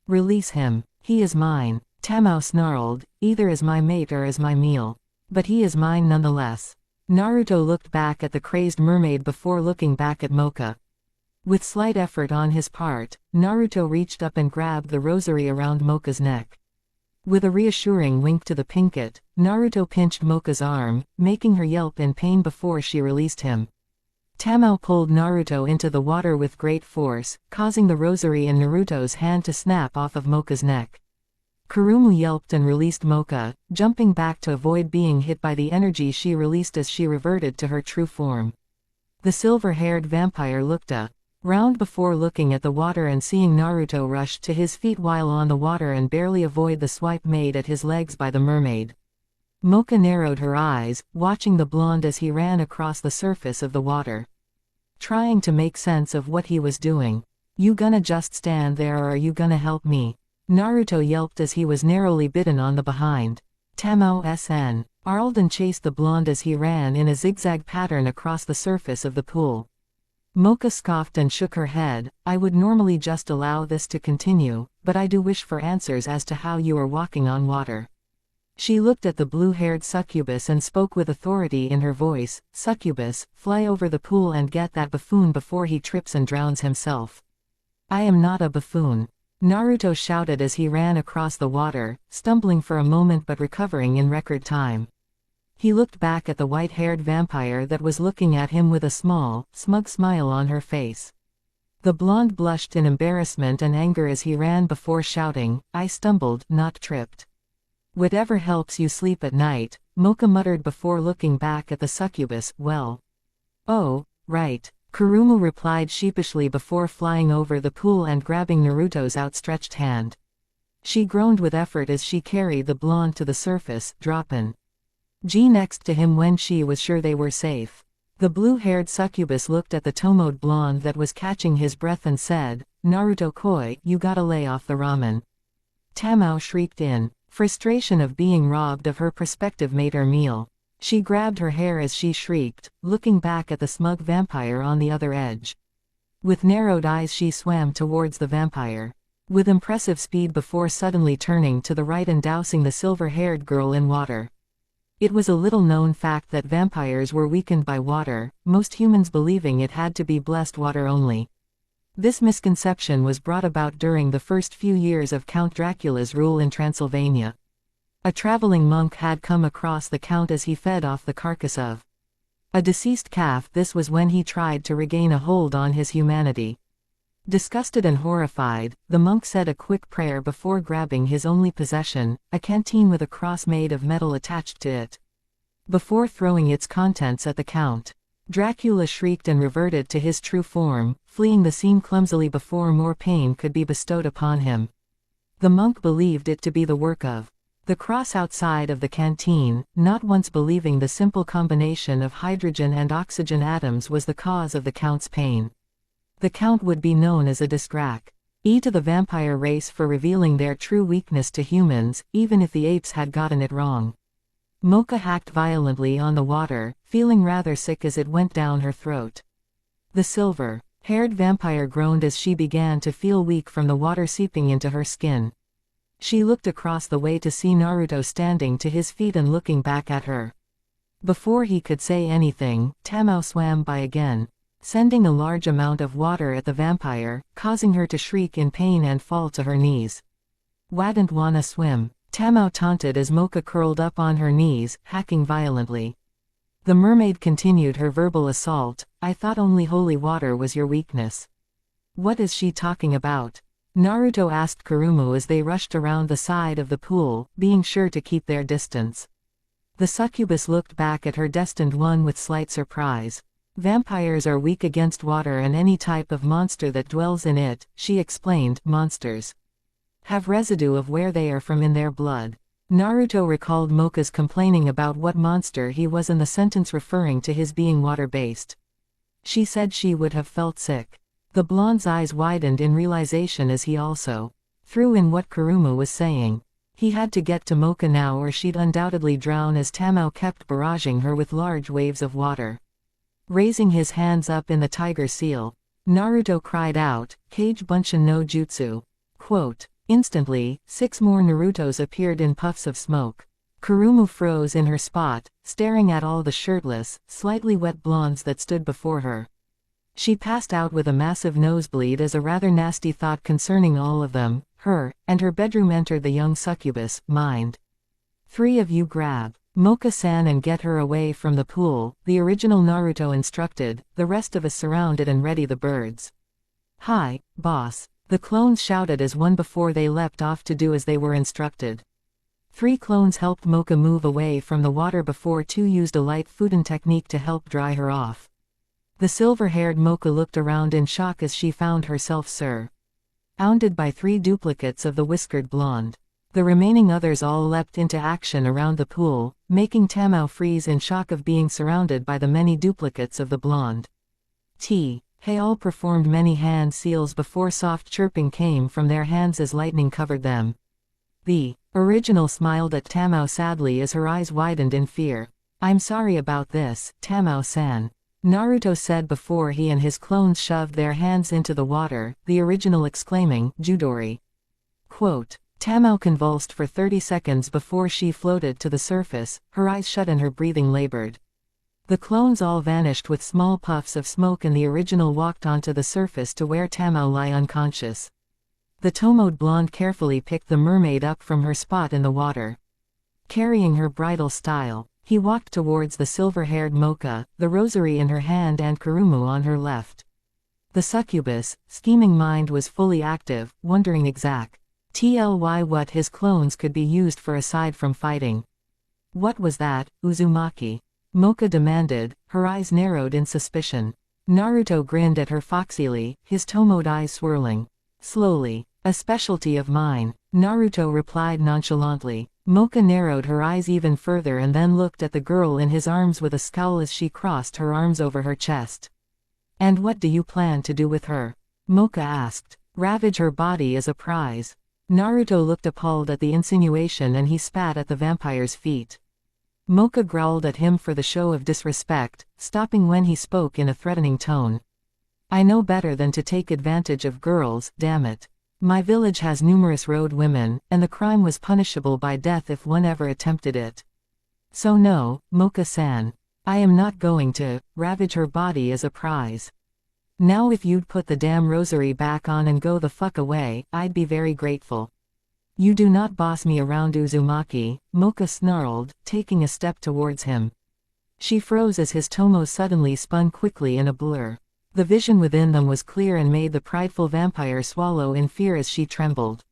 "Release him. He is mine," Tamao snarled, "either as my mate or as my meal. But he is mine nonetheless." Naruto looked back at the crazed mermaid before looking back at Mocha. With slight effort on his part, Naruto reached up and grabbed the rosary around Mocha's neck. With a reassuring wink to the pinkett, Naruto pinched Mocha's arm, making her yelp in pain before she released him. Tamao pulled Naruto into the water with great force, causing the rosary in Naruto's hand to snap off of Mocha's neck. Kurumu yelped and released Mocha, jumping back to avoid being hit by the energy she released as she reverted to her true form. The silver-haired vampire looked around before looking at the water and seeing Naruto rush to his feet while on the water and barely avoid the swipe made at his legs by the mermaid. Mocha narrowed her eyes, watching the blonde as he ran across the surface of the water, trying to make sense of what he was doing. "You gonna just stand there or are you gonna help me?" Naruto yelped as he was narrowly bitten on the behind. Tamao-san. Arlden chased the blonde as he ran in a zigzag pattern across the surface of the pool. Mocha scoffed and shook her head. I would normally just allow this to continue, but I do wish for answers as to how you are walking on water. She looked at the blue-haired succubus and spoke with authority in her voice. Succubus, fly over the pool and get that buffoon before he trips and drowns himself. I am not a buffoon, Naruto shouted as he ran across the water, stumbling for a moment but recovering in record time. He looked back at the white-haired vampire that was looking at him with a small, smug smile on her face. The blonde blushed in embarrassment and anger as he ran before shouting, I stumbled, not tripped. Whatever helps you sleep at night, Mocha muttered before looking back at the succubus. Well. Oh, right. Kurumu replied sheepishly before flying over the pool and grabbing Naruto's outstretched hand. She groaned with effort as she carried the blonde to the surface, dropping G next to him when she was sure they were safe. The blue-haired succubus looked at the tomoed blonde that was catching his breath and said, Naruto-koi, you gotta lay off the ramen. Tamao shrieked in frustration of being robbed of her prospective mate or meal. She grabbed her hair as she shrieked, looking back at the smug vampire on the other edge. With narrowed eyes she swam towards the vampire with impressive speed before suddenly turning to the right and dousing the silver-haired girl in water. It was a little-known fact that vampires were weakened by water, most humans believing it had to be blessed water only. This misconception was brought about during the first few years of Count Dracula's rule in Transylvania. A traveling monk had come across the count as he fed off the carcass of a deceased calf. This was when he tried to regain a hold on his humanity. Disgusted and horrified, the monk said a quick prayer before grabbing his only possession, a canteen with a cross made of metal attached to it, before throwing its contents at the count. Dracula shrieked and reverted to his true form, fleeing the scene clumsily before more pain could be bestowed upon him. The monk believed it to be the work of the cross outside of the canteen, not once believing the simple combination of hydrogen and oxygen atoms was the cause of the count's pain. The count would be known as a disgrace to the vampire race for revealing their true weakness to humans, even if the apes had gotten it wrong. Mocha hacked violently on the water, feeling rather sick as it went down her throat. The silver-haired vampire groaned as she began to feel weak from the water seeping into her skin. She looked across the way to see Naruto standing to his feet and looking back at her. Before he could say anything, Tamao swam by again, sending a large amount of water at the vampire, causing her to shriek in pain and fall to her knees. Wadn't wanna swim, Tamao taunted as Mocha curled up on her knees, hacking violently. The mermaid continued her verbal assault. I thought only holy water was your weakness. What is she talking about? Naruto asked Kurumu as they rushed around the side of the pool, being sure to keep their distance. The succubus looked back at her destined one with slight surprise. Vampires are weak against water and any type of monster that dwells in it, she explained. Monsters have residue of where they are from in their blood. Naruto recalled Mocha's complaining about what monster he was in the sentence referring to his being water-based. She said she would have felt sick. The blonde's eyes widened in realization as he also threw in what Kurumu was saying. He had to get to Mocha now or she'd undoubtedly drown as Tamao kept barraging her with large waves of water. Raising his hands up in the tiger seal, Naruto cried out, Kage Bunshin no Jutsu. Quote. Instantly, 6 more Narutos appeared in puffs of smoke. Kurumu froze in her spot, staring at all the shirtless, slightly wet blondes that stood before her. She passed out with a massive nosebleed as a rather nasty thought concerning all of them, her, and her bedroom entered the young succubus. Mind. 3 of you grab Mocha-san and get her away from the pool, the original Naruto instructed. The rest of us surrounded and ready the birds. Hi, boss. The clones shouted as one before they leapt off to do as they were instructed. 3 clones helped Mocha move away from the water before 2 used a light Fudan technique to help dry her off. The silver-haired Mocha looked around in shock as she found herself surrounded by 3 duplicates of the whiskered blonde. The remaining others all leapt into action around the pool, making Tamao freeze in shock of being surrounded by the many duplicates of the blonde. They all performed many hand seals before soft chirping came from their hands as lightning covered them. The original smiled at Tamao sadly as her eyes widened in fear. I'm sorry about this, Tamao-san. Naruto said before he and his clones shoved their hands into the water, the original exclaiming, Judori. Quote, Tamao convulsed for 30 seconds before she floated to the surface, her eyes shut and her breathing labored. The clones all vanished with small puffs of smoke and the original walked onto the surface to where Tamao lay unconscious. The Tomoed blonde carefully picked the mermaid up from her spot in the water. Carrying her bridal style, he walked towards the silver-haired Mocha, the rosary in her hand and Kurumu on her left. The succubus, scheming mind was fully active, wondering exactly what his clones could be used for aside from fighting. What was that, Uzumaki? Mocha demanded, her eyes narrowed in suspicion. Naruto grinned at her foxily, his Tomoed eyes swirling. Slowly. A specialty of mine, Naruto replied nonchalantly. Mocha narrowed her eyes even further and then looked at the girl in his arms with a scowl as she crossed her arms over her chest. And what do you plan to do with her? Mocha asked. Ravage her body as a prize. Naruto looked appalled at the insinuation and he spat at the vampire's feet. Mocha growled at him for the show of disrespect, stopping when he spoke in a threatening tone. I know better than to take advantage of girls, damn it. My village has numerous road women, and the crime was punishable by death if one ever attempted it. So no, Mocha-san. I am not going to ravage her body as a prize. Now if you'd put the damn rosary back on and go the fuck away, I'd be very grateful. You do not boss me around, Uzumaki, Mocha snarled, taking a step towards him. She froze as his Tomo suddenly spun quickly in a blur. The vision within them was clear and made the prideful vampire swallow in fear as she trembled.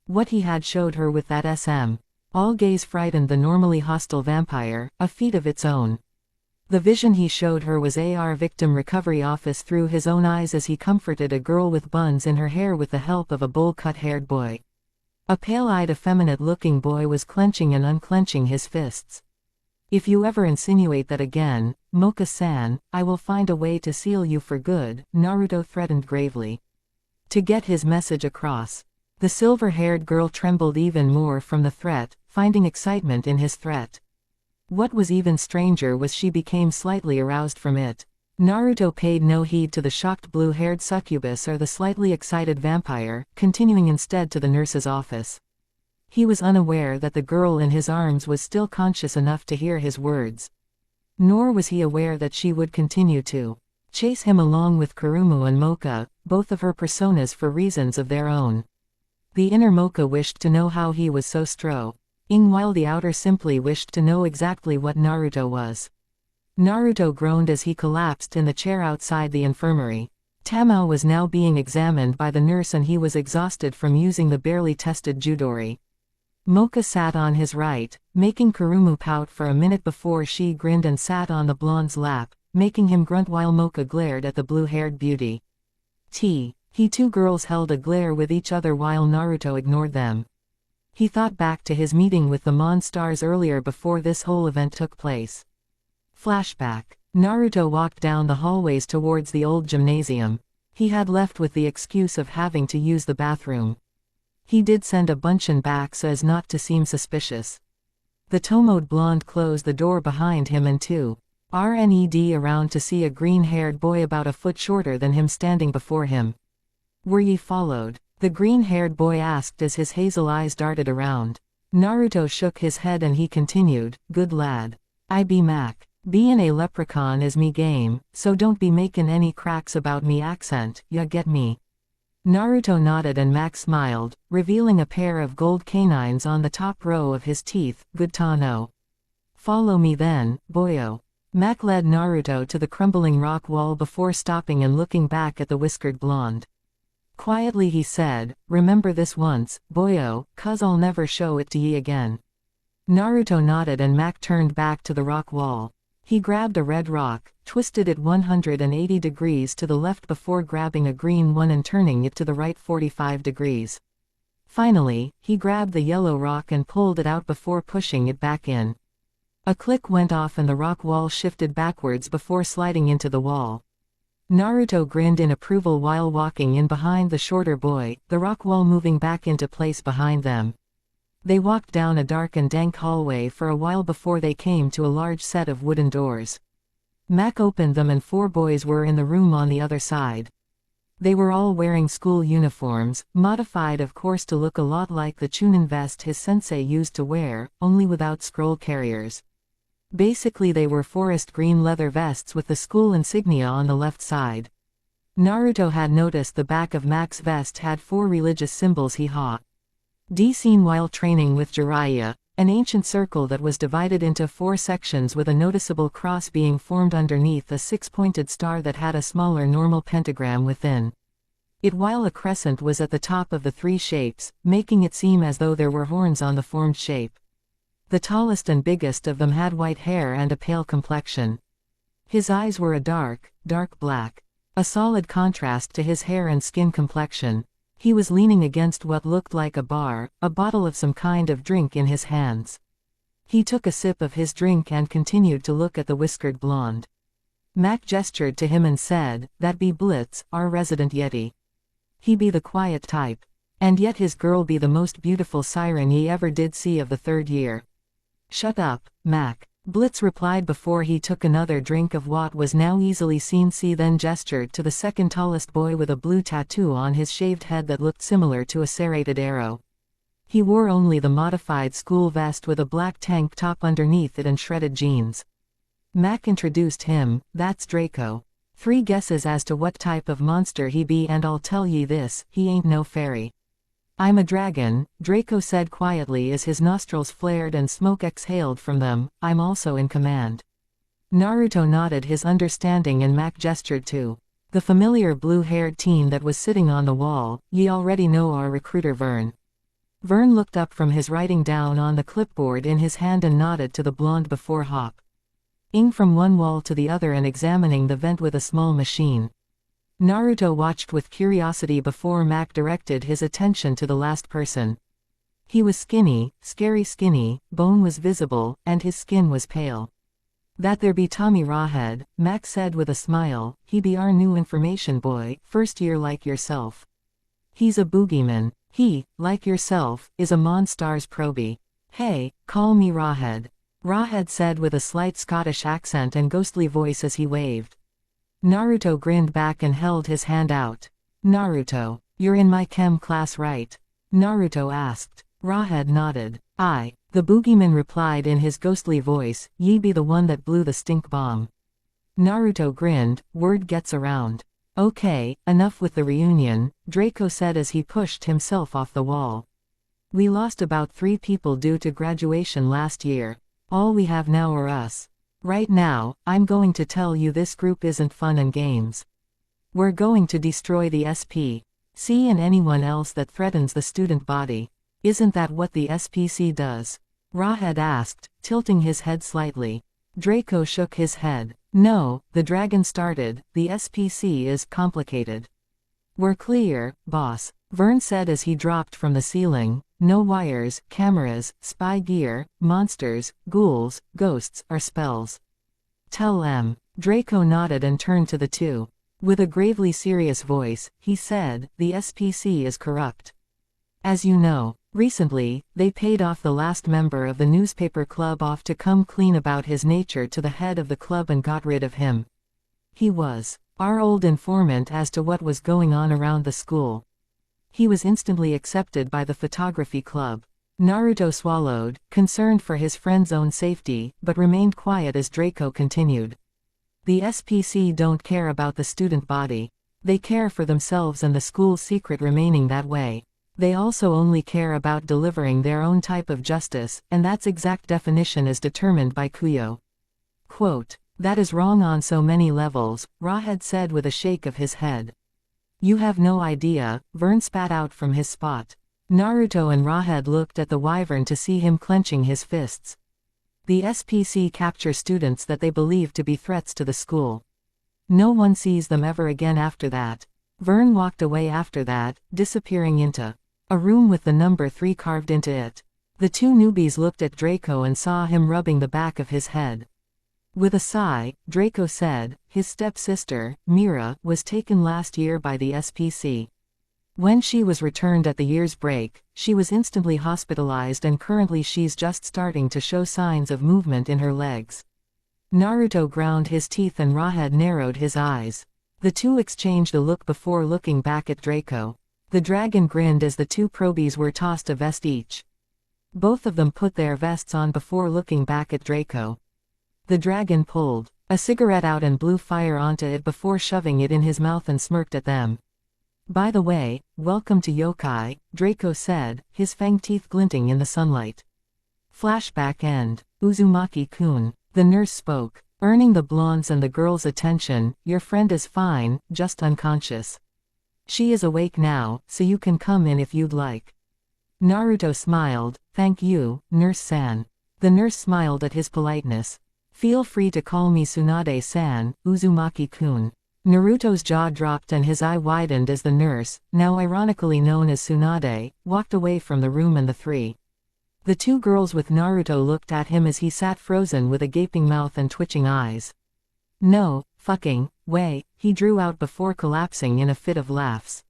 What he had showed her with that SM. All gaze frightened the normally hostile vampire, a feat of its own. The vision he showed her was AR Victim Recovery Office through his own eyes as he comforted a girl with buns in her hair with the help of a bowl-cut-haired boy. A pale-eyed effeminate-looking boy was clenching and unclenching his fists. If you ever insinuate that again, Mocha-san, I will find a way to seal you for good, Naruto threatened gravely. To get his message across. The silver-haired girl trembled even more from the threat, finding excitement in his threat. What was even stranger was she became slightly aroused from it. Naruto paid no heed to the shocked blue-haired succubus or the slightly excited vampire, continuing instead to the nurse's office. He was unaware that the girl in his arms was still conscious enough to hear his words. Nor was he aware that she would continue to chase him along with Kurumu and Mocha, both of her personas for reasons of their own. The inner Mocha wished to know how he was so strong, while the outer simply wished to know exactly what Naruto was. Naruto groaned as he collapsed in the chair outside the infirmary. Tamao was now being examined by the nurse and he was exhausted from using the barely tested Judori. Mocha sat on his right, making Kurumu pout for a minute before she grinned and sat on the blonde's lap, making him grunt while Mocha glared at the blue-haired beauty. He two girls held a glare with each other while Naruto ignored them. He thought back to his meeting with the Monstars earlier before this whole event took place. Flashback. Naruto walked down the hallways towards the old gymnasium. He had left with the excuse of having to use the bathroom. He did send a bunchin back so as not to seem suspicious. The Tomoed blonde closed the door behind him and RNED around to see a green-haired boy about a foot shorter than him standing before him. Were ye followed? The green-haired boy asked as his hazel eyes darted around. Naruto shook his head and he continued, good lad. I be Mac. Bein' a leprechaun is me game, so don't be makin' any cracks about me accent, ya get me? Naruto nodded and Mac smiled, revealing a pair of gold canines on the top row of his teeth. Good to know. Follow me then, boyo. Mac led Naruto to the crumbling rock wall before stopping and looking back at the whiskered blonde. Quietly he said, remember this once, boyo, 'cause I'll never show it to ye again. Naruto nodded and Mac turned back to the rock wall. He grabbed a red rock, twisted it 180 degrees to the left before grabbing a green one and turning it to the right 45 degrees. Finally, he grabbed the yellow rock and pulled it out before pushing it back in. A click went off and the rock wall shifted backwards before sliding into the wall. Naruto grinned in approval while walking in behind the shorter boy, the rock wall moving back into place behind them. They walked down a dark and dank hallway for a while before they came to a large set of wooden doors. Mac opened them and 4 boys were in the room on the other side. They were all wearing school uniforms, modified of course to look a lot like the Chunin vest his sensei used to wear, only without scroll carriers. Basically they were forest green leather vests with the school insignia on the left side. Naruto had noticed the back of Mac's vest had 4 religious symbols he had seen while training with Jiraiya, an ancient circle that was divided into 4 sections with a noticeable cross being formed underneath a 6-pointed star that had a smaller normal pentagram within it, while a crescent was at the top of the 3 shapes, making it seem as though there were horns on the formed shape. The tallest and biggest of them had white hair and a pale complexion. His eyes were a dark black, a solid contrast to his hair and skin complexion. He was leaning against what looked like a bottle of some kind of drink in his hands. He took a sip of his drink and continued to look at the whiskered blonde. Mac gestured to him and said, "That be Blitz, our resident yeti. He be the quiet type. And yet his girl be the most beautiful siren ye ever did see of the 3rd year." "Shut up, Mac," Blitz replied before he took another drink of what was now easily seen. Then gestured to the second tallest boy with a blue tattoo on his shaved head that looked similar to a serrated arrow. He wore only the modified school vest with a black tank top underneath it and shredded jeans. Mac introduced him, "That's Draco. 3 guesses as to what type of monster he be and I'll tell ye this, he ain't no fairy." "I'm a dragon," Draco said quietly as his nostrils flared and smoke exhaled from them. "I'm also in command." Naruto nodded his understanding and Mac gestured to the familiar blue-haired teen that was sitting on the wall. "Ye already know our recruiter Vern." Vern looked up from his writing down on the clipboard in his hand and nodded to the blonde before hopping from one wall to the other and examining the vent with a small machine. Naruto watched with curiosity before Mac directed his attention to the last person. He was skinny, scary skinny, bone was visible, and his skin was pale. "That there be Tommy Rawhead," Mac said with a smile. "He be our new information boy, 1st year like yourself. He's a boogeyman. He, like yourself, is a Monstars probie. Hey, call me Rawhead," Rawhead said with a slight Scottish accent and ghostly voice as he waved. Naruto grinned back and held his hand out. "Naruto, you're in my chem class right?" Naruto asked. Rawhead nodded. "Aye," the boogeyman replied in his ghostly voice, "ye be the one that blew the stink bomb." Naruto grinned. "Word gets around." "Okay, enough with the reunion," Draco said as he pushed himself off the wall. "We lost about 3 people due to graduation last year. All we have now are us. Right now, I'm going to tell you this group isn't fun and games. We're going to destroy the SPC and anyone else that threatens the student body." "Isn't that what the SPC does?" Rawhead asked, tilting his head slightly. Draco shook his head. "No," the dragon started, "the SPC is complicated." "We're clear, boss," Vern said as he dropped from the ceiling. "No wires, cameras, spy gear, monsters, ghouls, ghosts, or spells. Tell em." Draco nodded and turned to the 2. With a gravely serious voice, he said, "The SPC is corrupt. As you know, recently, they paid off the last member of the newspaper club off to come clean about his nature to the head of the club and got rid of him. He was our old informant as to what was going on around the school. He was instantly accepted by the photography club." Naruto swallowed, concerned for his friend's own safety, but remained quiet as Draco continued. "The SPC don't care about the student body. They care for themselves and the school's secret remaining that way. They also only care about delivering their own type of justice, and that's exact definition as determined by Kuyo." Quote, "That is wrong on so many levels," Rawhead said with a shake of his head. "You have no idea," Vern spat out from his spot. Naruto and Rawhead looked at the wyvern to see him clenching his fists. "The SPC capture students that they believe to be threats to the school. No one sees them ever again after that." Vern walked away after that, disappearing into a room with the number 3 carved into it. The 2 newbies looked at Draco and saw him rubbing the back of his head. With a sigh, Draco said, "His stepsister, Mira, was taken last year by the SPC. When she was returned at the year's break, she was instantly hospitalized and currently she's just starting to show signs of movement in her legs. Naruto ground his teeth and Rawhead narrowed his eyes. The two exchanged a look before looking back at Draco. The dragon grinned as the two probies were tossed a vest each. Both of them put their vests on before looking back at Draco. The dragon pulled a cigarette out and blew fire onto it before shoving it in his mouth and smirked at them. "By the way, welcome to Yokai," Draco said, his fang teeth glinting in the sunlight. Flashback end. Uzumaki-kun. The nurse spoke, earning the blonde's and the girl's attention. "Your friend is fine, just unconscious. She is awake now, so you can come in if you'd like." Naruto smiled. "Thank you, Nurse-san." The nurse smiled at his politeness. "Feel free to call me Tsunade-san, Uzumaki-kun." Naruto's jaw dropped and his eye widened as the nurse, now ironically known as Tsunade, walked away from the room and the three. The two girls with Naruto looked at him as he sat frozen with a gaping mouth and twitching eyes. "No fucking way," he drew out before collapsing in a fit of laughs.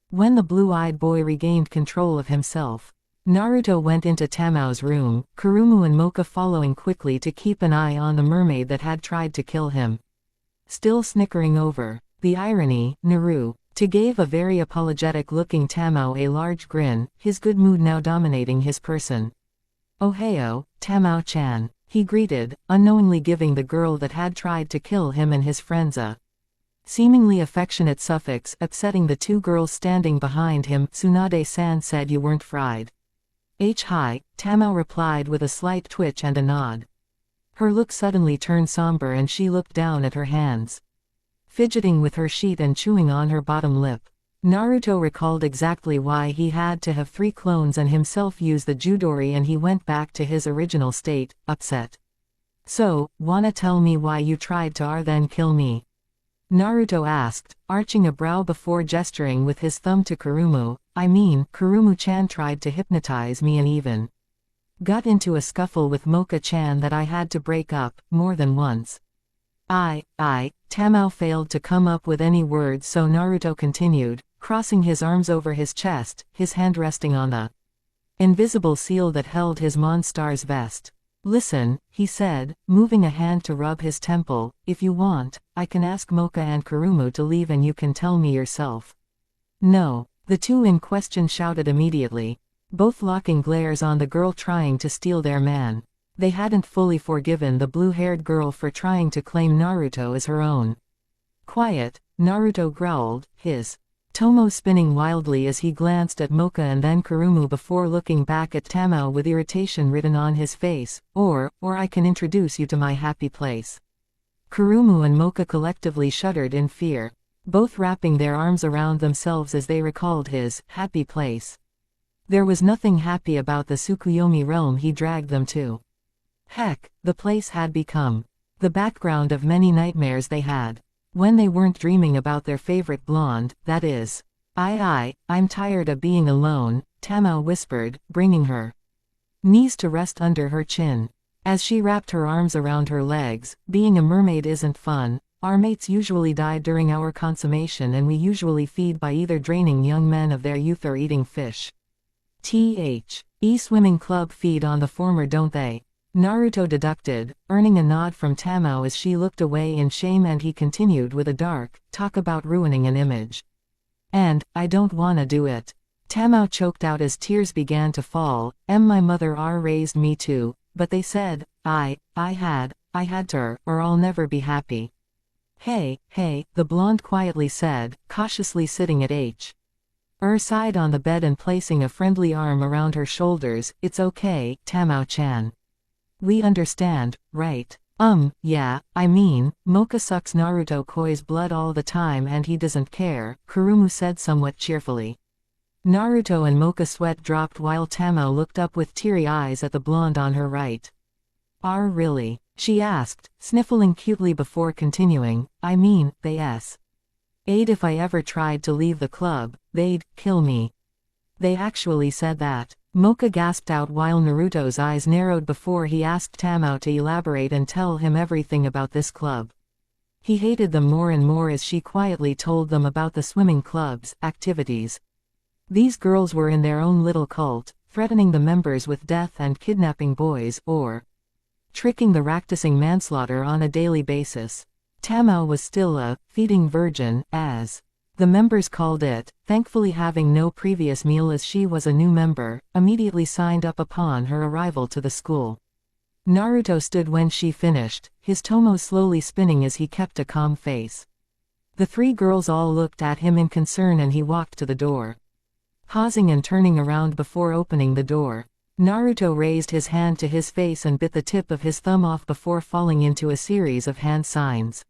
When the blue-eyed boy regained control of himself, Naruto went into Tamao's room, Kurumu and Mocha following quickly to keep an eye on the mermaid that had tried to kill him. Still snickering over the irony, Naruto gave a very apologetic-looking Tamao a large grin, his good mood now dominating his person. "Ohio, Tamao-chan," he greeted, unknowingly giving the girl that had tried to kill him and his friends a seemingly affectionate suffix, upsetting the two girls standing behind him. "Tsunade-san said you weren't fried." "Hi," Tamao replied with a slight twitch and a nod. Her look suddenly turned somber and she looked down at her hands, fidgeting with her sheet and chewing on her bottom lip. Naruto recalled exactly why he had to have 3 clones and himself use the Judori, and he went back to his original state, upset. "So, wanna tell me why you tried to then kill me?" Naruto asked, arching a brow before gesturing with his thumb to Kurumu. "I mean, Kurumu-chan tried to hypnotize me and even got into a scuffle with Mocha-chan that I had to break up, more than once." Tamao failed to come up with any words, so Naruto continued, crossing his arms over his chest, his hand resting on the invisible seal that held his Monstar's vest. "Listen," he said, moving a hand to rub his temple, "if you want, I can ask Mocha and Kurumu to leave and you can tell me yourself." "No," the two in question shouted immediately, both locking glares on the girl trying to steal their man. They hadn't fully forgiven the blue-haired girl for trying to claim Naruto as her own. "Quiet," Naruto growled, his tomo spinning wildly as he glanced at Mocha and then Kurumu before looking back at Tamao with irritation written on his face. Or I can introduce you to my happy place." Kurumu and Mocha collectively shuddered in fear, both wrapping their arms around themselves as they recalled his happy place. There was nothing happy about the Tsukuyomi realm he dragged them to. Heck, the place had become the background of many nightmares they had. When they weren't dreaming about their favorite blonde, that is. I'm tired of being alone," Tamao whispered, bringing her knees to rest under her chin. As she wrapped her arms around her legs, "Being a mermaid isn't fun. Our mates usually die during our consummation and we usually feed by either draining young men of their youth or eating fish. Swimming club feed on the former, don't they?" Naruto deducted, earning a nod from Tamao as she looked away in shame, and he continued with a dark, "Talk about ruining an image. And, I don't wanna do it." Tamao choked out as tears began to fall. My mother raised me too, but they said, I had to, or I'll never be happy." Hey, the blonde quietly said, cautiously sitting at her side on the bed and placing a friendly arm around her shoulders. "It's okay, Tamao-chan. We understand, right?" Yeah, I mean, Mocha sucks Naruto Koi's blood all the time and he doesn't care," Kurumu said somewhat cheerfully. Naruto and Mocha sweat dropped while Tamao looked up with teary eyes at the blonde on her right. Really?" she asked, sniffling cutely before continuing, "I mean, if I ever tried to leave the club, they'd kill me." "They actually said that?" Mocha gasped out while Naruto's eyes narrowed before he asked Tamao to elaborate and tell him everything about this club. He hated them more and more as she quietly told them about the swimming club's activities. These girls were in their own little cult, threatening the members with death and kidnapping boys, or tricking the practicing manslaughter on a daily basis. Tamao was still a feeding virgin, as the members called it, thankfully having no previous meal as she was a new member, immediately signed up upon her arrival to the school. Naruto stood when she finished, his tomo slowly spinning as he kept a calm face. The three girls all looked at him in concern and he walked to the door. Pausing and turning around before opening the door, Naruto raised his hand to his face and bit the tip of his thumb off before falling into a series of hand signs.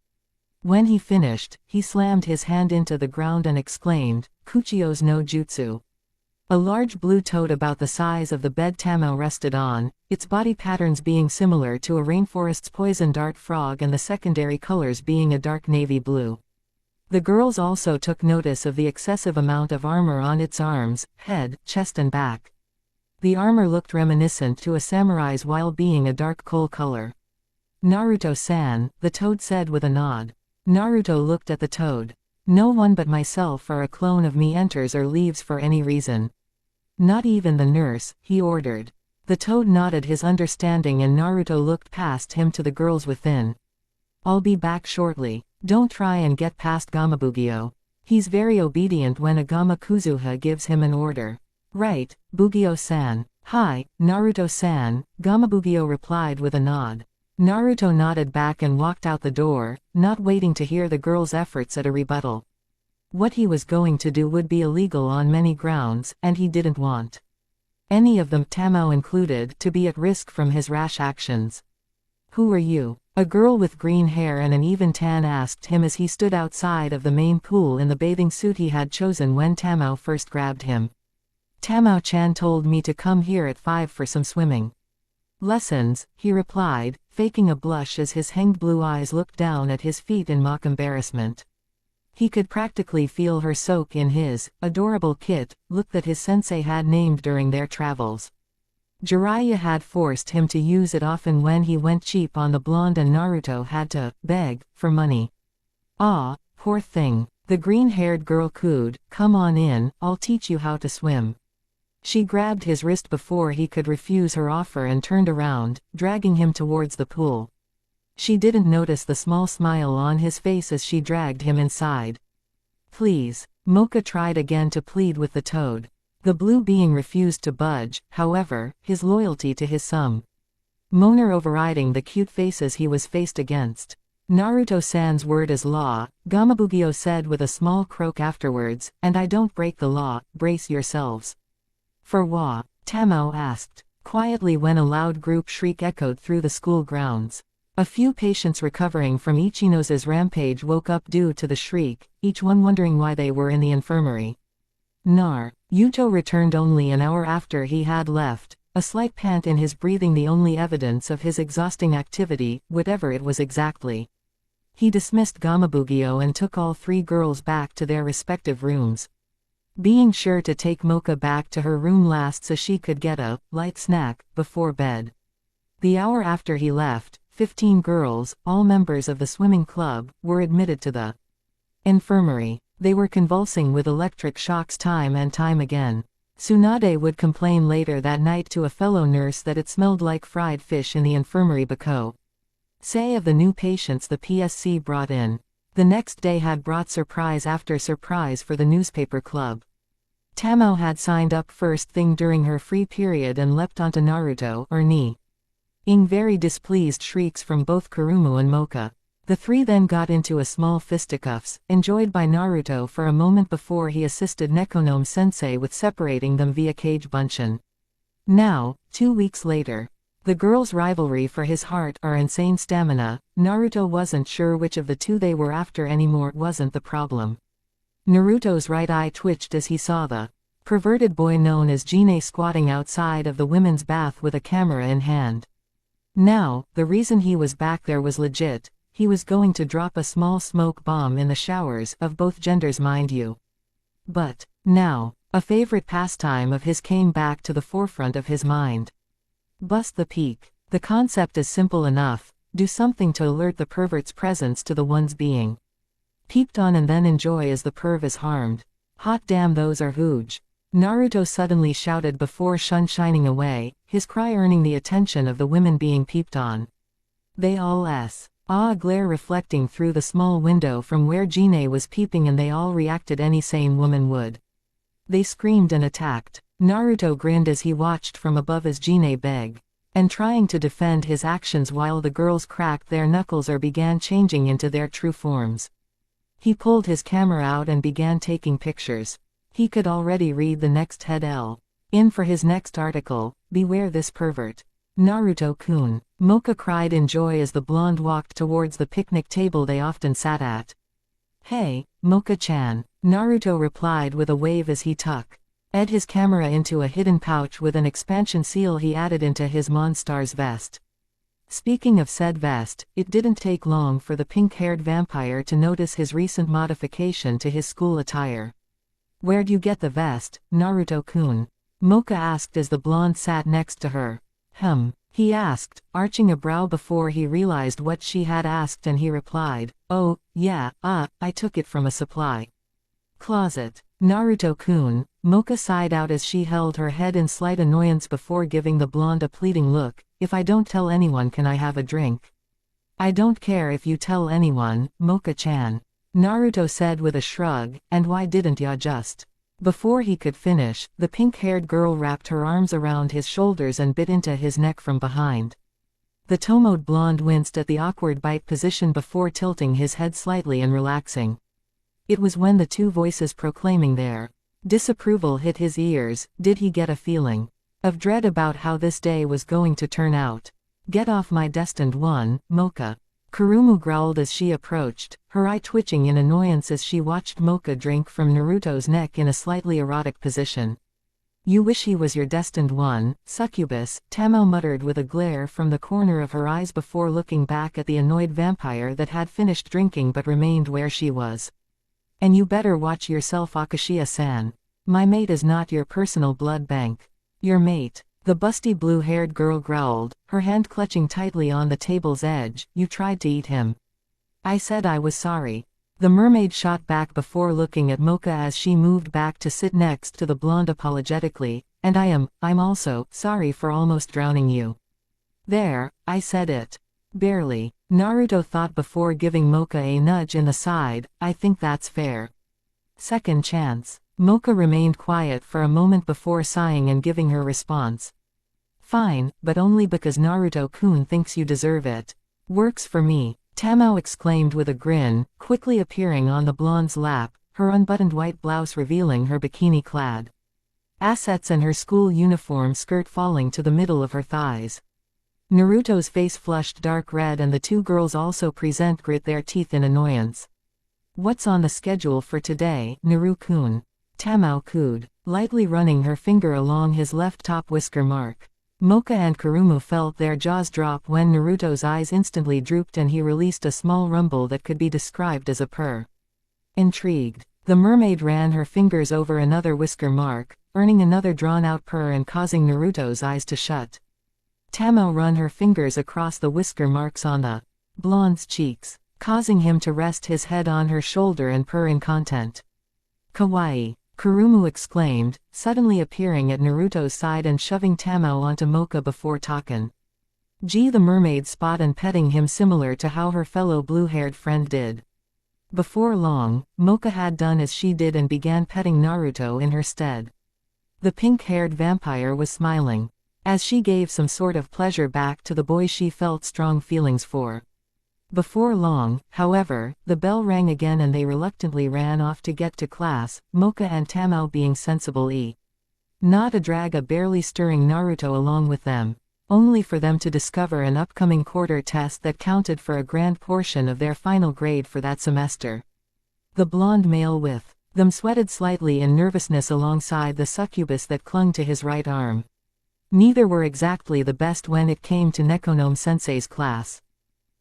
When he finished, he slammed his hand into the ground and exclaimed, "Kuchio's no Jutsu." A large blue toad about the size of the bed Tamao rested on, its body patterns being similar to a rainforest's poison dart frog and the secondary colors being a dark navy blue. The girls also took notice of the excessive amount of armor on its arms, head, chest and back. The armor looked reminiscent to a samurai's while being a dark coal color. "Naruto-san," the toad said with a nod. Naruto looked at the toad. "No one but myself or a clone of me enters or leaves for any reason." "Not even the nurse," he ordered. The toad nodded his understanding and Naruto looked past him to the girls within. "I'll be back shortly. Don't try and get past Gamabugyo. He's very obedient when a Gamakuzuha gives him an order." "Right, Bugyo-san." "Hi, Naruto-san," Gamabugyo replied with a nod. Naruto nodded back and walked out the door, not waiting to hear the girl's efforts at a rebuttal. What he was going to do would be illegal on many grounds, and he didn't want any of them, Tamao included, to be at risk from his rash actions. "Who are you?" a girl with green hair and an even tan asked him as he stood outside of the main pool in the bathing suit he had chosen when Tamao first grabbed him. "Tamao-chan told me to come here at 5 for some swimming lessons," he replied, faking a blush as his hanged blue eyes looked down at his feet in mock embarrassment. He could practically feel her soak in his adorable kit look that his sensei had named during their travels. Jiraiya had forced him to use it often when he went cheap on the blonde and Naruto had to beg for money. "Ah, poor thing," the green-haired girl cooed, "come on in, I'll teach you how to swim." She grabbed his wrist before he could refuse her offer and turned around, dragging him towards the pool. She didn't notice the small smile on his face as she dragged him inside. "Please." Mocha tried again to plead with the toad. The blue being refused to budge, however, his loyalty to his moaner overriding the cute faces he was faced against. "Naruto-san's word is law," Gamabugyo said with a small croak afterwards, "and I don't break the law, brace yourselves." "For wa?" Tamao asked quietly when a loud group shriek echoed through the school grounds. A few patients recovering from Ichino's rampage woke up due to the shriek, each one wondering why they were in the infirmary. Yuto returned only an hour after he had left, a slight pant in his breathing the only evidence of his exhausting activity, whatever it was exactly. He dismissed Gamabugyo and took all three girls back to their respective rooms, being sure to take Mocha back to her room last so she could get a light snack before bed. The hour after he left, 15 girls, all members of the swimming club, were admitted to the infirmary. They were convulsing with electric shocks time and time again. Tsunade would complain later that night to a fellow nurse that it smelled like fried fish in the infirmary because of the new patients the PSC brought in. The next day had brought surprise after surprise for the newspaper club. Tamao had signed up first thing during her free period and leapt onto Naruto or Ni-ing very displeased shrieks from both Kurumu and Mocha. The three then got into a small fisticuffs, enjoyed by Naruto for a moment before he assisted Nekonome-sensei with separating them via cage bunchen. Now, 2 weeks later, the girls' rivalry for his heart or insane stamina, Naruto wasn't sure which of the two they were after anymore wasn't the problem. Naruto's right eye twitched as he saw the perverted boy known as Jinne squatting outside of the women's bath with a camera in hand. Now, the reason he was back there was legit. He was going to drop a small smoke bomb in the showers, of both genders mind you. But now, a favorite pastime of his came back to the forefront of his mind. Bust the peak. The concept is simple enough. Do something to alert the pervert's presence to the one's being peeped on and then enjoy as the perv is harmed. Hot damn, those are huge. Naruto suddenly shouted before shining away, his cry earning the attention of the women being peeped on. They all saw a glare reflecting through the small window from where Jine was peeping, and they all reacted any sane woman would. They screamed and attacked. Naruto grinned as he watched from above as Jine begged and trying to defend his actions while the girls cracked their knuckles or began changing into their true forms. He pulled his camera out and began taking pictures. He could already read the next headline in for his next article: "Beware this pervert. Naruto-kun." Mocha cried in joy as the blonde walked towards the picnic table they often sat at. "Hey, Mocha-chan," Naruto replied with a wave as he tucked his camera into a hidden pouch with an expansion seal he added into his Monstar's vest. Speaking of said vest, it didn't take long for the pink-haired vampire to notice his recent modification to his school attire. "Where'd you get the vest, Naruto-kun?" Mocha asked as the blonde sat next to her. He asked, arching a brow before he realized what she had asked, and he replied, "Oh, yeah, I took it from a supply closet." "Naruto-kun," Mocha sighed out as she held her head in slight annoyance before giving the blonde a pleading look. "If I don't tell anyone, can I have a drink?" "I don't care if you tell anyone, Mocha-chan," Naruto said with a shrug. "And why didn't ya just?" Before he could finish, the pink-haired girl wrapped her arms around his shoulders and bit into his neck from behind. The Tomoed blonde winced at the awkward bite position before tilting his head slightly and relaxing. It was when the two voices proclaiming their disapproval hit his ears, did he get a feeling of dread about how this day was going to turn out. "Get off my destined one, Mocha," Kurumu growled as she approached, her eye twitching in annoyance as she watched Mocha drink from Naruto's neck in a slightly erotic position. "You wish he was your destined one, succubus," Tamao muttered with a glare from the corner of her eyes before looking back at the annoyed vampire that had finished drinking but remained where she was. "And you better watch yourself, Akashiya-san. My mate is not your personal blood bank." "Your mate," the busty blue-haired girl growled, her hand clutching tightly on the table's edge. "You tried to eat him." "I said I was sorry." The mermaid shot back before looking at Mocha as she moved back to sit next to the blonde apologetically. "And I'm also sorry for almost drowning you." "There, I said it. Barely," Naruto thought before giving Mocha a nudge in the side. "I think that's fair. Second chance." Mocha remained quiet for a moment before sighing and giving her response. "Fine, but only because Naruto-kun thinks you deserve it." "Works for me," Tamao exclaimed with a grin, quickly appearing on the blonde's lap, her unbuttoned white blouse revealing her bikini-clad assets and her school uniform skirt falling to the middle of her thighs. Naruto's face flushed dark red and the two girls also grit their teeth in annoyance. "What's on the schedule for today, Naru-kun?" Tamao cooed, lightly running her finger along his left top whisker mark. Mocha and Kurumu felt their jaws drop when Naruto's eyes instantly drooped and he released a small rumble that could be described as a purr. Intrigued, the mermaid ran her fingers over another whisker mark, earning another drawn-out purr and causing Naruto's eyes to shut. Tamao ran her fingers across the whisker marks on the blonde's cheeks, causing him to rest his head on her shoulder and purr in content. "Kawaii," Kurumu exclaimed, suddenly appearing at Naruto's side and shoving Tamao onto Mocha before talking. The mermaid spot and petting him similar to how her fellow blue-haired friend did. Before long, Mocha had done as she did and began petting Naruto in her stead. The pink-haired vampire was smiling as she gave some sort of pleasure back to the boy she felt strong feelings for. Before long, however, the bell rang again and they reluctantly ran off to get to class, Mocha and Tamao being sensible not to drag a barely stirring Naruto along with them, only for them to discover an upcoming quarter test that counted for a grand portion of their final grade for that semester. The blonde male with them sweated slightly in nervousness alongside the succubus that clung to his right arm. Neither were exactly the best when it came to Nekonomiya-sensei's class.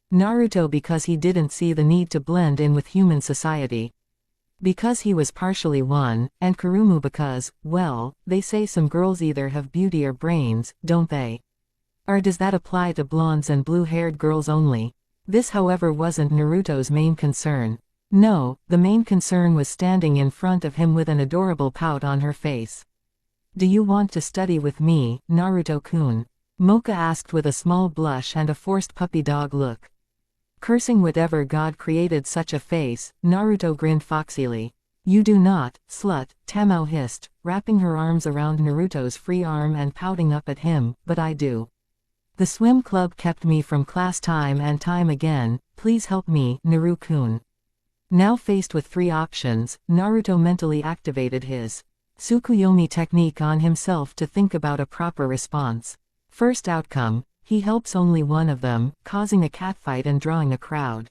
Naruto because he didn't see the need to blend in with human society. Because he was partially one, and Kurumu because, well, they say some girls either have beauty or brains, don't they? Or does that apply to blondes and blue-haired girls only? This however wasn't Naruto's main concern. No, the main concern was standing in front of him with an adorable pout on her face. "Do you want to study with me, Naruto-kun?" Mocha asked with a small blush and a forced puppy dog look. Cursing whatever god created such a face, Naruto grinned foxily. You do not, slut, Tamao hissed, wrapping her arms around Naruto's free arm and pouting up at him, but I do. The swim club kept me from class time and time again, please help me, Naru-kun. Now faced with 3 options, Naruto mentally activated his Tsukuyomi technique on himself to think about a proper response. First outcome, he helps only one of them, causing a catfight and drawing a crowd.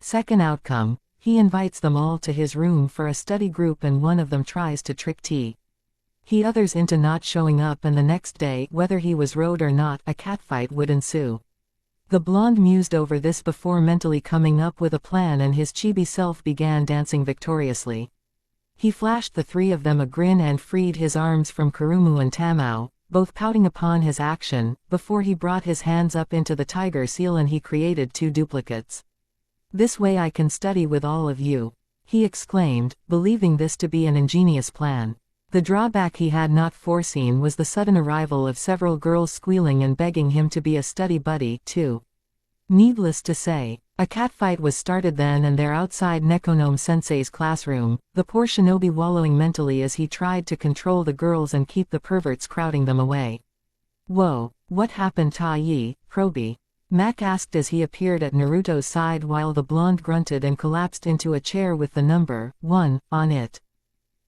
Second outcome, he invites them all to his room for a study group and one of them tries to trick T. He others into not showing up and the next day, whether he was rode or not, a catfight would ensue. The blonde mused over this before mentally coming up with a plan and his chibi self began dancing victoriously. He flashed the 3 of them a grin and freed his arms from Kurumu and Tamao, both pouting upon his action, before he brought his hands up into the tiger seal and he created 2 duplicates. This way I can study with all of you, he exclaimed, believing this to be an ingenious plan. The drawback he had not foreseen was the sudden arrival of several girls squealing and begging him to be a study buddy, too. Needless to say, a catfight was started then and there outside Nekonome-sensei's classroom, the poor shinobi wallowing mentally as he tried to control the girls and keep the perverts crowding them away. Whoa, what happened Ta-yi, Proby? Mac asked as he appeared at Naruto's side while the blonde grunted and collapsed into a chair with the number 1 on it.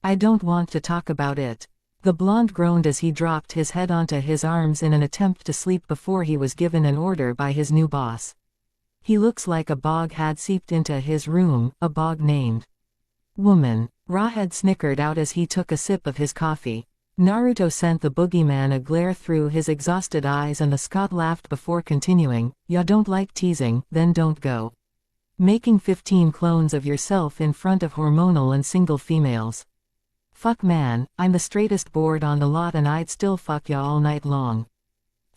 I don't want to talk about it. The blonde groaned as he dropped his head onto his arms in an attempt to sleep before he was given an order by his new boss. He looks like a bog had seeped into his room, a bog named Woman. Rawhead snickered out as he took a sip of his coffee. Naruto sent the boogeyman a glare through his exhausted eyes and the Scot laughed before continuing, ya don't like teasing, then don't go making 15 clones of yourself in front of hormonal and single females. Fuck man, I'm the straightest board on the lot and I'd still fuck ya all night long.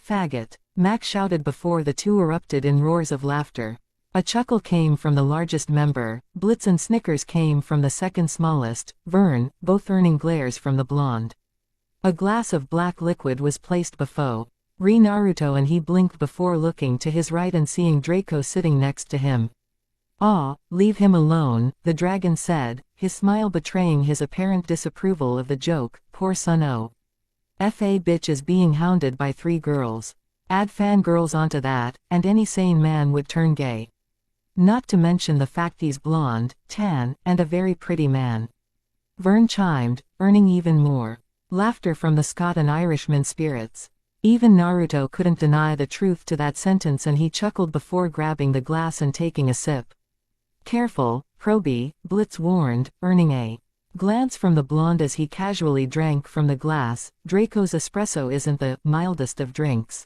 Faggot. Mac shouted before the 2 erupted in roars of laughter. A chuckle came from the largest member, Blitz and snickers came from the second smallest, Vern, both earning glares from the blonde. A glass of black liquid was placed before Naruto and he blinked before looking to his right and seeing Draco sitting next to him. "Aw, leave him alone," the dragon said, his smile betraying his apparent disapproval of the joke, poor son oh. Fa bitch is being hounded by 3 girls. Add fangirls onto that, and any sane man would turn gay. Not to mention the fact he's blonde, tan, and a very pretty man. Vern chimed, earning even more laughter from the Scot and Irishman spirits. Even Naruto couldn't deny the truth to that sentence and he chuckled before grabbing the glass and taking a sip. Careful, Proby, Blitz warned, earning a glance from the blonde as he casually drank from the glass. Draco's espresso isn't the mildest of drinks.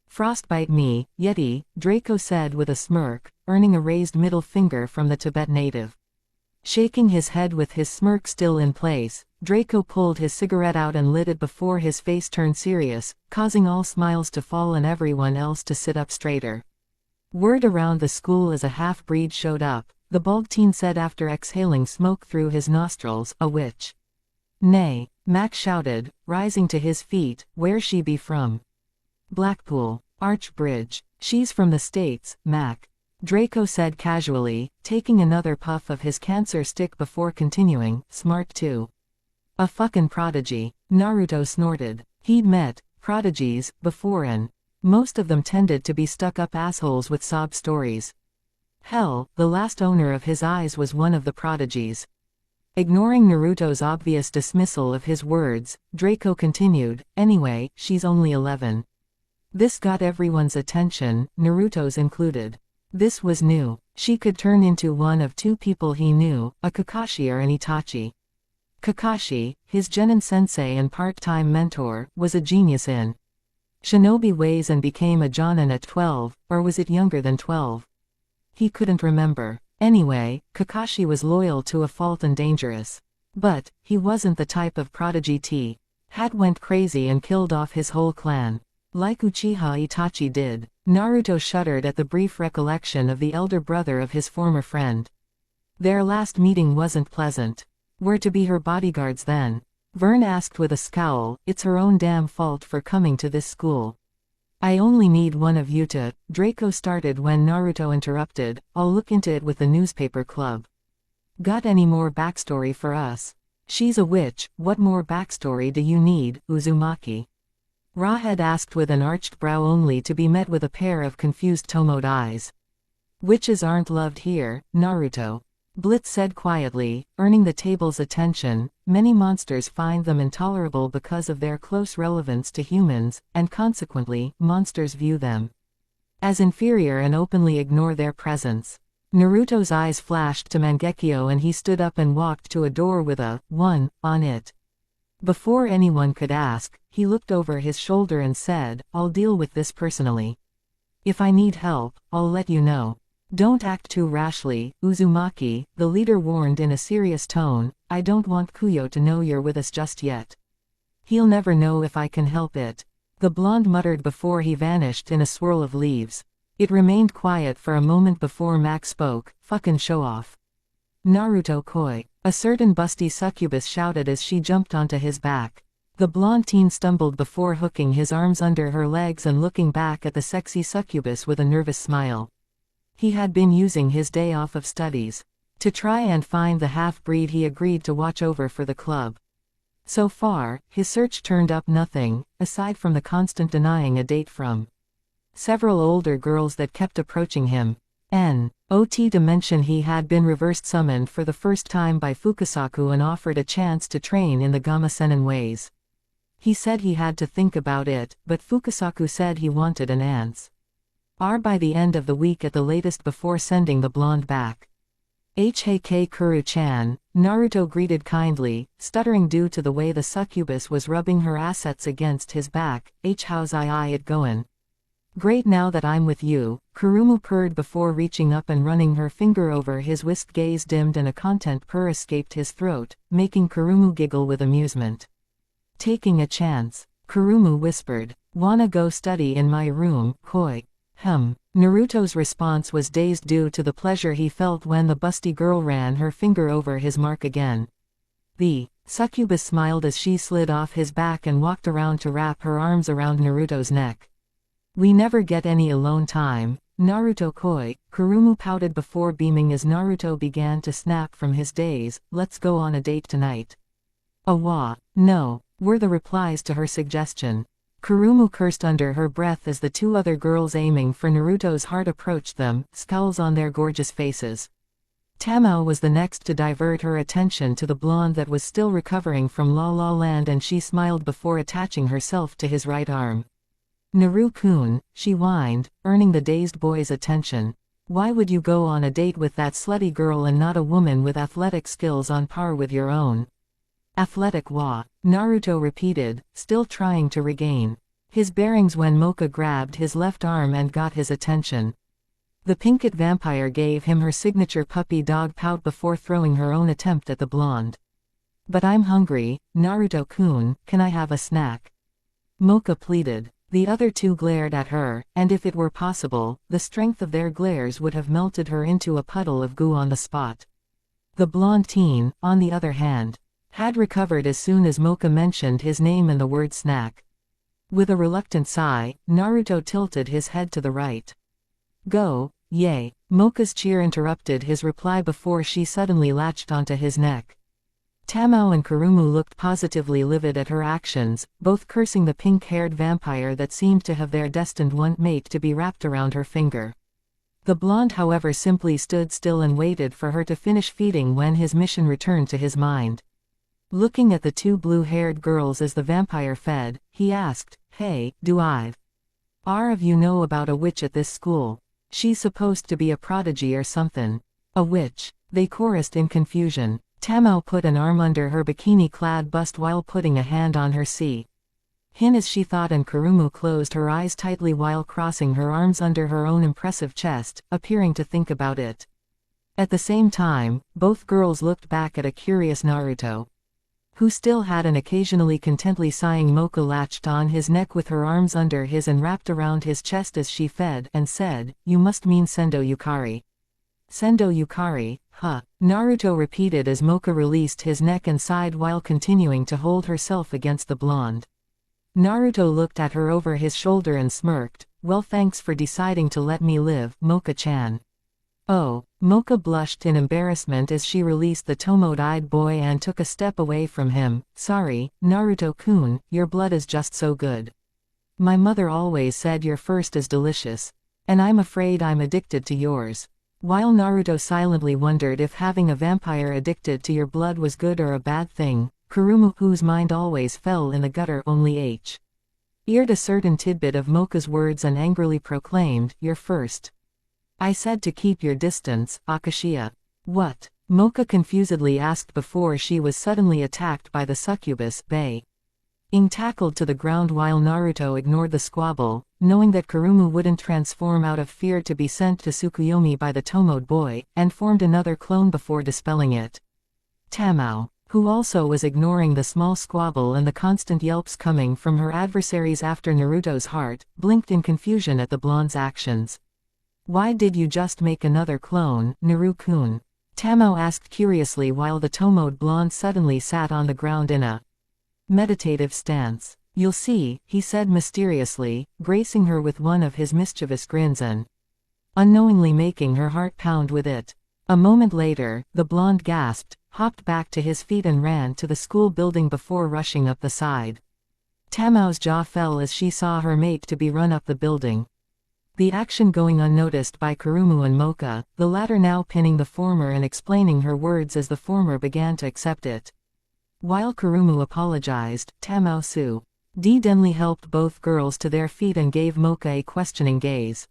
Frostbite me, Yeti, Draco said with a smirk, earning a raised middle finger from the Tibet native. Shaking his head with his smirk still in place, Draco pulled his cigarette out and lit it before his face turned serious, causing all smiles to fall and everyone else to sit up straighter. Word around the school as a half-breed showed up, the bald teen said after exhaling smoke through his nostrils, a witch. Nay, Mac shouted, rising to his feet, where's she be from? Blackpool, Archbridge. She's from the States, Mac. Draco said casually, taking another puff of his cancer stick before continuing, smart too. A fucking prodigy, Naruto snorted. He'd met prodigies before and most of them tended to be stuck-up assholes with sob stories. Hell, the last owner of his eyes was one of the prodigies. Ignoring Naruto's obvious dismissal of his words, Draco continued, anyway, she's only 11. This got everyone's attention, Naruto's included. This was new. She could turn into one of 2 people he knew, a Kakashi or an Itachi. Kakashi, his genin sensei and part-time mentor, was a genius in shinobi ways and became a jonin at 12, or was it younger than 12? He couldn't remember. Anyway, Kakashi was loyal to a fault and dangerous. But he wasn't the type of prodigy T. had went crazy and killed off his whole clan. Like Uchiha Itachi did. Naruto shuddered at the brief recollection of the elder brother of his former friend. Their last meeting wasn't pleasant. We're to be her bodyguards then? Vern asked with a scowl, it's her own damn fault for coming to this school. I only need one of you to, Draco started when Naruto interrupted, I'll look into it with the newspaper club. Got any more backstory for us? She's a witch, what more backstory do you need, Uzumaki? Rawhead asked with an arched brow only to be met with a pair of confused Tomoed eyes. Witches aren't loved here, Naruto. Blitz said quietly, earning the table's attention. Many monsters find them intolerable because of their close relevance to humans, and consequently, monsters view them as inferior and openly ignore their presence. Naruto's eyes flashed to Mangekyo and he stood up and walked to a door with a 1 on it. Before anyone could ask, he looked over his shoulder and said, I'll deal with this personally. If I need help, I'll let you know. Don't act too rashly, Uzumaki, the leader warned in a serious tone. I don't want Kuyo to know you're with us just yet. He'll never know if I can help it. The blonde muttered before he vanished in a swirl of leaves. It remained quiet for a moment before Max spoke, fucking show off. Naruto koi, a certain busty succubus shouted as she jumped onto his back. The blonde teen stumbled before hooking his arms under her legs and looking back at the sexy succubus with a nervous smile. He had been using his day off of studies to try and find the half-breed he agreed to watch over for the club. So far, his search turned up nothing, aside from the constant denying a date from several older girls that kept approaching him. Not to mention he had been reversed summoned for the first time by Fukasaku and offered a chance to train in the Gama-senin ways. He said he had to think about it, but Fukasaku said he wanted an answer by the end of the week at the latest before sending the blonde back. Hk Kuru-chan, Naruto greeted kindly, stuttering due to the way the succubus was rubbing her assets against his back. How's it goin'? Great now that I'm with you, Kurumu purred before reaching up and running her finger over his whisked gaze dimmed and a content purr escaped his throat, making Kurumu giggle with amusement. Taking a chance, Kurumu whispered. Wanna go study in my room, koi? Naruto's response was dazed due to the pleasure he felt when the busty girl ran her finger over his mark again. The succubus smiled as she slid off his back and walked around to wrap her arms around Naruto's neck. We never get any alone time, Naruto koi, Kurumu pouted before beaming as Naruto began to snap from his daze. Let's go on a date tonight. No, were the replies to her suggestion. Kurumu cursed under her breath as the two other girls aiming for Naruto's heart approached them, scowls on their gorgeous faces. Tamao was the next to divert her attention to the blonde that was still recovering from La La Land and she smiled before attaching herself to his right arm. Naru-kun, she whined, earning the dazed boy's attention. Why would you go on a date with that slutty girl and not a woman with athletic skills on par with your own? Athletic wa, Naruto repeated, still trying to regain his bearings when Mocha grabbed his left arm and got his attention. The Pinkett vampire gave him her signature puppy dog pout before throwing her own attempt at the blonde. But I'm hungry, Naruto-kun, can I have a snack? Mocha pleaded. The other two glared at her, and if it were possible, the strength of their glares would have melted her into a puddle of goo on the spot. The blonde teen, on the other hand, had recovered as soon as Mocha mentioned his name and the word snack. With a reluctant sigh, Naruto tilted his head to the right. Go, yay. Mocha's cheer interrupted his reply before she suddenly latched onto his neck. Tamao and Kurumu looked positively livid at her actions, both cursing the pink-haired vampire that seemed to have their destined one mate to be wrapped around her finger. The blonde however simply stood still and waited for her to finish feeding when his mission returned to his mind. Looking at the two blue-haired girls as the vampire fed, he asked, Hey, do either of you know about a witch at this school? She's supposed to be a prodigy or something. A witch, they chorused in confusion. Tamao put an arm under her bikini-clad bust while putting a hand on her hin as she thought and Kurumu closed her eyes tightly while crossing her arms under her own impressive chest, appearing to think about it. At the same time, both girls looked back at a curious Naruto, who still had an occasionally contently sighing Mocha latched on his neck with her arms under his and wrapped around his chest as she fed, and said, You must mean Sendo Yukari. Sendo Yukari, huh? Naruto repeated as Mocha released his neck and sighed while continuing to hold herself against the blonde. Naruto looked at her over his shoulder and smirked. Well, thanks for deciding to let me live, Mocha-chan. Oh, Mocha blushed in embarrassment as she released the Tomoe-eyed boy and took a step away from him. Sorry, Naruto-kun, your blood is just so good. My mother always said your first is delicious. And I'm afraid I'm addicted to yours. While Naruto silently wondered if having a vampire addicted to your blood was good or a bad thing, Kurumu, whose mind always fell in the gutter, only eared a certain tidbit of Mocha's words and angrily proclaimed, "You're first. I said to keep your distance, Akashiya." What? Mocha confusedly asked before she was suddenly attacked by the succubus, being tackled to the ground while Naruto ignored the squabble, knowing that Kurumu wouldn't transform out of fear to be sent to Tsukuyomi by the Tomoe boy, and formed another clone before dispelling it. Tamao, who also was ignoring the small squabble and the constant yelps coming from her adversaries after Naruto's heart, blinked in confusion at the blonde's actions. Why did you just make another clone, Naru-kun? Tamao asked curiously while the Tomoe blonde suddenly sat on the ground in a meditative stance. You'll see, he said mysteriously, gracing her with one of his mischievous grins and unknowingly making her heart pound with it. A moment later, the blonde gasped, hopped back to his feet and ran to the school building before rushing up the side. Tamao's jaw fell as she saw her mate to be run up the building. The action going unnoticed by Kurumu and Mocha, the latter now pinning the former and explaining her words as the former began to accept it. While Kurumu apologized, Tamao Denli helped both girls to their feet and gave Mocha a questioning gaze.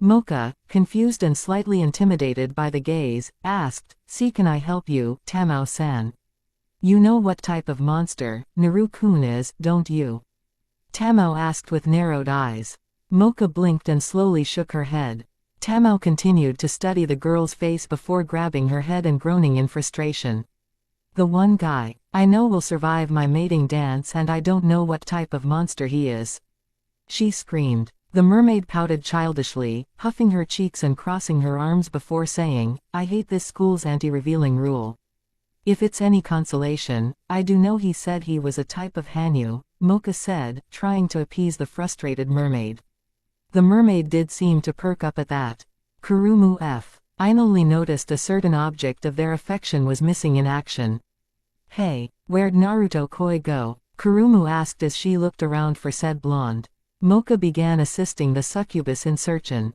Mocha, confused and slightly intimidated by the gaze, asked, "See, can I help you, Tamao-san? You know what type of monster Naru-kun is, don't you?" Tamao asked with narrowed eyes. Mocha blinked and slowly shook her head. Tamao continued to study the girl's face before grabbing her head and groaning in frustration. "The one guy I know will survive my mating dance, and I don't know what type of monster he is," she screamed. The mermaid pouted childishly, puffing her cheeks and crossing her arms before saying, "I hate this school's anti-revealing rule. If it's any consolation, I do know he said he was a type of Hanyu," Mocha said, trying to appease the frustrated mermaid. The mermaid did seem to perk up at that. Kurumu finally noticed a certain object of their affection was missing in action. "Hey, where'd Naruto-koi go?" Kurumu asked as she looked around for said blonde. Mocha began assisting the succubus in searching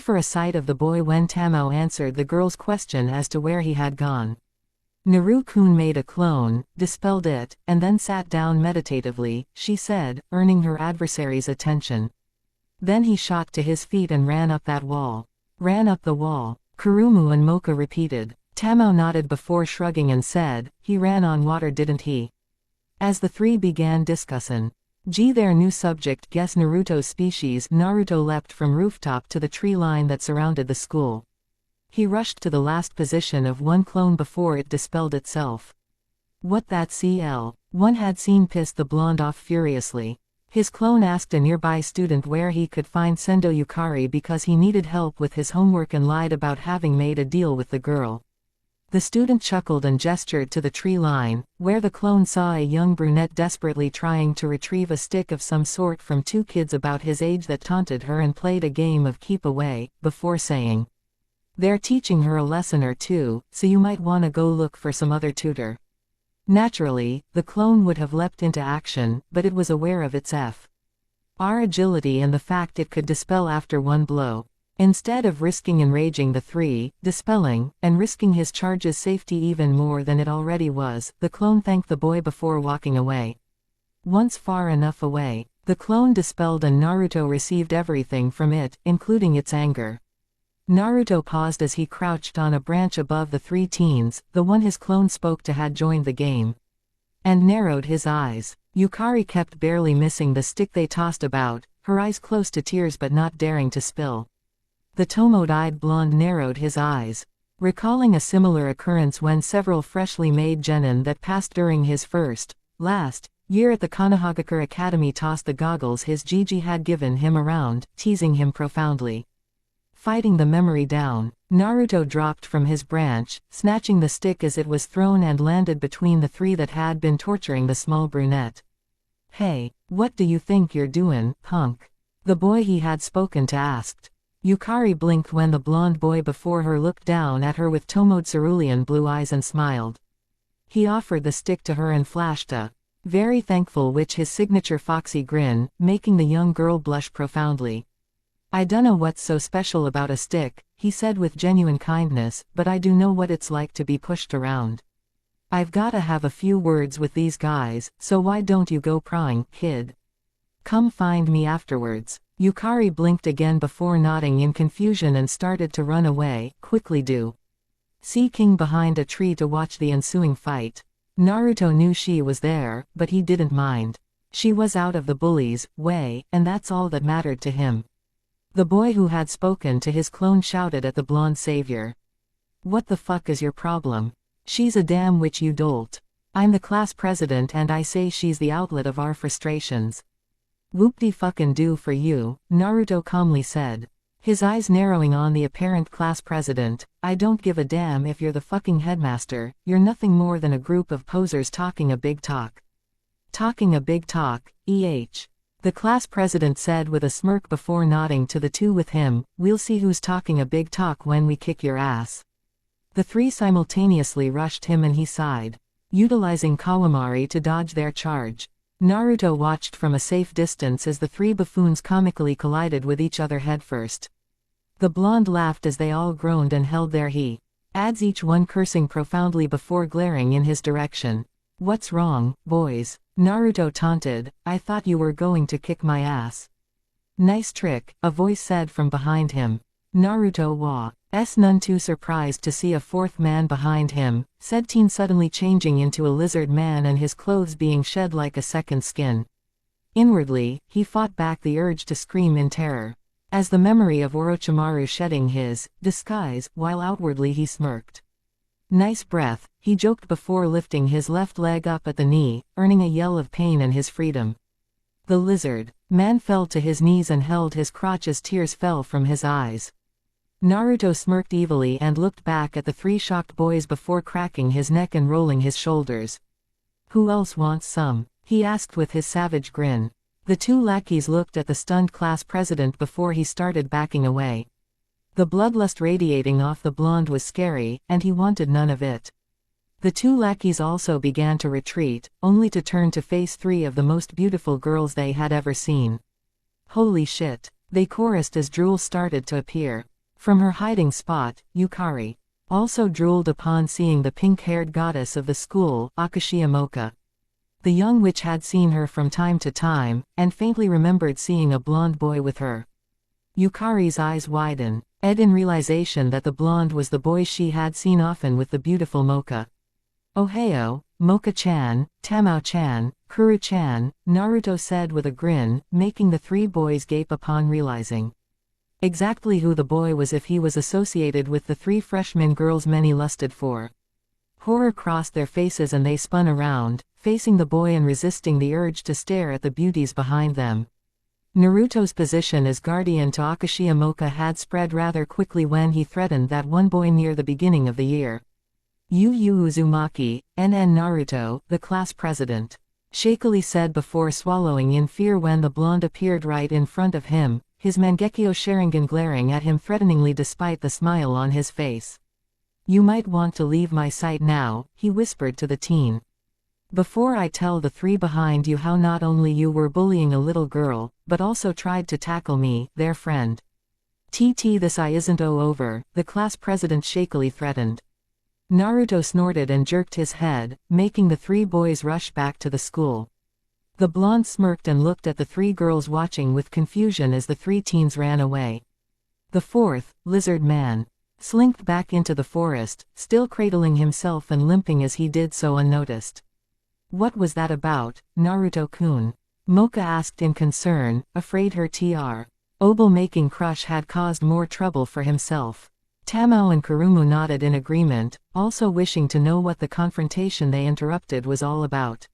for a sight of the boy when Tamao answered the girl's question as to where he had gone. Naru-kun made a clone, dispelled it, and then sat down meditatively, she said, earning her adversary's attention. Then he shot to his feet and ran up that wall. Ran up the wall, Kurumu and Mocha repeated. Tamao nodded before shrugging and said, "He ran on water, didn't he?" As the three began discussing their new subject, guess Naruto's species, Naruto leapt from rooftop to the tree line that surrounded the school. He rushed to the last position of one clone before it dispelled itself. "What that one had seen pissed the blonde off furiously. His clone asked a nearby student where he could find Sendo Yukari because he needed help with his homework and lied about having made a deal with the girl. The student chuckled and gestured to the tree line, where the clone saw a young brunette desperately trying to retrieve a stick of some sort from two kids about his age that taunted her and played a game of keep away, before saying, "They're teaching her a lesson or two, so you might wanna go look for some other tutor." Naturally, the clone would have leapt into action, but it was aware of its agility and the fact it could dispel after one blow. Instead of risking enraging the three, dispelling, and risking his charge's safety even more than it already was, the clone thanked the boy before walking away. Once far enough away, the clone dispelled and Naruto received everything from it, including its anger. Naruto paused as he crouched on a branch above the three teens, the one his clone spoke to had joined the game, and narrowed his eyes. Yukari kept barely missing the stick they tossed about, her eyes close to tears but not daring to spill. The Tomoe-eyed blonde narrowed his eyes, recalling a similar occurrence when several freshly made genin that passed during his last year at the Konohagakure Academy tossed the goggles his Gigi had given him around, teasing him profoundly. Fighting the memory down, Naruto dropped from his branch, snatching the stick as it was thrown and landed between the three that had been torturing the small brunette. Hey, what do you think you're doin', punk? The boy he had spoken to asked. Yukari blinked when the blonde boy before her looked down at her with Tomod cerulean blue eyes and smiled. He offered the stick to her and flashed a very thankful which his signature foxy grin, making the young girl blush profoundly. I dunno what's so special about a stick, he said with genuine kindness, but I do know what it's like to be pushed around. I've gotta have a few words with these guys, so why don't you go prying, kid? Come find me afterwards. Yukari blinked again before nodding in confusion and started to run away. Quickly do. Sea King behind a tree to watch the ensuing fight. Naruto knew she was there, but he didn't mind. She was out of the bully's way, and that's all that mattered to him. The boy who had spoken to his clone shouted at the blonde savior. What the fuck is your problem? She's a damn witch, you dolt. I'm the class president and I say she's the outlet of our frustrations. Whoop-de-fucking-do for you, Naruto calmly said. His eyes narrowing on the apparent class president. I don't give a damn if you're the fucking headmaster, you're nothing more than a group of posers talking a big talk. Talking a big talk, the class president said with a smirk before nodding to the two with him. We'll see who's talking a big talk when we kick your ass. The three simultaneously rushed him and he sighed, utilizing Kawamari to dodge their charge. Naruto watched from a safe distance as the three buffoons comically collided with each other headfirst. The blonde laughed as they all groaned and held their adds, each one cursing profoundly before glaring in his direction. What's wrong, boys? Naruto taunted. I thought you were going to kick my ass. Nice trick, a voice said from behind him. Naruto was none too surprised to see a fourth man behind him, said Teen suddenly changing into a lizard man and his clothes being shed like a second skin. Inwardly, he fought back the urge to scream in terror, as the memory of Orochimaru shedding his disguise, while outwardly he smirked. Nice breath, he joked before lifting his left leg up at the knee, earning a yell of pain and his freedom. The lizard man fell to his knees and held his crotch as tears fell from his eyes. Naruto smirked evilly and looked back at the three shocked boys before cracking his neck and rolling his shoulders. Who else wants some? He asked with his savage grin. The two lackeys looked at the stunned class president before he started backing away. The bloodlust radiating off the blonde was scary, and he wanted none of it. The two lackeys also began to retreat, only to turn to face three of the most beautiful girls they had ever seen. Holy shit, they chorused as drool started to appear. From her hiding spot, Yukari also drooled upon seeing the pink-haired goddess of the school, Akashia Moka. The young witch had seen her from time to time, and faintly remembered seeing a blonde boy with her. Yukari's eyes widened, in realization that the blonde was the boy she had seen often with the beautiful Moka. Ohio, Moka-chan, Tamao-chan, Kuru-chan, Naruto said with a grin, making the three boys gape upon realizing exactly who the boy was if he was associated with the three freshman girls many lusted for. Horror crossed their faces and they spun around, facing the boy and resisting the urge to stare at the beauties behind them. Naruto's position as guardian to Akashia Moka had spread rather quickly when he threatened that one boy near the beginning of the year. Yu Uzumaki, NN Naruto, the class president, shakily said before swallowing in fear when the blonde appeared right in front of him, his Mangekyo Sharingan glaring at him threateningly despite the smile on his face. You might want to leave my sight now, he whispered to the teen. Before I tell the three behind you how not only you were bullying a little girl, but also tried to tackle me, their friend. This I isn't over, the class president shakily threatened. Naruto snorted and jerked his head, making the three boys rush back to the school. The blonde smirked and looked at the three girls watching with confusion as the three teens ran away. The fourth, lizard man, slinked back into the forest, still cradling himself and limping as he did so unnoticed. What was that about, Naruto-kun? Moka asked in concern, afraid her trouble-making crush had caused more trouble for himself. Tamao and Kurumu nodded in agreement, also wishing to know what the confrontation they interrupted was all about.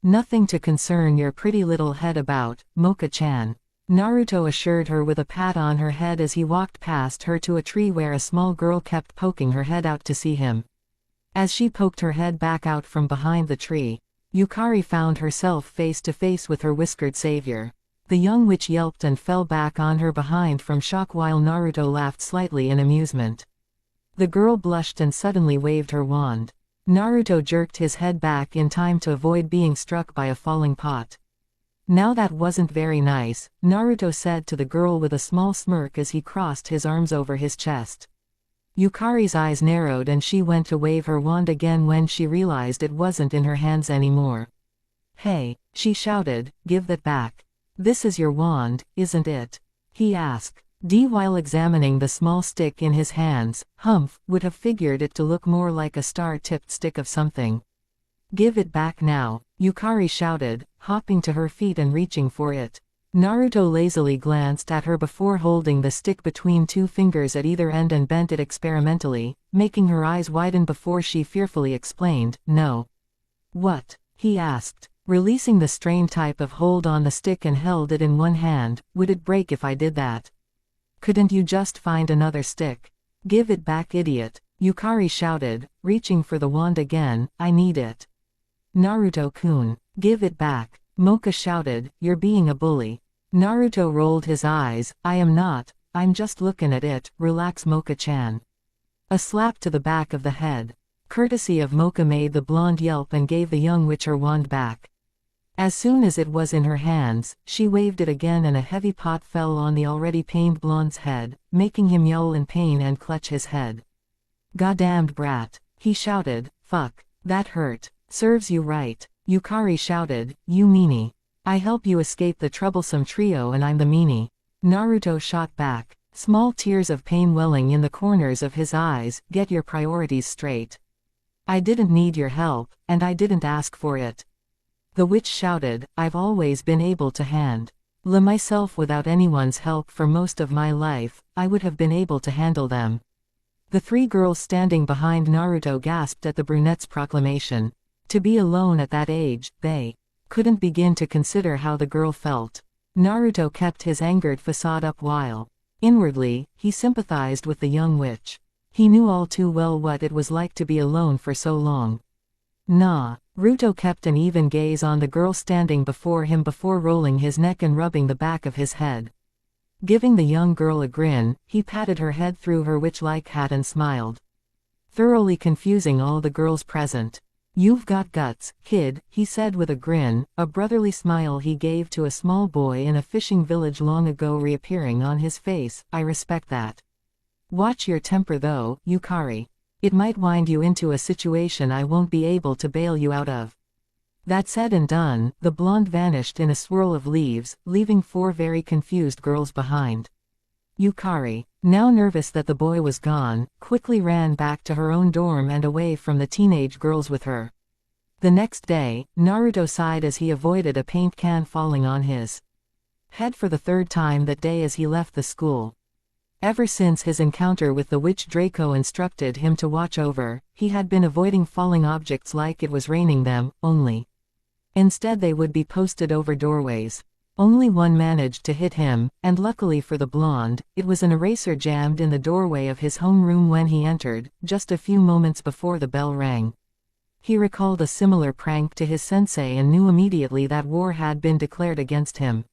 Nothing to concern your pretty little head about, Moka-chan, Naruto assured her with a pat on her head as he walked past her to a tree where a small girl kept poking her head out to see him. As she poked her head back out from behind the tree, Yukari found herself face to face with her whiskered savior. The young witch yelped and fell back on her behind from shock while Naruto laughed slightly in amusement. The girl blushed and suddenly waved her wand. Naruto jerked his head back in time to avoid being struck by a falling pot. Now that wasn't very nice, Naruto said to the girl with a small smirk as he crossed his arms over his chest. Yukari's eyes narrowed and she went to wave her wand again when she realized it wasn't in her hands anymore. "Hey," she shouted, "give that back. This is your wand, isn't it?" he asked. While examining the small stick in his hands, Humph would have figured it to look more like a star-tipped stick of something. "Give it back now," Yukari shouted, hopping to her feet and reaching for it. Naruto lazily glanced at her before holding the stick between two fingers at either end and bent it experimentally, making her eyes widen before she fearfully explained, "No." "What?" he asked, releasing the strained type of hold on the stick and held it in one hand. "Would it break if I did that? Couldn't you just find another stick?" "Give it back, idiot," Yukari shouted, reaching for the wand again. "I need it." "Naruto-kun, give it back," Mocha shouted, "you're being a bully." Naruto rolled his eyes. "I am not, I'm just looking at it, relax Mocha-chan." A slap to the back of the head, courtesy of Mocha, made the blonde yelp and gave the young witch her wand back. As soon as it was in her hands, she waved it again and a heavy pot fell on the already pained blonde's head, making him yell in pain and clutch his head. "Goddamned brat," he shouted. "Fuck, that hurt." "Serves you right," Yukari shouted, "you meanie. I help you escape the troublesome trio and I'm the meanie." Naruto shot back, small tears of pain welling in the corners of his eyes. "Get your priorities straight. I didn't need your help, and I didn't ask for it." The witch shouted, "I've always been able to handle myself without anyone's help for most of my life. I would have been able to handle them." The three girls standing behind Naruto gasped at the brunette's proclamation. To be alone at that age, they couldn't begin to consider how the girl felt. Naruto kept his angered facade up while, inwardly, he sympathized with the young witch. He knew all too well what it was like to be alone for so long. Naruto kept an even gaze on the girl standing before him before rolling his neck and rubbing the back of his head. Giving the young girl a grin, he patted her head through her witch-like hat and smiled, thoroughly confusing all the girls present. "You've got guts, kid," he said with a grin, a brotherly smile he gave to a small boy in a fishing village long ago reappearing on his face. "I respect that. Watch your temper though, Yukari. It might wind you into a situation I won't be able to bail you out of." That said and done, the blonde vanished in a swirl of leaves, leaving four very confused girls behind. Yukari, now nervous that the boy was gone, quickly ran back to her own dorm and away from the teenage girls with her. The next day, Naruto sighed as he avoided a paint can falling on his head for the third time that day as he left the school. Ever since his encounter with the witch Draco instructed him to watch over, he had been avoiding falling objects like it was raining them, only instead they would be posted over doorways. Only one managed to hit him, and luckily for the blonde, it was an eraser jammed in the doorway of his homeroom when he entered, just a few moments before the bell rang. He recalled a similar prank to his sensei and knew immediately that war had been declared against him.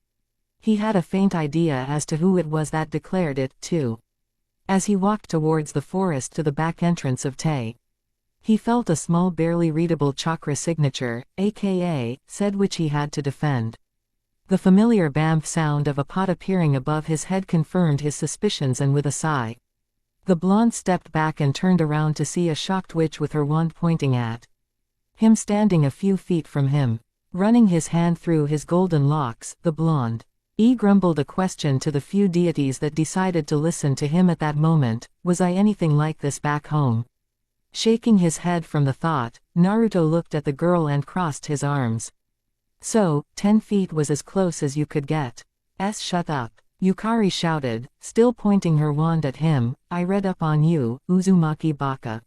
He had a faint idea as to who it was that declared it, too. As he walked towards the forest to the back entrance of Tei, he felt a small barely readable chakra signature, aka, said which he had to defend. The familiar bamf sound of a pot appearing above his head confirmed his suspicions and with a sigh, the blonde stepped back and turned around to see a shocked witch with her wand pointing at him standing a few feet from him. Running his hand through his golden locks, the blonde grumbled a question to the few deities that decided to listen to him at that moment. "Was I anything like this back home?" Shaking his head from the thought, Naruto looked at the girl and crossed his arms. "So, 10 feet was as close as you could get." Shut up," Yukari shouted, still pointing her wand at him. "I read up on you, Uzumaki Baka.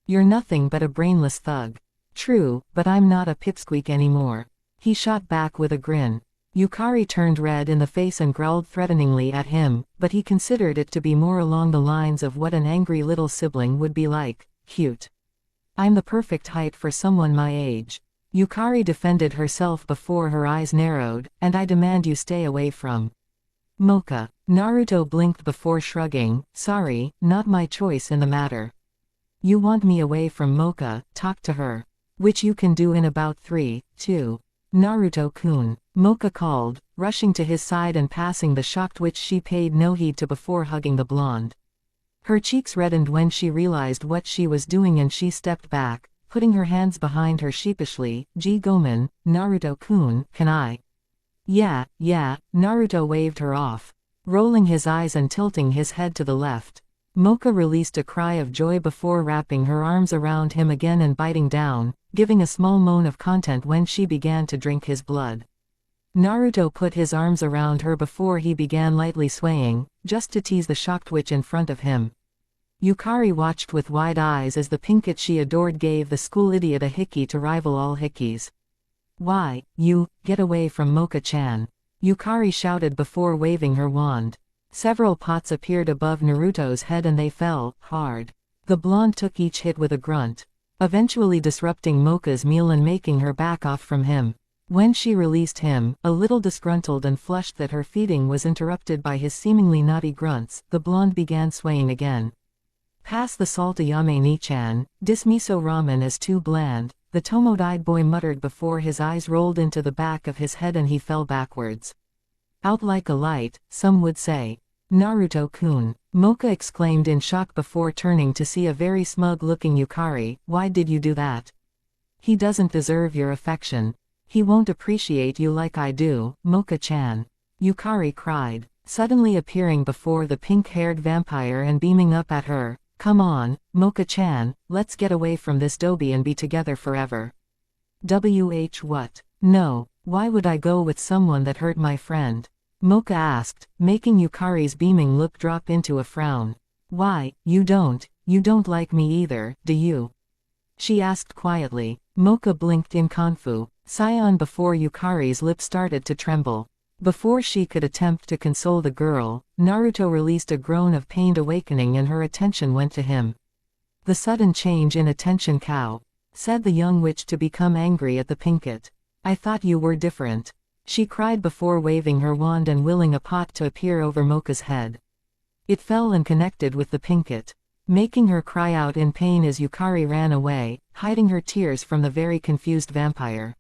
You're nothing but a brainless thug." "True, but I'm not a pipsqueak anymore," he shot back with a grin. Yukari turned red in the face and growled threateningly at him, but he considered it to be more along the lines of what an angry little sibling would be like. "Cute. I'm the perfect height for someone my age." Yukari defended herself before her eyes narrowed, and I demand you stay away from Mocha. Naruto blinked before shrugging, sorry, not my choice in the matter. You want me away from Mocha, talk to her. Which you can do in about 3, 2. Naruto-kun. Mocha called, rushing to his side and passing the shocked which she paid no heed to before hugging the blonde. Her cheeks reddened when she realized what she was doing and she stepped back, putting her hands behind her sheepishly. Gomen, Naruto-kun, can I? Yeah, Naruto waved her off, rolling his eyes and tilting his head to the left. Mocha released a cry of joy before wrapping her arms around him again and biting down, giving a small moan of content when she began to drink his blood. Naruto put his arms around her before he began lightly swaying, just to tease the shocked witch in front of him. Yukari watched with wide eyes as the pinkett she adored gave the school idiot a hickey to rival all hickeys. Why, you, get away from Mocha-chan. Yukari shouted before waving her wand. Several pots appeared above Naruto's head and they fell hard. The blonde took each hit with a grunt, eventually disrupting Mocha's meal and making her back off from him. When she released him, a little disgruntled and flushed that her feeding was interrupted by his seemingly naughty grunts, the blonde began swaying again. Pass the salt Ayame Nichan, dismiso ramen is too bland, the Tomoe-eyed boy muttered before his eyes rolled into the back of his head and he fell backwards. Out like a light, some would say. Naruto-kun. Mocha exclaimed in shock before turning to see a very smug-looking Yukari. Why did you do that? He doesn't deserve your affection. He won't appreciate you like I do, Mocha-chan. Yukari cried, suddenly appearing before the pink-haired vampire and beaming up at her. Come on, Mocha-chan, let's get away from this doby and be together forever. What? No, why would I go with someone that hurt my friend? Mocha asked, making Yukari's beaming look drop into a frown. Why, you don't like me either, do you? She asked quietly. Mocha blinked in confu, Sion before Yukari's lips started to tremble. Before she could attempt to console the girl, Naruto released a groan of pained awakening and her attention went to him. The sudden change in attention said the young witch to become angry at the pinkett. I thought you were different. She cried before waving her wand and willing a pot to appear over Mocha's head. It fell and connected with the pinkett, making her cry out in pain as Yukari ran away, hiding her tears from the very confused vampire.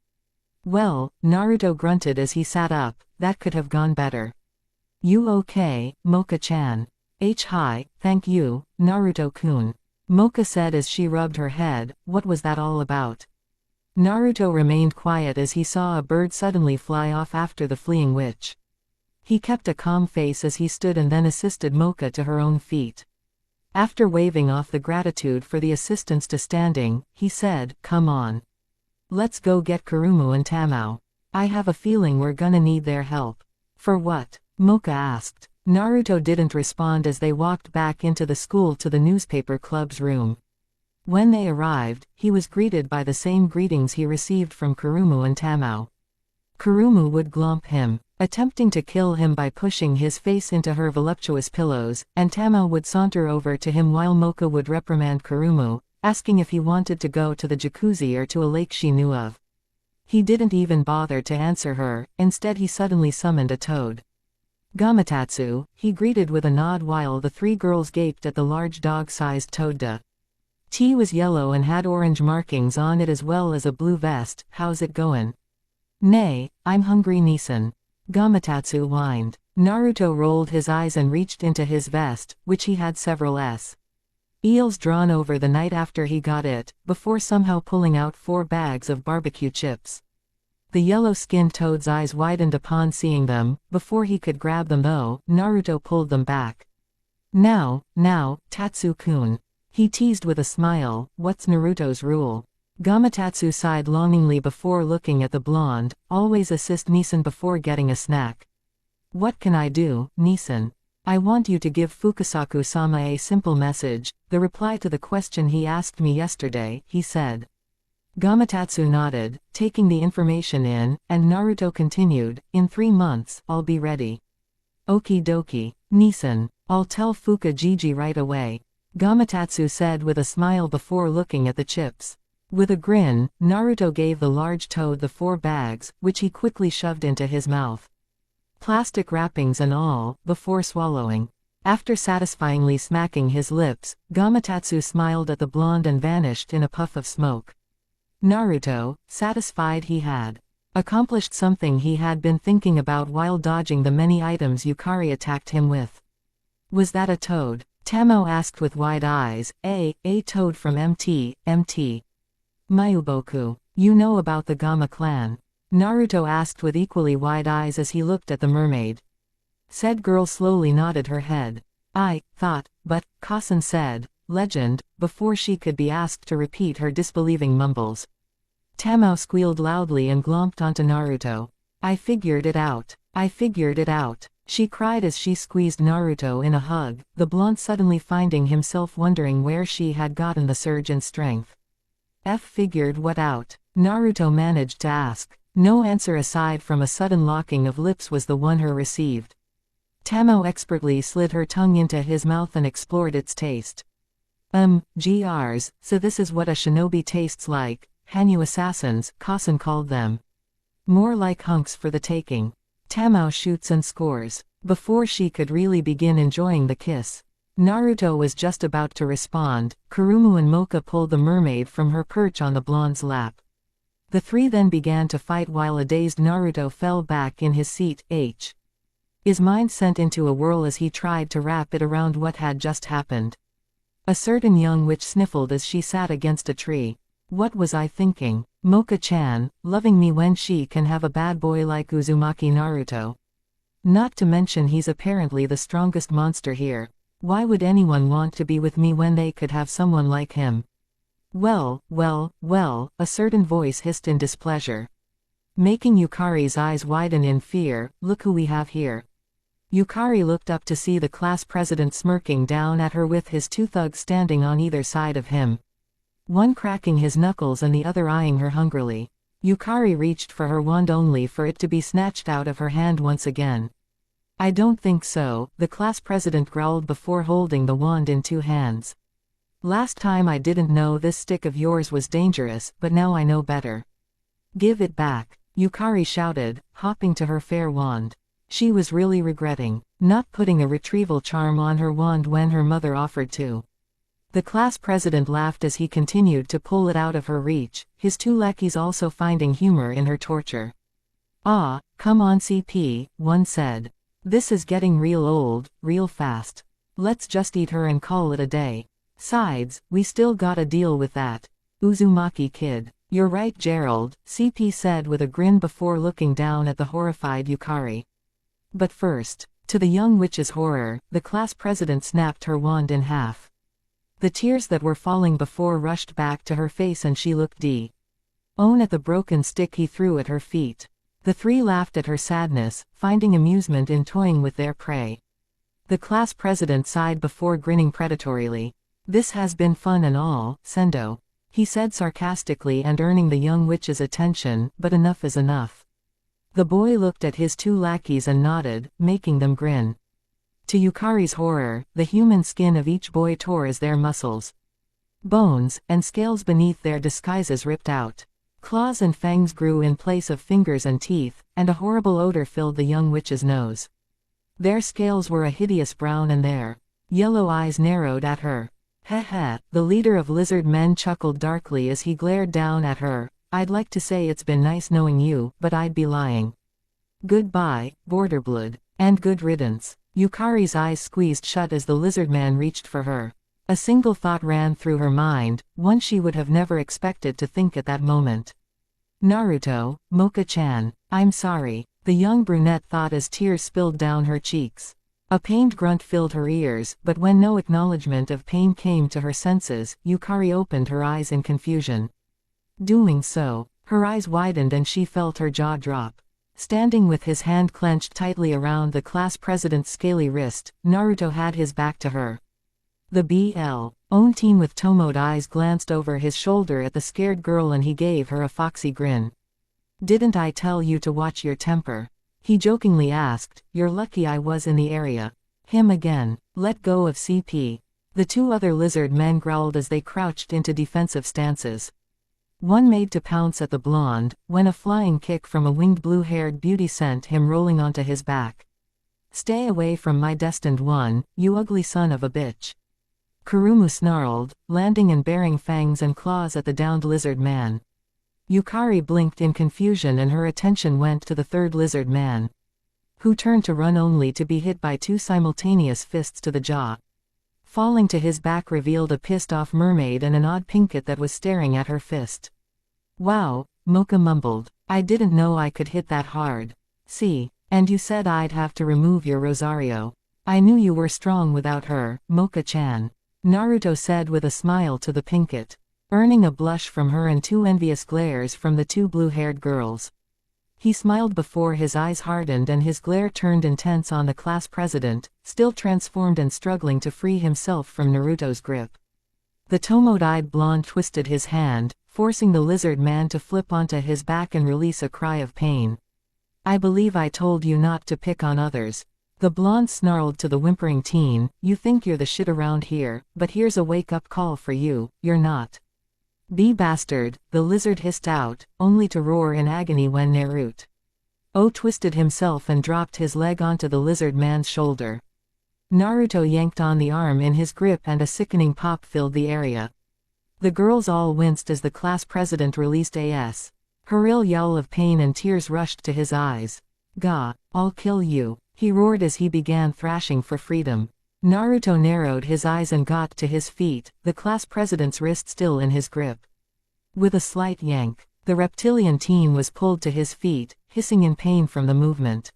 Well, Naruto grunted as he sat up, that could have gone better. You okay, Mocha-chan? Hi, thank you, Naruto-kun. Mocha said as she rubbed her head. What was that all about? Naruto remained quiet as he saw a bird suddenly fly off after the fleeing witch. He kept a calm face as he stood and then assisted Mocha to her own feet. After waving off the gratitude for the assistance to standing, he said, come on. Let's go get Kurumu and Tamao. I have a feeling we're gonna need their help. For what? Mocha asked. Naruto didn't respond as they walked back into the school to the newspaper club's room. When they arrived, he was greeted by the same greetings he received from Kurumu and Tamao. Kurumu would glomp him, attempting to kill him by pushing his face into her voluptuous pillows, and Tamao would saunter over to him while Mocha would reprimand Kurumu, asking if he wanted to go to the jacuzzi or to a lake she knew of. He didn't even bother to answer her, instead he suddenly summoned a toad. Gamatsu, he greeted with a nod while the three girls gaped at the large dog-sized toad. Tea was yellow and had orange markings on it as well as a blue vest. How's it goin'? Nay, I'm hungry Nisan. Gamatsu whined. Naruto rolled his eyes and reached into his vest, which he had several eels drawn over the night after he got it, before somehow pulling out 4 bags of barbecue chips. The yellow-skinned toad's eyes widened upon seeing them. Before he could grab them though, Naruto pulled them back. Now, Tatsu-kun. He teased with a smile, what's Naruto's rule? Gamatsu sighed longingly before looking at the blonde, always assist Nisan before getting a snack. What can I do, Nisan? I want you to give Fukasaku-sama a simple message, the reply to the question he asked me yesterday, he said. Gamatsu nodded, taking the information in, and Naruto continued, in 3 months, I'll be ready. Okie dokie, Nisan, I'll tell Fuka Gigi right away. Gamatsu said with a smile before looking at the chips. With a grin, Naruto gave the large toad the 4 bags, which he quickly shoved into his mouth. Plastic wrappings and all, before swallowing. After satisfyingly smacking his lips, Gamatotsu smiled at the blonde and vanished in a puff of smoke. Naruto, satisfied he had accomplished something he had been thinking about while dodging the many items Yukari attacked him with. Was that a toad? Tamao asked with wide eyes. A toad from MT. Mayuboku. You know about the Gama clan? Naruto asked with equally wide eyes as he looked at the mermaid. Said girl slowly nodded her head. I thought, but, Kasen said, legend, before she could be asked to repeat her disbelieving mumbles. Tamao squealed loudly and glomped onto Naruto. I figured it out. I figured it out. She cried as she squeezed Naruto in a hug, the blonde suddenly finding himself wondering where she had gotten the surge in strength. Figured what out? Naruto managed to ask. No answer aside from a sudden locking of lips was the one her received. Tamao expertly slid her tongue into his mouth and explored its taste. GRs, so this is what a shinobi tastes like, Hanyu assassins, Kasen called them. More like hunks for the taking. Tamao shoots and scores. Before she could really begin enjoying the kiss, Naruto was just about to respond. Kurumu and Mocha pulled the mermaid from her perch on the blonde's lap. The 3 then began to fight while a dazed Naruto fell back in his seat. His mind sent into a whirl as he tried to wrap it around what had just happened. A certain young witch sniffled as she sat against a tree. What was I thinking? Mocha-chan, loving me when she can have a bad boy like Uzumaki Naruto. Not to mention he's apparently the strongest monster here. Why would anyone want to be with me when they could have someone like him? Well, a certain voice hissed in displeasure, making Yukari's eyes widen in fear. Look who we have here. Yukari looked up to see the class president smirking down at her with his 2 thugs standing on either side of him. One cracking his knuckles and the other eyeing her hungrily. Yukari reached for her wand only for it to be snatched out of her hand once again. I don't think so, the class president growled before holding the wand in 2 hands. Last time I didn't know this stick of yours was dangerous, but now I know better. Give it back, Yukari shouted, hopping to her fair wand. She was really regretting not putting a retrieval charm on her wand when her mother offered to. The class president laughed as he continued to pull it out of her reach, his 2 lackeys also finding humor in her torture. Ah, come on CP, one said. This is getting real old, real fast. Let's just eat her and call it a day. Sides, we still gotta deal with that Uzumaki kid. You're right Gerald, CP said with a grin before looking down at the horrified Yukari. But first, to the young witch's horror, the class president snapped her wand in half. The tears that were falling before rushed back to her face and she looked on at the broken stick he threw at her feet. The 3 laughed at her sadness, finding amusement in toying with their prey. The class president sighed before grinning predatorily. This has been fun and all, Sendo, he said sarcastically and earning the young witch's attention, but enough is enough. The boy looked at his 2 lackeys and nodded, making them grin. To Yukari's horror, the human skin of each boy tore as their muscles, bones, and scales beneath their disguises ripped out. Claws and fangs grew in place of fingers and teeth, and a horrible odor filled the young witch's nose. Their scales were a hideous brown and their yellow eyes narrowed at her. Heh, the leader of lizard men chuckled darkly as he glared down at her. I'd like to say it's been nice knowing you, but I'd be lying. Goodbye, Borderblood, and good riddance. Yukari's eyes squeezed shut as the lizard man reached for her. A single thought ran through her mind, one she would have never expected to think at that moment. Naruto, Mocha-chan, I'm sorry, the young brunette thought as tears spilled down her cheeks. A pained grunt filled her ears, but when no acknowledgement of pain came to her senses, Yukari opened her eyes in confusion. Doing so, her eyes widened and she felt her jaw drop. Standing with his hand clenched tightly around the class president's scaly wrist, Naruto had his back to her. The BL-own teen with Tomoed eyes glanced over his shoulder at the scared girl and he gave her a foxy grin. Didn't I tell you to watch your temper? He jokingly asked. You're lucky I was in the area. Him again. Let go of CP. The 2 other lizard men growled as they crouched into defensive stances. One made to pounce at the blonde, when a flying kick from a winged blue-haired beauty sent him rolling onto his back. "Stay away from my destined one, you ugly son of a bitch." Kurumu snarled, landing and baring fangs and claws at the downed lizard man. Yukari blinked in confusion and her attention went to the third lizard man, who turned to run only to be hit by two simultaneous fists to the jaw. Falling to his back revealed a pissed-off mermaid and an odd pinkett that was staring at her fist. "Wow," Mocha mumbled. "I didn't know I could hit that hard. See, and you said I'd have to remove your Rosario. I knew you were strong without her, Mocha-chan," Naruto said with a smile to the pinkett, earning a blush from her and two envious glares from the two blue-haired girls. He smiled before his eyes hardened and his glare turned intense on the class president, still transformed and struggling to free himself from Naruto's grip. The toad-eyed blonde twisted his hand, forcing the lizard man to flip onto his back and release a cry of pain. "I believe I told you not to pick on others." The blonde snarled to the whimpering teen, "You think you're the shit around here, but here's a wake-up call for you, you're not." "Be bastard," the lizard hissed out, only to roar in agony when Naruto twisted himself and dropped his leg onto the lizard man's shoulder. Naruto yanked on the arm in his grip and a sickening pop filled the area. The girls all winced as the class president released a shrill yowl of pain and tears rushed to his eyes. "Gah, I'll kill you," he roared as he began thrashing for freedom. Naruto narrowed his eyes and got to his feet, the class president's wrist still in his grip. With a slight yank, the reptilian teen was pulled to his feet, hissing in pain from the movement.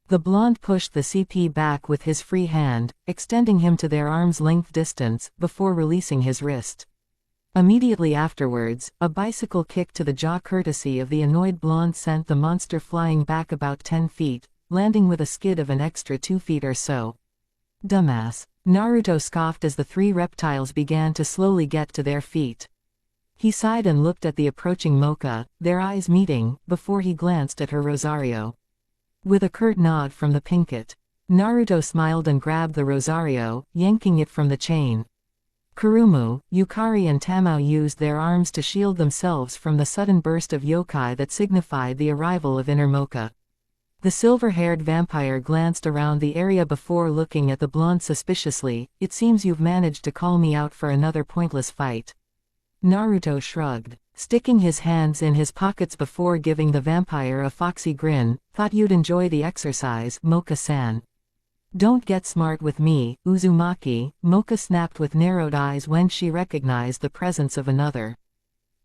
The blonde pushed the CP back with his free hand, extending him to their arm's length distance, before releasing his wrist. Immediately afterwards, a bicycle kick to the jaw courtesy of the annoyed blonde sent the monster flying back about 10 feet, landing with a skid of an extra 2 feet or so. "Dumbass," Naruto scoffed as the three reptiles began to slowly get to their feet. He sighed and looked at the approaching Mocha, their eyes meeting, before he glanced at her Rosario. With a curt nod from the pinkett, Naruto smiled and grabbed the Rosario, yanking it from the chain. Kurumu, Yukari and Tamao used their arms to shield themselves from the sudden burst of yokai that signified the arrival of Inner Mocha. The silver-haired vampire glanced around the area before looking at the blonde suspiciously. "It seems you've managed to call me out for another pointless fight." Naruto shrugged, sticking his hands in his pockets before giving the vampire a foxy grin. "Thought you'd enjoy the exercise, Mocha-san." "Don't get smart with me, Uzumaki," Mocha snapped with narrowed eyes when she recognized the presence of another.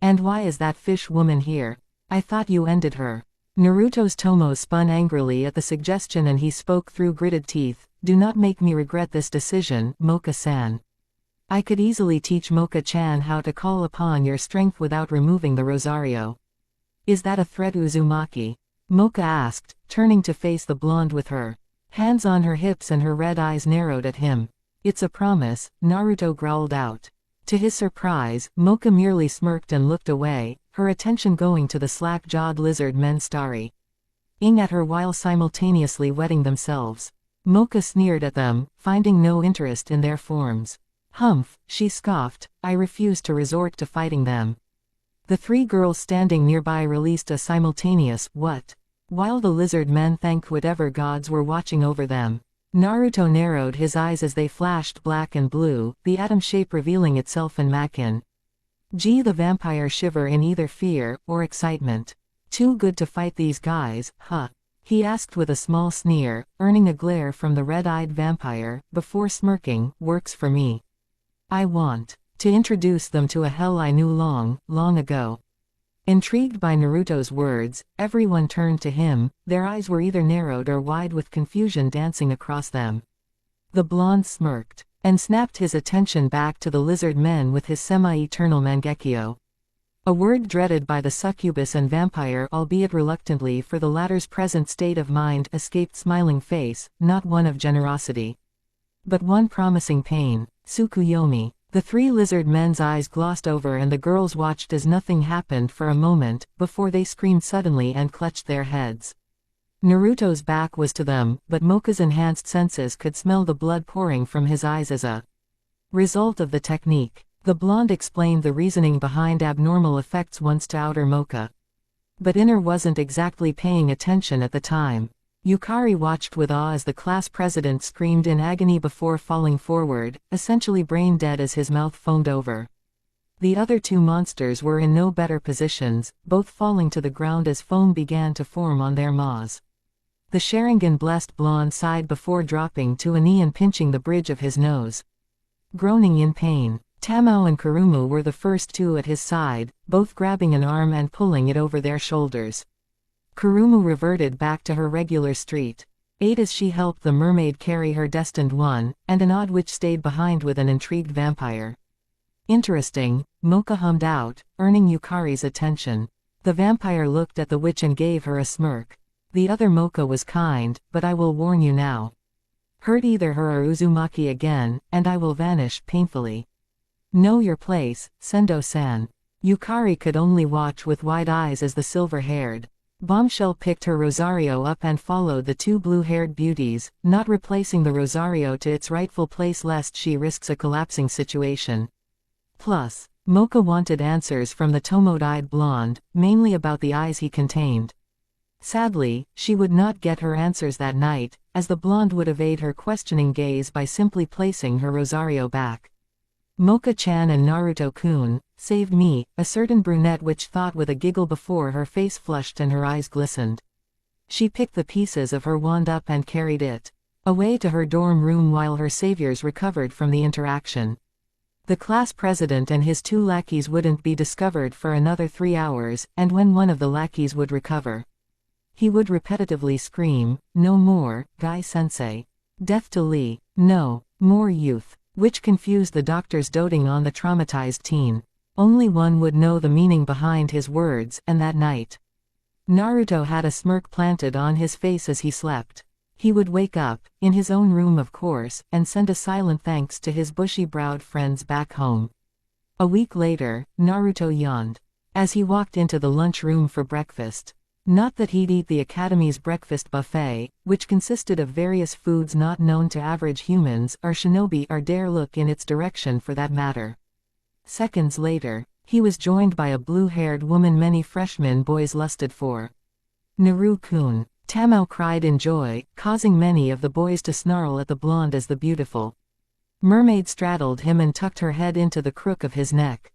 "And why is that fish woman here? I thought you ended her." Naruto's Tomo spun angrily at the suggestion and he spoke through gritted teeth. "Do not make me regret this decision, Mocha-san. I could easily teach Mocha-chan how to call upon your strength without removing the Rosario." "Is that a threat, Uzumaki?" Mocha asked, turning to face the blonde with her hands on her hips and her red eyes narrowed at him. "It's a promise," Naruto growled out. To his surprise, Mocha merely smirked and looked away, her attention going to the slack-jawed lizard men staring at her while simultaneously wetting themselves. Mocha sneered at them, finding no interest in their forms. "Humph," she scoffed, "I refuse to resort to fighting them." The three girls standing nearby released a simultaneous "what?" while the lizard men thanked whatever gods were watching over them. Naruto narrowed his eyes as they flashed black and blue, the atom shape revealing itself in Makin. Gee, the vampire shiver in either fear or excitement. "Too good to fight these guys, huh?" he asked with a small sneer, earning a glare from the red-eyed vampire, before smirking. "Works for me. I want to introduce them to a hell I knew long, long ago." Intrigued by Naruto's words, everyone turned to him, their eyes were either narrowed or wide with confusion dancing across them. The blonde smirked, and snapped his attention back to the lizard men with his semi-eternal Mangekyo. A word dreaded by the succubus and vampire, albeit reluctantly for the latter's present state of mind, escaped smiling face, not one of generosity, but one promising pain. "Tsukuyomi." The three lizard men's eyes glossed over and the girls watched as nothing happened for a moment, before they screamed suddenly and clutched their heads. Naruto's back was to them, but Mocha's enhanced senses could smell the blood pouring from his eyes as a result of the technique. The blonde explained the reasoning behind abnormal effects once to outer Mocha. But Inner wasn't exactly paying attention at the time. Yukari watched with awe as the class president screamed in agony before falling forward, essentially brain dead as his mouth foamed over. The other two monsters were in no better positions, both falling to the ground as foam began to form on their maws. The Sharingan-blessed blonde sighed before dropping to a knee and pinching the bridge of his nose. Groaning in pain, Tamao and Kurumu were the first two at his side, both grabbing an arm and pulling it over their shoulders. Kurumu reverted back to her regular street. Ate as she helped the mermaid carry her destined one, and an odd witch stayed behind with an intrigued vampire. Interesting, Mocha hummed out, earning Yukari's attention. The vampire looked at the witch and gave her a smirk. The other Mocha was kind, but I will warn you now. Hurt either her or Uzumaki again, and I will vanish painfully. Know your place, Sendo-san. Yukari could only watch with wide eyes as the silver-haired Bombshell picked her Rosario up and followed the two blue-haired beauties, not replacing the Rosario to its rightful place lest she risks a collapsing situation. Plus, Mocha wanted answers from the Tomoe-eyed blonde, mainly about the eyes he contained. Sadly, she would not get her answers that night, as the blonde would evade her questioning gaze by simply placing her Rosario back. Mocha-chan and Naruto-kun saved me, a certain brunette witch thought with a giggle before her face flushed and her eyes glistened. She picked the pieces of her wand up and carried it away to her dorm room while her saviors recovered from the interaction. The class president and his two lackeys wouldn't be discovered for another 3 hours, and when one of the lackeys would recover, he would repetitively scream, "No more, Guy-sensei. Death to Lee. No more youth," which confused the doctors doting on the traumatized teen. Only one would know the meaning behind his words, and that night, Naruto had a smirk planted on his face as he slept. He would wake up, in his own room of course, and send a silent thanks to his bushy-browed friends back home. A week later, Naruto yawned as he walked into the lunchroom for breakfast. Not that he'd eat the Academy's breakfast buffet, which consisted of various foods not known to average humans or shinobi or dare look in its direction for that matter. Seconds later, he was joined by a blue-haired woman many freshman boys lusted for. Naru-kun. Tamao cried in joy, causing many of the boys to snarl at the blonde as the beautiful mermaid straddled him and tucked her head into the crook of his neck.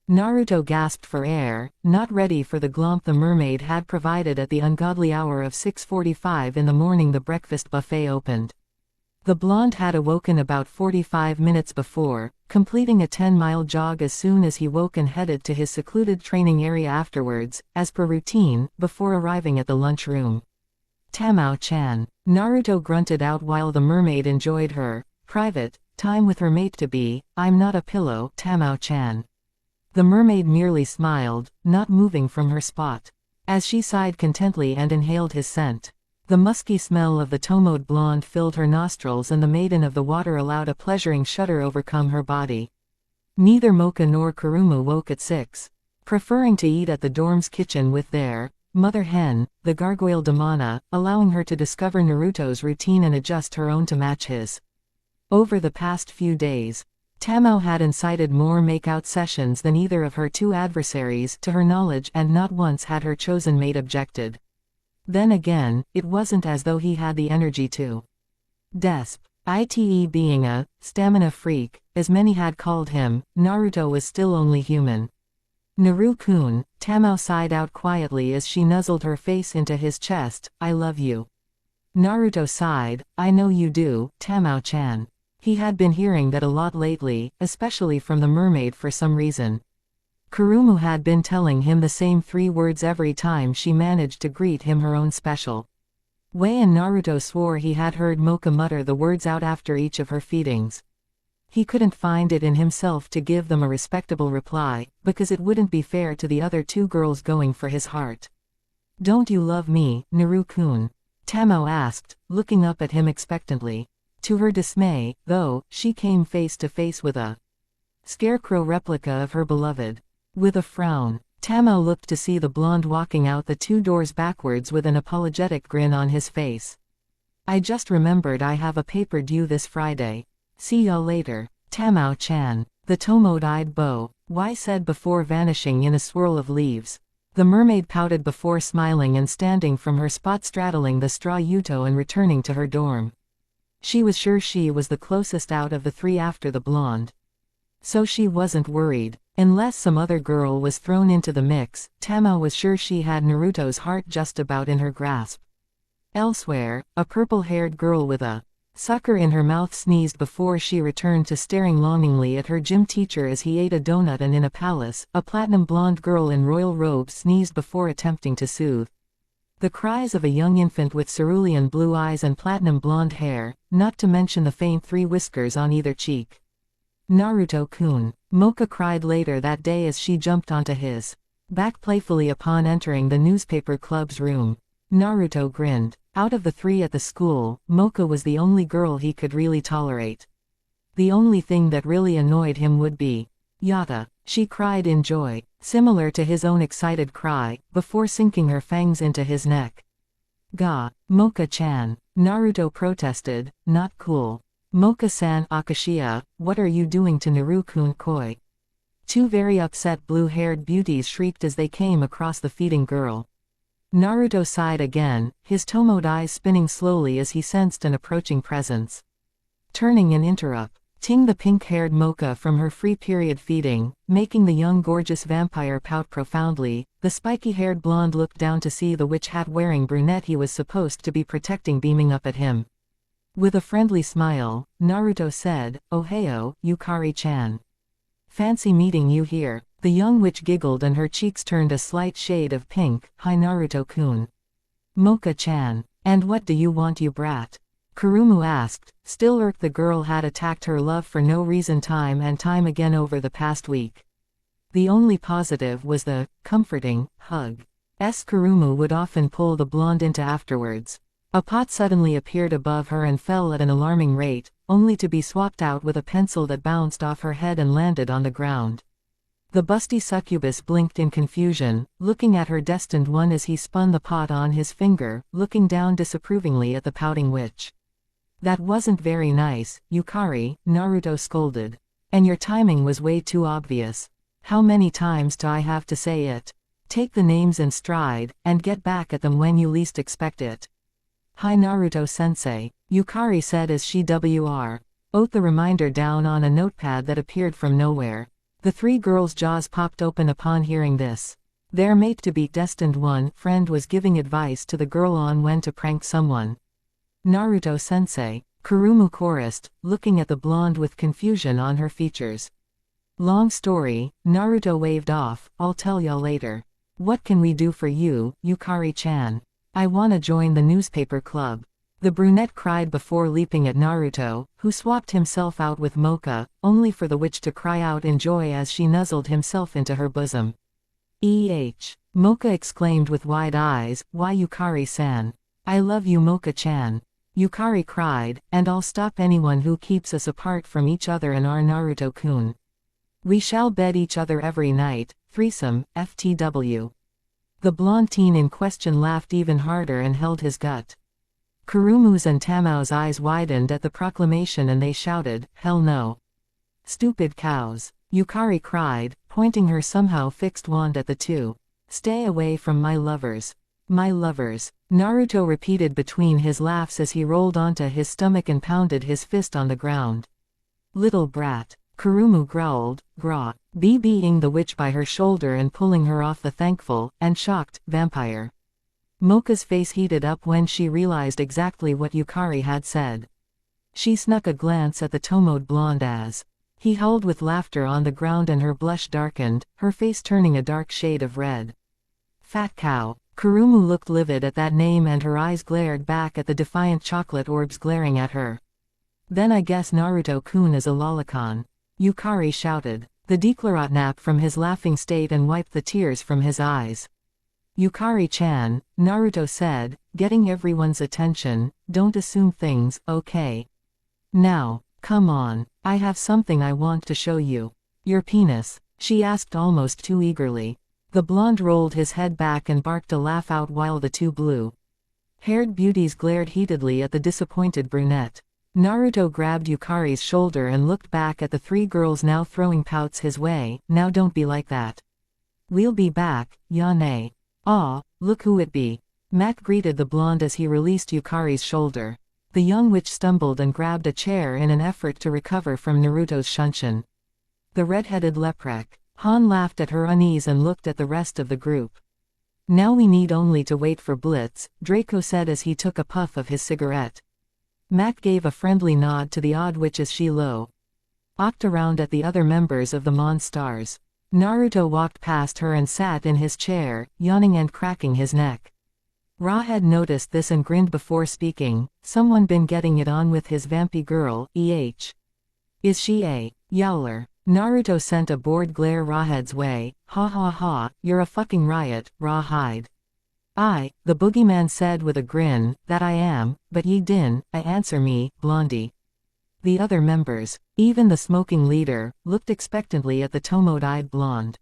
Naruto gasped for air, not ready for the glomp the mermaid had provided at the ungodly hour of 6:45 in the morning the breakfast buffet opened. The blonde had awoken about 45 minutes before, completing a 10-mile jog as soon as he woke and headed to his secluded training area afterwards, as per routine, before arriving at the lunchroom. Tamao-chan. Naruto grunted out while the mermaid enjoyed her private time with her mate-to-be. I'm not a pillow, Tamao-chan. The mermaid merely smiled, not moving from her spot, as she sighed contently and inhaled his scent. The musky smell of the Tomoe blonde filled her nostrils and the maiden of the water allowed a pleasuring shudder overcome her body. Neither Mocha nor Kurumu woke at 6, preferring to eat at the dorm's kitchen with their mother hen, the gargoyle Damana, allowing her to discover Naruto's routine and adjust her own to match his. Over the past few days, Tamao had incited more make-out sessions than either of her two adversaries to her knowledge, and not once had her chosen mate objected. Then again, it wasn't as though he had the energy to. Desp. Ite being a stamina freak, as many had called him, Naruto was still only human. Naru-kun, Tamao sighed out quietly as she nuzzled her face into his chest, I love you. Naruto sighed, I know you do, Tamao-chan. He had been hearing that a lot lately, especially from the mermaid for some reason. Kurumu had been telling him the same 3 words every time she managed to greet him her own special way, and Naruto swore he had heard Mocha mutter the words out after each of her feedings. He couldn't find it in himself to give them a respectable reply, because it wouldn't be fair to the other 2 girls going for his heart. Don't you love me, Naru-kun? Tamao asked, looking up at him expectantly. To her dismay, though, she came face to face with a scarecrow replica of her beloved. With a frown, Tamao looked to see the blonde walking out the 2 doors backwards with an apologetic grin on his face. I just remembered I have a paper due this Friday. See y'all later, Tamao-chan. The Tomoe-eyed bow, Y said before vanishing in a swirl of leaves. The mermaid pouted before smiling and standing from her spot straddling the straw Yuto and returning to her dorm. She was sure she was the closest out of the three after the blonde. So she wasn't worried. Unless some other girl was thrown into the mix, Tamao was sure she had Naruto's heart just about in her grasp. Elsewhere, a purple-haired girl with a sucker in her mouth sneezed before she returned to staring longingly at her gym teacher as he ate a donut, and in a palace, a platinum blonde girl in royal robes sneezed before attempting to soothe the cries of a young infant with cerulean blue eyes and platinum blonde hair, not to mention the faint 3 whiskers on either cheek. Naruto-kun, Mocha cried later that day as she jumped onto his back playfully upon entering the newspaper club's room. Naruto grinned. Out of the 3 at the school, Mocha was the only girl he could really tolerate. The only thing that really annoyed him would be Yata. She cried in joy, similar to his own excited cry, before sinking her fangs into his neck. Ga, Mocha-chan. Naruto protested, not cool. Mocha-san, Akashiya, what are you doing to Naru-kun koi? 2 very upset blue-haired beauties shrieked as they came across the feeding girl. Naruto sighed again, his Tomoe eyes spinning slowly as he sensed an approaching presence. Turning and interrupting the pink-haired Mocha from her free period feeding, making the young gorgeous vampire pout profoundly, the spiky-haired blonde looked down to see the witch hat-wearing brunette he was supposed to be protecting beaming up at him. With a friendly smile, Naruto said, "Ohio, Yukari-chan. Fancy meeting you here." The young witch giggled and her cheeks turned a slight shade of pink. "Hi Naruto-kun." "Mocha-chan. And what do you want, you brat?" Kurumu asked, still irked the girl had attacked her love for no reason time and time again over the past week. The only positive was the comforting hug Kurumu would often pull the blonde into afterwards. A pot suddenly appeared above her and fell at an alarming rate, only to be swapped out with a pencil that bounced off her head and landed on the ground. The busty succubus blinked in confusion, looking at her destined one as he spun the pot on his finger, looking down disapprovingly at the pouting witch. "That wasn't very nice, Yukari," Naruto scolded. "And your timing was way too obvious. How many times do I have to say it? Take the names in stride, and get back at them when you least expect it." "Hi Naruto-sensei," Yukari said as she wrote the reminder down on a notepad that appeared from nowhere. The 3 girls' jaws popped open upon hearing this. Their mate-to-be destined one friend was giving advice to the girl on when to prank someone. "Naruto-sensei," Kurumu chorused, looking at the blonde with confusion on her features. "Long story," Naruto waved off, "I'll tell y'all later. What can we do for you, Yukari-chan?" "I wanna join the newspaper club," the brunette cried before leaping at Naruto, who swapped himself out with Mocha, only for the witch to cry out in joy as she nuzzled himself into her bosom. Mocha exclaimed with wide eyes, "Why Yukari-san? I love you Mocha-chan." Yukari cried, "And I'll stop anyone who keeps us apart from each other and our Naruto-kun. We shall bed each other every night, threesome, FTW." The blonde teen in question laughed even harder and held his gut. Kurumu's and Tamao's eyes widened at the proclamation and they shouted, "Hell no. Stupid cows." Yukari cried, pointing her somehow fixed wand at the 2. "Stay away from my lovers. My lovers." Naruto repeated between his laughs as he rolled onto his stomach and pounded his fist on the ground. "Little brat." Kurumu growled, beating the witch by her shoulder and pulling her off the thankful, and shocked, vampire. Mocha's face heated up when she realized exactly what Yukari had said. She snuck a glance at the Tomoed blonde as he howled with laughter on the ground and her blush darkened, her face turning a dark shade of red. "Fat cow." Kurumu looked livid at that name and her eyes glared back at the defiant chocolate orbs glaring at her. "Then I guess Naruto-kun is a lolicon," Yukari shouted. The declaratnap from his laughing state and wiped the tears from his eyes. "Yukari-chan," Naruto said, getting everyone's attention, "don't assume things, okay? Now, come on, I have something I want to show you." "Your penis?" she asked almost too eagerly. The blonde rolled his head back and barked a laugh out while the 2 blue-haired beauties glared heatedly at the disappointed brunette. Naruto grabbed Yukari's shoulder and looked back at the three girls now throwing pouts his way. Now don't be like that. We'll be back, Yane. Aw, look who it be. Mac greeted the blonde as he released Yukari's shoulder. The young witch stumbled and grabbed a chair in an effort to recover from Naruto's shunshin. The red-headed leprek. Han laughed at her unease and looked at the rest of the group. Now we need only to wait for Blitz, Draco said as he took a puff of his cigarette. Mac gave a friendly nod to the odd witch as she looked around at the other members of the Monstars. Naruto walked past her and sat in his chair, yawning and cracking his neck. Ra had noticed this and grinned before speaking. Someone been getting it on with his vampy girl, Is she a yowler? Naruto sent a bored glare Rawhead's way. Ha ha ha, you're a fucking riot, Rawhide. The boogeyman said with a grin, that I am, but ye din, I answer me, Blondie. The other members, even the smoking leader, looked expectantly at the toad-eyed blonde.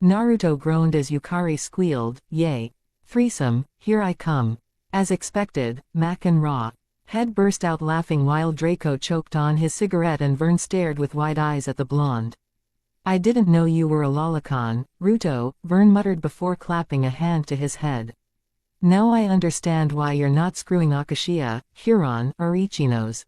Naruto groaned as Yukari squealed, yay. Threesome, here I come. As expected, Mac and Ra Head burst out laughing while Draco choked on his cigarette and Vern stared with wide eyes at the blonde. I didn't know you were a lolicon, Ruto, Vern muttered before clapping a hand to his head. Now I understand why you're not screwing Akashia, Huron, or Ichinos.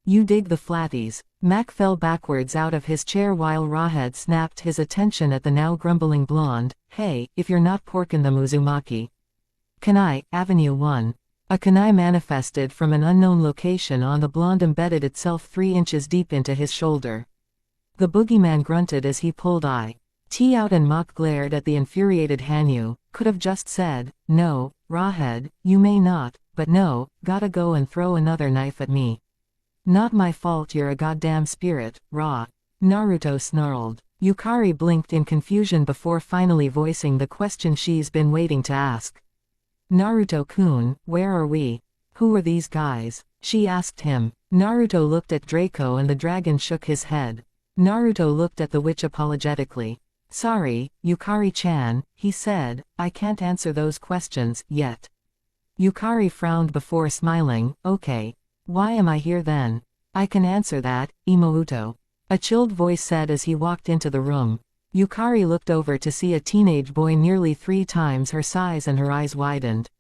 You dig the flatties. Mac fell backwards out of his chair while Rawhead snapped his attention at the now grumbling blonde. Hey, if you're not porkin' the Uzumaki. Kunai, Avenue 1. A kunai manifested from an unknown location on the blonde embedded itself 3 inches deep into his shoulder. The boogeyman grunted as he pulled it out and Mock glared at the infuriated Hanyu. Could have just said, no, Rawhead, you may not, but no, gotta go and throw another knife at me. Not my fault you're a goddamn spirit, Ra. Naruto snarled. Yukari blinked in confusion before finally voicing the question she's been waiting to ask. Naruto-kun, where are we? Who are these guys? She asked him. Naruto looked at Draco and the dragon shook his head. Naruto looked at the witch apologetically. Sorry, Yukari-chan, he said, I can't answer those questions, yet. Yukari frowned before smiling, okay. Why am I here then? I can answer that, Imouto. A chilled voice said as he walked into the room. Yukari looked over to see a teenage boy nearly 3 times her size and her eyes widened.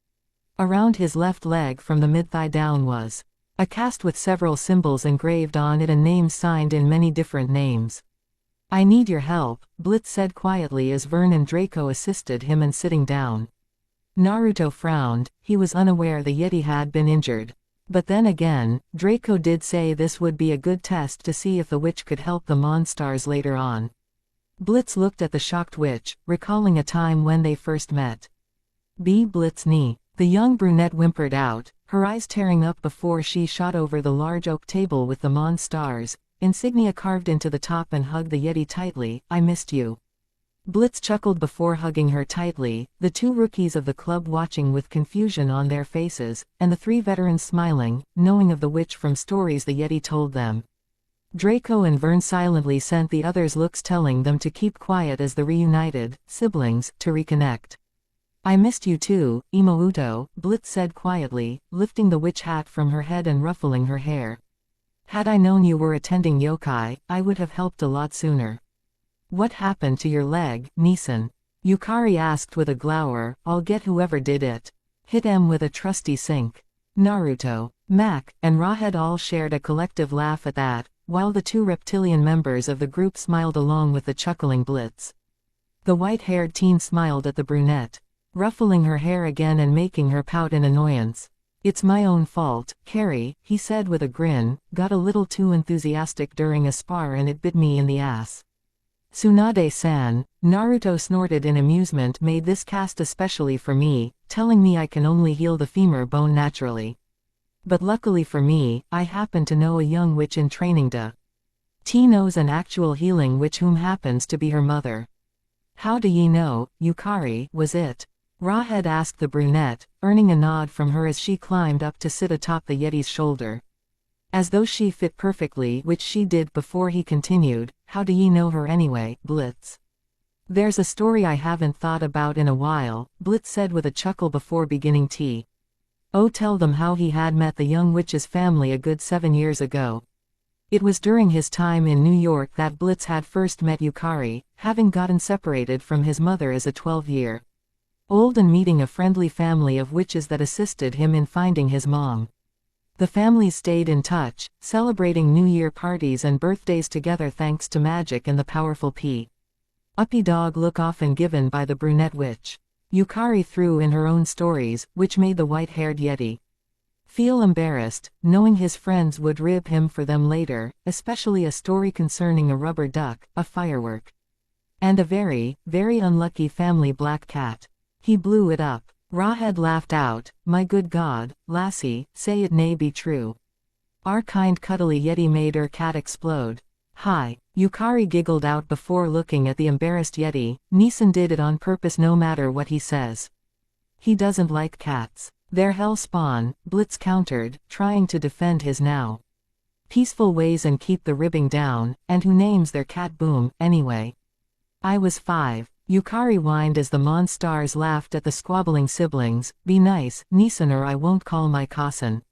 Around his left leg from the mid-thigh down was a cast with several symbols engraved on it and names signed in many different names. I need your help, Blitz said quietly as Vern and Draco assisted him in sitting down. Naruto frowned, he was unaware the Yeti had been injured. But then again, Draco did say this would be a good test to see if the witch could help the Monstars later on. Blitz looked at the shocked witch, recalling a time when they first met. Blitz ni. The young brunette whimpered out, her eyes tearing up before she shot over the large oak table with the Monstars insignia carved into the top and hugged the Yeti tightly. I missed you. Blitz chuckled before hugging her tightly, the 2 rookies of the club watching with confusion on their faces, and the 3 veterans smiling, knowing of the witch from stories the Yeti told them. Draco and Vern silently sent the others looks telling them to keep quiet as the reunited siblings to reconnect. I missed you too, Imouto, Blitz said quietly, lifting the witch hat from her head and ruffling her hair. Had I known you were attending yokai, I would have helped a lot sooner. What happened to your leg, Nissan? Yukari asked with a glower. I'll get whoever did it. Hit him with a trusty sink. Naruto, Mac, and Rawhead all shared a collective laugh at that, while the 2 reptilian members of the group smiled along with the chuckling Blitz. The white-haired teen smiled at the brunette, ruffling her hair again and making her pout in annoyance. It's my own fault, Carrie, he said with a grin, got a little too enthusiastic during a spar and it bit me in the ass. Tsunade-san, Naruto snorted in amusement, made this cast especially for me, telling me I can only heal the femur bone naturally. But luckily for me, I happen to know a young witch in training T knows an actual healing witch whom happens to be her mother. How do ye know, Yukari, was it? Rawhead asked the brunette, earning a nod from her as she climbed up to sit atop the Yeti's shoulder. As though she fit perfectly, which she did before he continued, how do ye know her anyway, Blitz? There's a story I haven't thought about in a while, Blitz said with a chuckle before beginning tea. Oh, tell them how he had met the young witch's family a good 7 years ago. It was during his time in New York that Blitz had first met Yukari, having gotten separated from his mother as a 12-year-old and meeting a friendly family of witches that assisted him in finding his mom. The families stayed in touch, celebrating New Year parties and birthdays together thanks to magic and the powerful puppy dog look often given by the brunette witch. Yukari threw in her own stories, which made the white-haired Yeti feel embarrassed, knowing his friends would rib him for them later, especially a story concerning a rubber duck, a firework, and a very, very unlucky family black cat. He blew it up. Rawhead laughed out, "My good God, lassie, say it nay be true." Our kind cuddly Yeti made her cat explode. "Hi." Yukari giggled out before looking at the embarrassed Yeti. "Neeson did it on purpose no matter what he says. He doesn't like cats. They're hell spawn," Blitz countered, trying to defend his now peaceful ways and keep the ribbing down, "and who names their cat Boom, anyway?" "I was 5. Yukari whined as the Monstars laughed at the squabbling siblings. "Be nice, Neeson, or I won't call my cousin.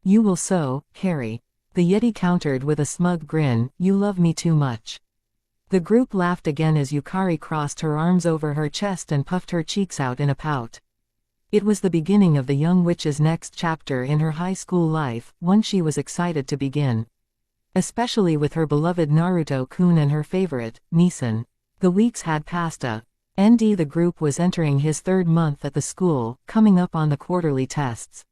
You will so, Carrie." The Yeti countered with a smug grin, "You love me too much." The group laughed again as Yukari crossed her arms over her chest and puffed her cheeks out in a pout. It was the beginning of the young witch's next chapter in her high school life, one she was excited to begin. Especially with her beloved Naruto-kun and her favorite, Neeson. The weeks had passed the group was entering his 3rd month at the school, coming up on the quarterly tests.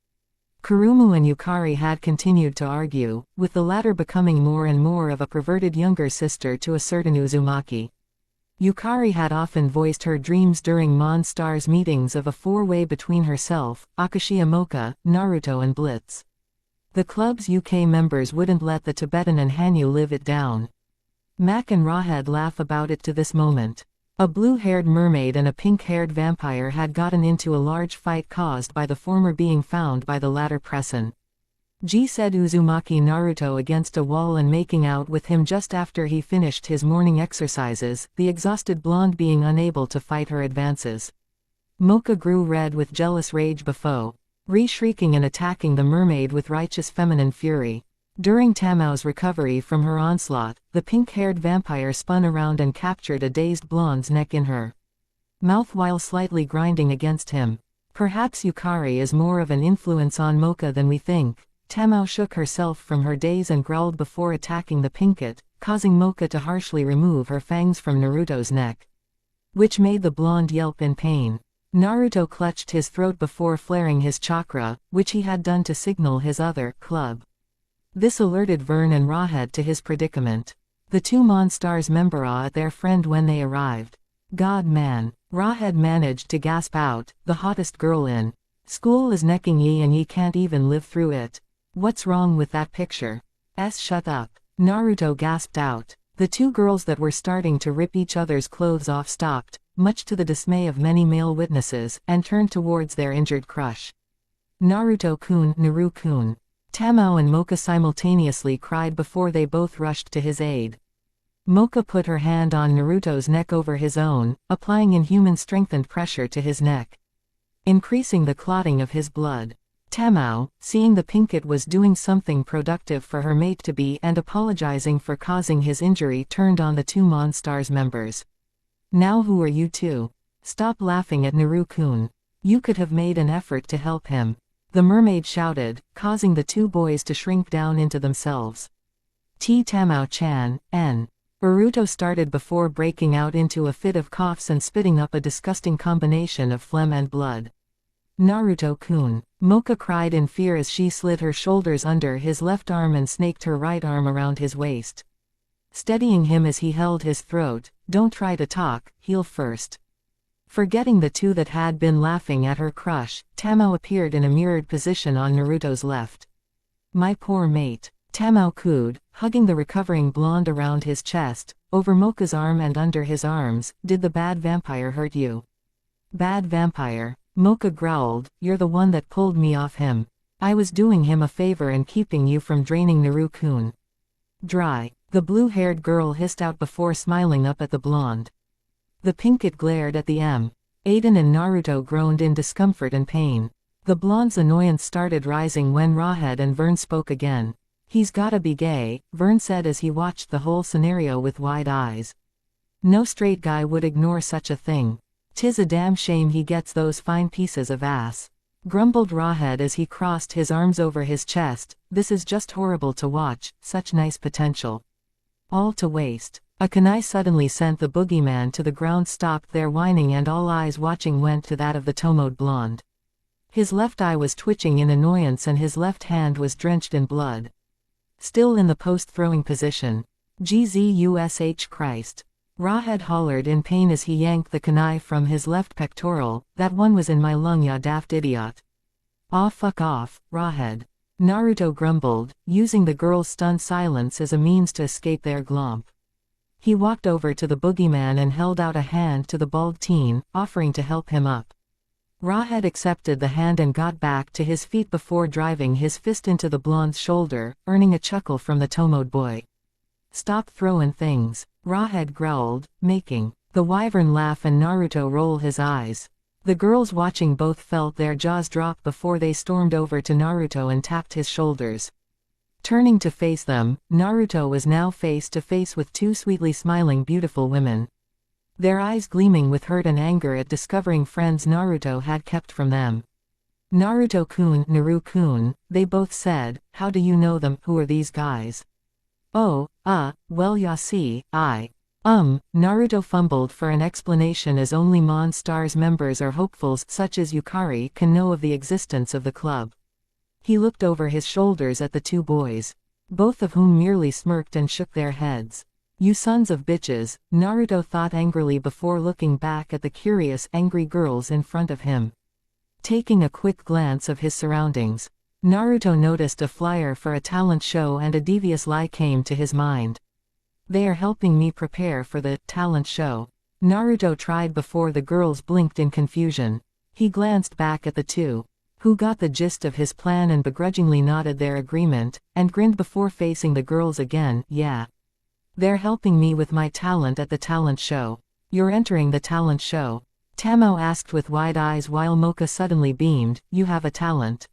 Kurumu and Yukari had continued to argue, with the latter becoming more and more of a perverted younger sister to a certain Uzumaki. Yukari had often voiced her dreams during Monstars meetings of a 4-way between herself, Akashi Imoka, Naruto and Blitz. The club's UK members wouldn't let the Tibetan and Hanyu live it down. Mac and Rawhead laugh about it to this moment. A blue-haired mermaid and a pink-haired vampire had gotten into a large fight caused by the former being found by the latter present. G said Uzumaki Naruto against a wall and making out with him just after he finished his morning exercises, the exhausted blonde being unable to fight her advances. Mocha grew red with jealous rage before re-shrieking and attacking the mermaid with righteous feminine fury. During Tamao's recovery from her onslaught, the pink-haired vampire spun around and captured a dazed blonde's neck in her mouth while slightly grinding against him. "Perhaps Yukari is more of an influence on Mocha than we think." Tamao shook herself from her daze and growled before attacking the pinkette, causing Mocha to harshly remove her fangs from Naruto's neck, which made the blonde yelp in pain. Naruto clutched his throat before flaring his chakra, which he had done to signal his other club. This alerted Vern and Rawhead to his predicament. The 2 Monstars member at their friend when they arrived. "God man." Rawhead managed to gasp out, "The hottest girl in school is necking ye and ye can't even live through it. What's wrong with that picture?" Shut up." Naruto gasped out. The 2 girls that were starting to rip each other's clothes off stopped, much to the dismay of many male witnesses, and turned towards their injured crush. "Naruto-kun, Naru-kun." Tamao and Mocha simultaneously cried before they both rushed to his aid. Mocha put her hand on Naruto's neck over his own, applying inhuman strengthened pressure to his neck, increasing the clotting of his blood. Tamao, seeing the pinkette was doing something productive for her mate-to-be and apologizing for causing his injury, turned on the 2 Monstars members. "Now who are you 2? Stop laughing at Naru-kun. You could have made an effort to help him." The mermaid shouted, causing the 2 boys to shrink down into themselves. Tamao-chan, N. Naruto started before breaking out into a fit of coughs and spitting up a disgusting combination of phlegm and blood. "Naruto-kun." Mocha cried in fear as she slid her shoulders under his left arm and snaked her right arm around his waist, steadying him as he held his throat. "Don't try to talk, heal first." Forgetting the 2 that had been laughing at her crush, Tamao appeared in a mirrored position on Naruto's left. "My poor mate." Tamao cooed, hugging the recovering blonde around his chest, over Mocha's arm and under his arms. "Did the bad vampire hurt you?" "Bad vampire?" Mocha growled, "You're the one that pulled me off him. I was doing him a favor and keeping you from draining Naru-kun." "Dry," the blue-haired girl hissed out before smiling up at the blonde. The pinkette glared at the Aiden and Naruto groaned in discomfort and pain. The blonde's annoyance started rising when Rawhead and Vern spoke again. He's gotta be gay, Vern said as he watched the whole scenario with wide eyes. No straight guy would ignore such a thing. 'Tis a damn shame he gets those fine pieces of ass. Grumbled Rawhead as he crossed his arms over his chest. This is just horrible to watch, such nice potential. All to waste. A kunai suddenly sent the boogeyman to the ground, stopped there whining, and all eyes watching went to that of the Tomoed blonde. His left eye was twitching in annoyance and his left hand was drenched in blood. Still in the post-throwing position. GZUSH Christ. Rawhead hollered in pain as he yanked the kunai from his left pectoral. That one was in my lung, ya daft idiot. Aw, fuck off, Rawhead. Naruto grumbled, using the girl's stunned silence as a means to escape their glomp. He walked over to the boogeyman and held out a hand to the bald teen, offering to help him up. Rawhead accepted the hand and got back to his feet before driving his fist into the blonde's shoulder, earning a chuckle from the Tomoed boy. Stop throwin' things, Rawhead growled, making the wyvern laugh and Naruto roll his eyes. The girls watching both felt their jaws drop before they stormed over to Naruto and tapped his shoulders. Turning to face them, Naruto was now face to face with two sweetly smiling beautiful women. Their eyes gleaming with hurt and anger at discovering friends Naruto had kept from them. Naruto-kun, Naru-kun, they both said. How do you know them? Who are these guys? Oh, well ya see, Naruto fumbled for an explanation as only Monstars members or hopefuls such as Yukari can know of the existence of the club. He looked over his shoulders at the two boys, both of whom merely smirked and shook their heads. You sons of bitches, Naruto thought angrily before looking back at the curious, angry girls in front of him. Taking a quick glance of his surroundings, Naruto noticed a flyer for a talent show and a devious lie came to his mind. They are helping me prepare for the talent show. Naruto tried before the girls blinked in confusion. He glanced back at the two, who got the gist of his plan and begrudgingly nodded their agreement, and grinned before facing the girls again. Yeah. They're helping me with my talent at the talent show. You're entering the talent show? Tamao asked with wide eyes while Mocha suddenly beamed. You have a talent.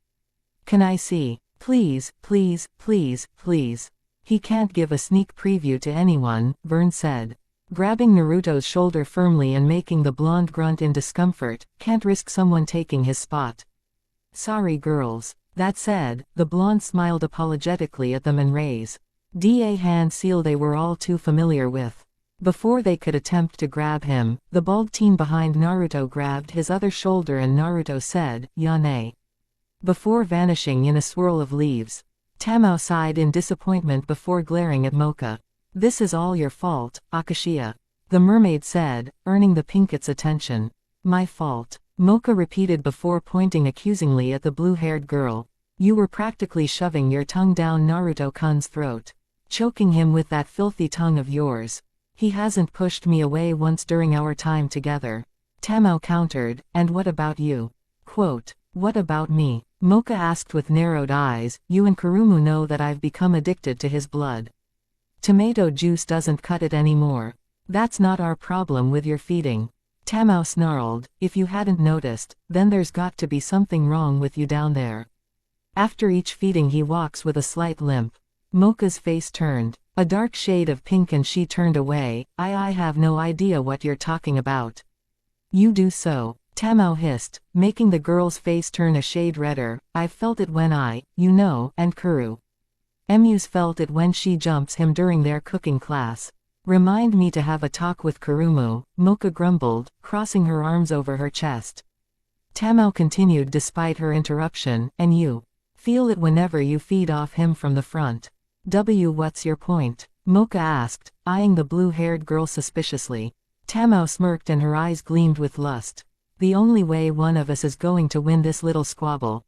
Can I see? Please, please, please, please. He can't give a sneak preview to anyone, Vern said, grabbing Naruto's shoulder firmly and making the blonde grunt in discomfort. Can't risk someone taking his spot. Sorry girls. That said, the blonde smiled apologetically at them and raised a hand seal they were all too familiar with. Before they could attempt to grab him, the bald teen behind Naruto grabbed his other shoulder and Naruto said, Yane. Before vanishing in a swirl of leaves. Tamao sighed in disappointment before glaring at Mocha. This is all your fault, Akashia. The mermaid said, earning the pinket's attention. My fault. Mocha repeated before pointing accusingly at the blue-haired girl. You were practically shoving your tongue down Naruto-kun's throat. Choking him with that filthy tongue of yours. He hasn't pushed me away once during our time together. Tamao countered, and what about you? Quote, what about me? Mocha asked with narrowed eyes. You and Kurumu know that I've become addicted to his blood. Tomato juice doesn't cut it anymore. That's not our problem with your feeding. Tamao snarled, if you hadn't noticed, then there's got to be something wrong with you down there. After each feeding he walks with a slight limp. Mocha's face turned a dark shade of pink and she turned away. I have no idea what you're talking about. You do so. Tamao hissed, making the girl's face turn a shade redder. I've felt it when and Kuru. Emu's felt it when she jumps him during their cooking class. Remind me to have a talk with Kurumu, Mocha grumbled, crossing her arms over her chest. Tamao continued despite her interruption, and you feel it whenever you feed off him from the front. What's your point? Mocha asked, eyeing the blue-haired girl suspiciously. Tamao smirked and her eyes gleamed with lust. The only way one of us is going to win this little squabble.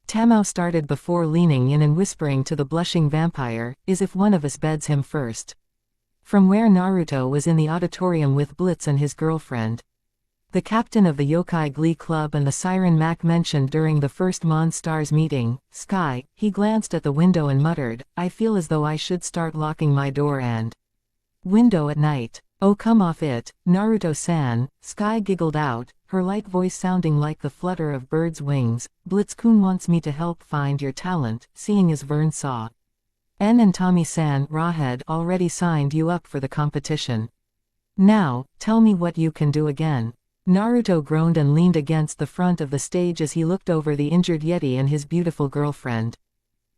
Tamao started before leaning in and whispering to the blushing vampire, is if one of us beds him first. From where Naruto was in the auditorium with Blitz and his girlfriend. The captain of the Yokai Glee Club and the Siren Mac mentioned during the first Monstars meeting, Sky, he glanced at the window and muttered, I feel as though I should start locking my door and window at night. Oh, come off it, Naruto-san, Sky giggled out, her light voice sounding like the flutter of birds' wings. Blitz-kun wants me to help find your talent, seeing as Vern saw. And Tommy-san, Rawhead already signed you up for the competition. Now, tell me what you can do again. Naruto groaned and leaned against the front of the stage as he looked over the injured Yeti and his beautiful girlfriend.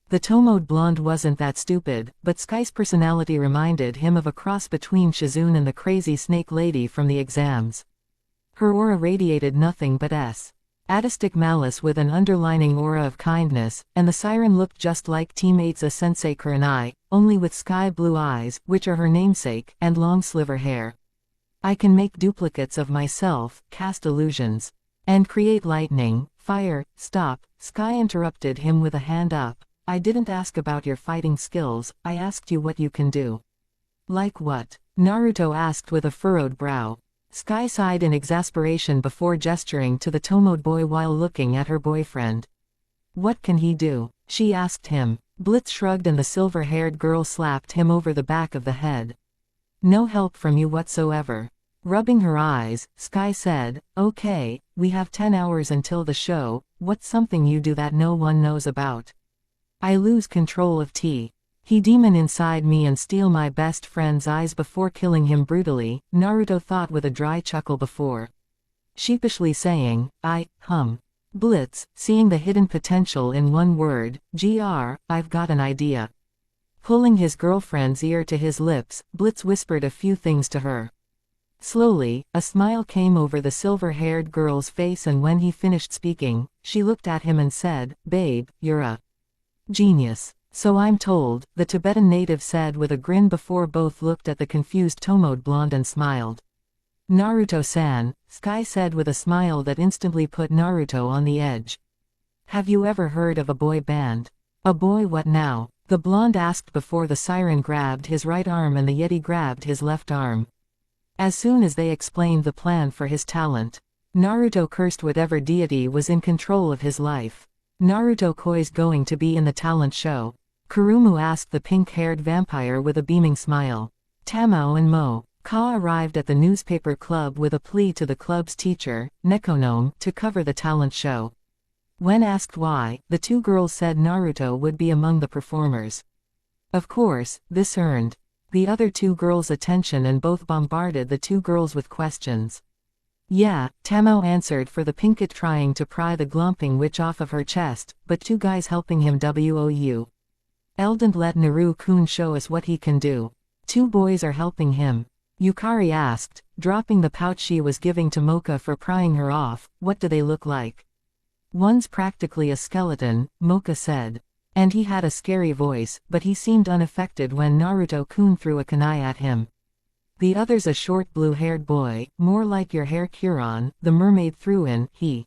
The Tomoed blonde wasn't that stupid, but Sky's personality reminded him of a cross between Shizune and the crazy snake lady from the exams. Her aura radiated nothing but sadistic malice with an underlining aura of kindness, and the siren looked just like teammates Sensei Kurenai, only with sky blue eyes, which are her namesake, and long sliver hair. I can make duplicates of myself, cast illusions, and create lightning, fire. Stop, Sky interrupted him with a hand up. I didn't ask about your fighting skills, I asked you what you can do. Like what? Naruto asked with a furrowed brow. Sky sighed in exasperation before gesturing to the Tomoed boy while looking at her boyfriend. What can he do? She asked him. Blitz shrugged and the silver-haired girl slapped him over the back of the head. No help from you whatsoever. Rubbing her eyes, Sky said, okay, we have 10 hours until the show. What's something you do that no one knows about? I lose control of He demon inside me and steal my best friend's eyes before killing him brutally, Naruto thought with a dry chuckle before sheepishly saying, Blitz, seeing the hidden potential in one word, I've got an idea. Pulling his girlfriend's ear to his lips, Blitz whispered a few things to her. Slowly, a smile came over the silver-haired girl's face, and when he finished speaking, she looked at him and said, Babe, you're a genius. So I'm told, the Tibetan native said with a grin before both looked at the confused Tomoed blonde and smiled. Naruto-san, Sky said with a smile that instantly put Naruto on the edge. Have you ever heard of a boy band? A boy what now? The blonde asked before the siren grabbed his right arm and the Yeti grabbed his left arm. As soon as they explained the plan for his talent, Naruto cursed whatever deity was in control of his life. Naruto Koi's going to be in the talent show. Kurumu asked the pink-haired vampire with a beaming smile. Tamao and Mo Ka arrived at the newspaper club with a plea to the club's teacher, Nekonome, to cover the talent show. When asked why, the two girls said Naruto would be among the performers. Of course, this earned the other two girls' attention and both bombarded the two girls with questions. Yeah, Tamao answered for the pinkett trying to pry the glomping witch off of her chest, but two guys helping him wou. Eldon let Naru-kun show us what he can do. Two boys are helping him. Yukari asked, dropping the pouch she was giving to Mocha for prying her off, what do they look like? One's practically a skeleton, Mocha said. And he had a scary voice, but he seemed unaffected when Naruto-kun threw a kunai at him. The other's a short blue-haired boy, more like your hair Kuron, the mermaid threw in, he's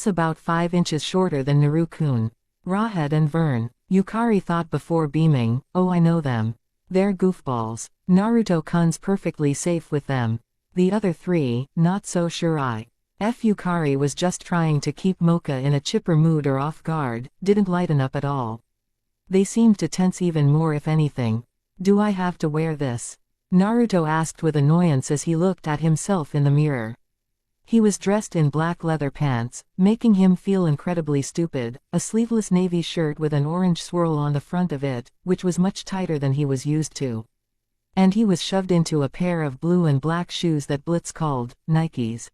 about 5 inches shorter than Naru-kun. Rawhead and Vern. Yukari thought before beaming, oh I know them. They're goofballs. Naruto-kun's perfectly safe with them. The other three, not so sure Yukari was just trying to keep Mocha in a chipper mood or off guard, didn't lighten up at all. They seemed to tense even more if anything. Do I have to wear this? Naruto asked with annoyance as he looked at himself in the mirror. He was dressed in black leather pants, making him feel incredibly stupid, a sleeveless navy shirt with an orange swirl on the front of it, which was much tighter than he was used to. And he was shoved into a pair of blue and black shoes that Blitz called Nikes.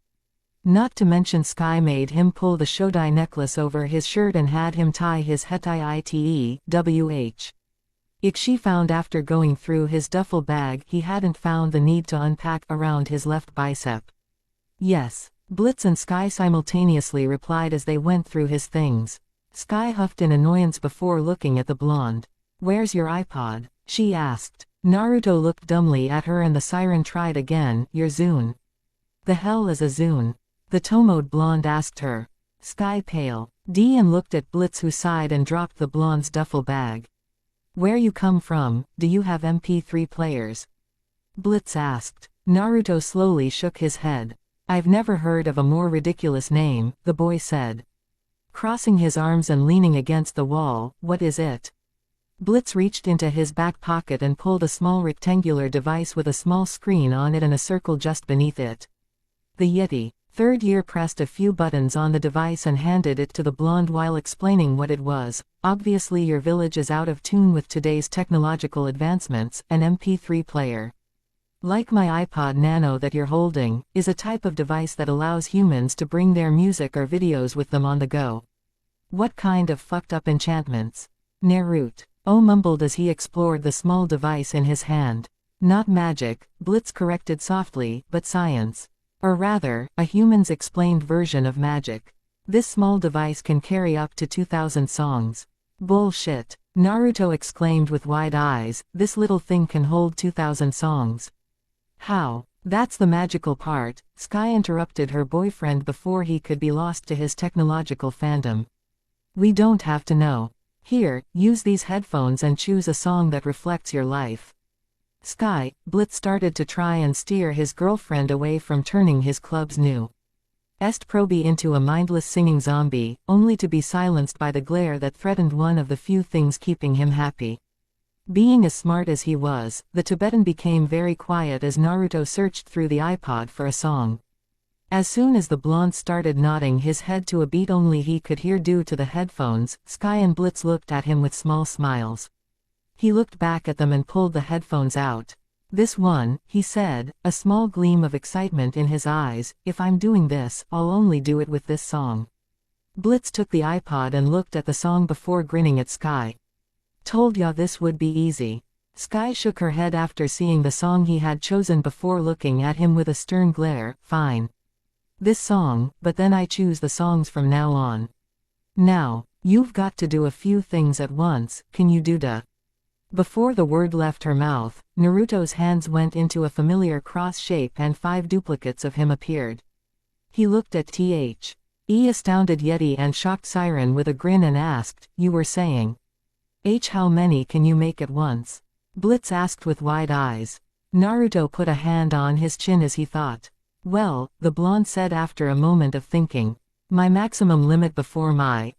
Not to mention Sky made him pull the Shodai necklace over his shirt and had him tie his Hetai Itewh. Ikshi found after going through his duffel bag he hadn't found the need to unpack around his left bicep. Yes. Blitz and Sky simultaneously replied as they went through his things. Sky huffed in annoyance before looking at the blonde. Where's your iPod? She asked. Naruto looked dumbly at her and the siren tried again, your Zune. The hell is a Zune? The Tomoed blonde asked her. Sky pale. and looked at Blitz who sighed and dropped the blonde's duffel bag. Where you come from, do you have MP3 players? Blitz asked. Naruto slowly shook his head. I've never heard of a more ridiculous name, the boy said. Crossing his arms and leaning against the wall, what is it? Blitz reached into his back pocket and pulled a small rectangular device with a small screen on it and a circle just beneath it. The Yeti. Third year pressed a few buttons on the device and handed it to the blonde while explaining what it was. Obviously your village is out of tune with today's technological advancements. An MP3 player, like my iPod Nano that you're holding, is a type of device that allows humans to bring their music or videos with them on the go. What kind of fucked up enchantments? Narut. Oh, mumbled as he explored the small device in his hand. Not magic, Blitz corrected softly, but science. Or rather, a human's explained version of magic. This small device can carry up to 2,000 songs. Bullshit. Naruto exclaimed with wide eyes, this little thing can hold 2,000 songs. How? That's the magical part, Sky interrupted her boyfriend before he could be lost to his technological fandom. We don't have to know. Here, use these headphones and choose a song that reflects your life. Sky, Blitz started to try and steer his girlfriend away from turning his club's new Proby into a mindless singing zombie, only to be silenced by the glare that threatened one of the few things keeping him happy. Being as smart as he was, the Tibetan became very quiet as Naruto searched through the iPod for a song. As soon as the blonde started nodding his head to a beat only he could hear due to the headphones, Sky and Blitz looked at him with small smiles. He looked back at them and pulled the headphones out. This one, he said, a small gleam of excitement in his eyes, if I'm doing this, I'll only do it with this song. Blitz took the iPod and looked at the song before grinning at Sky. Told ya this would be easy. Sky shook her head after seeing the song he had chosen before looking at him with a stern glare. Fine. This song, but then I choose the songs from now on. Now, you've got to do a few things at once, can you do da? Before the word left her mouth, Naruto's hands went into a familiar cross shape and 5 duplicates of him appeared. He looked at astounded Yeti and shocked Siren with a grin and asked, you were saying? How many can you make at once? Blitz asked with wide eyes. Naruto put a hand on his chin as he thought. Well, the blonde said after a moment of thinking. My maximum limit before my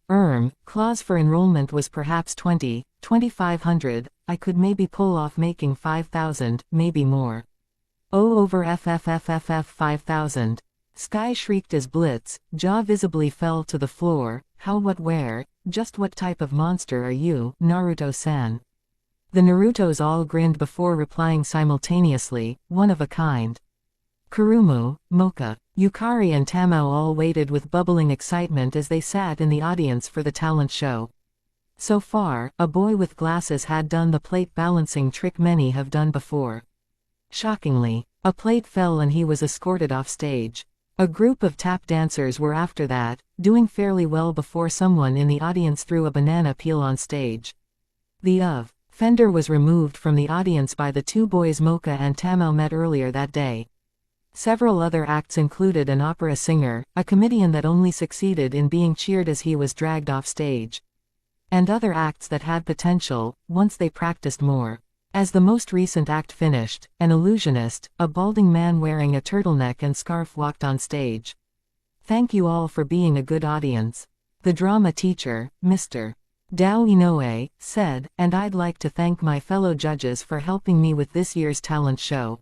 clause for enrollment was perhaps 2,500, I could maybe pull off making 5,000, maybe more. Oh, over 5,000. Sky shrieked as Blitz, jaw visibly fell to the floor. How, what, where, just what type of monster are you, Naruto-san? The Narutos all grinned before replying simultaneously, one of a kind. Kurumu, Mocha, Yukari and Tamao all waited with bubbling excitement as they sat in the audience for the talent show. So far, a boy with glasses had done the plate balancing trick many have done before. Shockingly, a plate fell and he was escorted off stage. A group of tap dancers were after that, doing fairly well before someone in the audience threw a banana peel on stage. The fender was removed from the audience by the 2 boys Mocha and Tamao met earlier that day. Several other acts included an opera singer, a comedian that only succeeded in being cheered as he was dragged off stage, and other acts that had potential, once they practiced more. As the most recent act finished, an illusionist, a balding man wearing a turtleneck and scarf walked on stage. Thank you all for being a good audience. The drama teacher, Mr. Dao Inoue, said, and I'd like to thank my fellow judges for helping me with this year's talent show.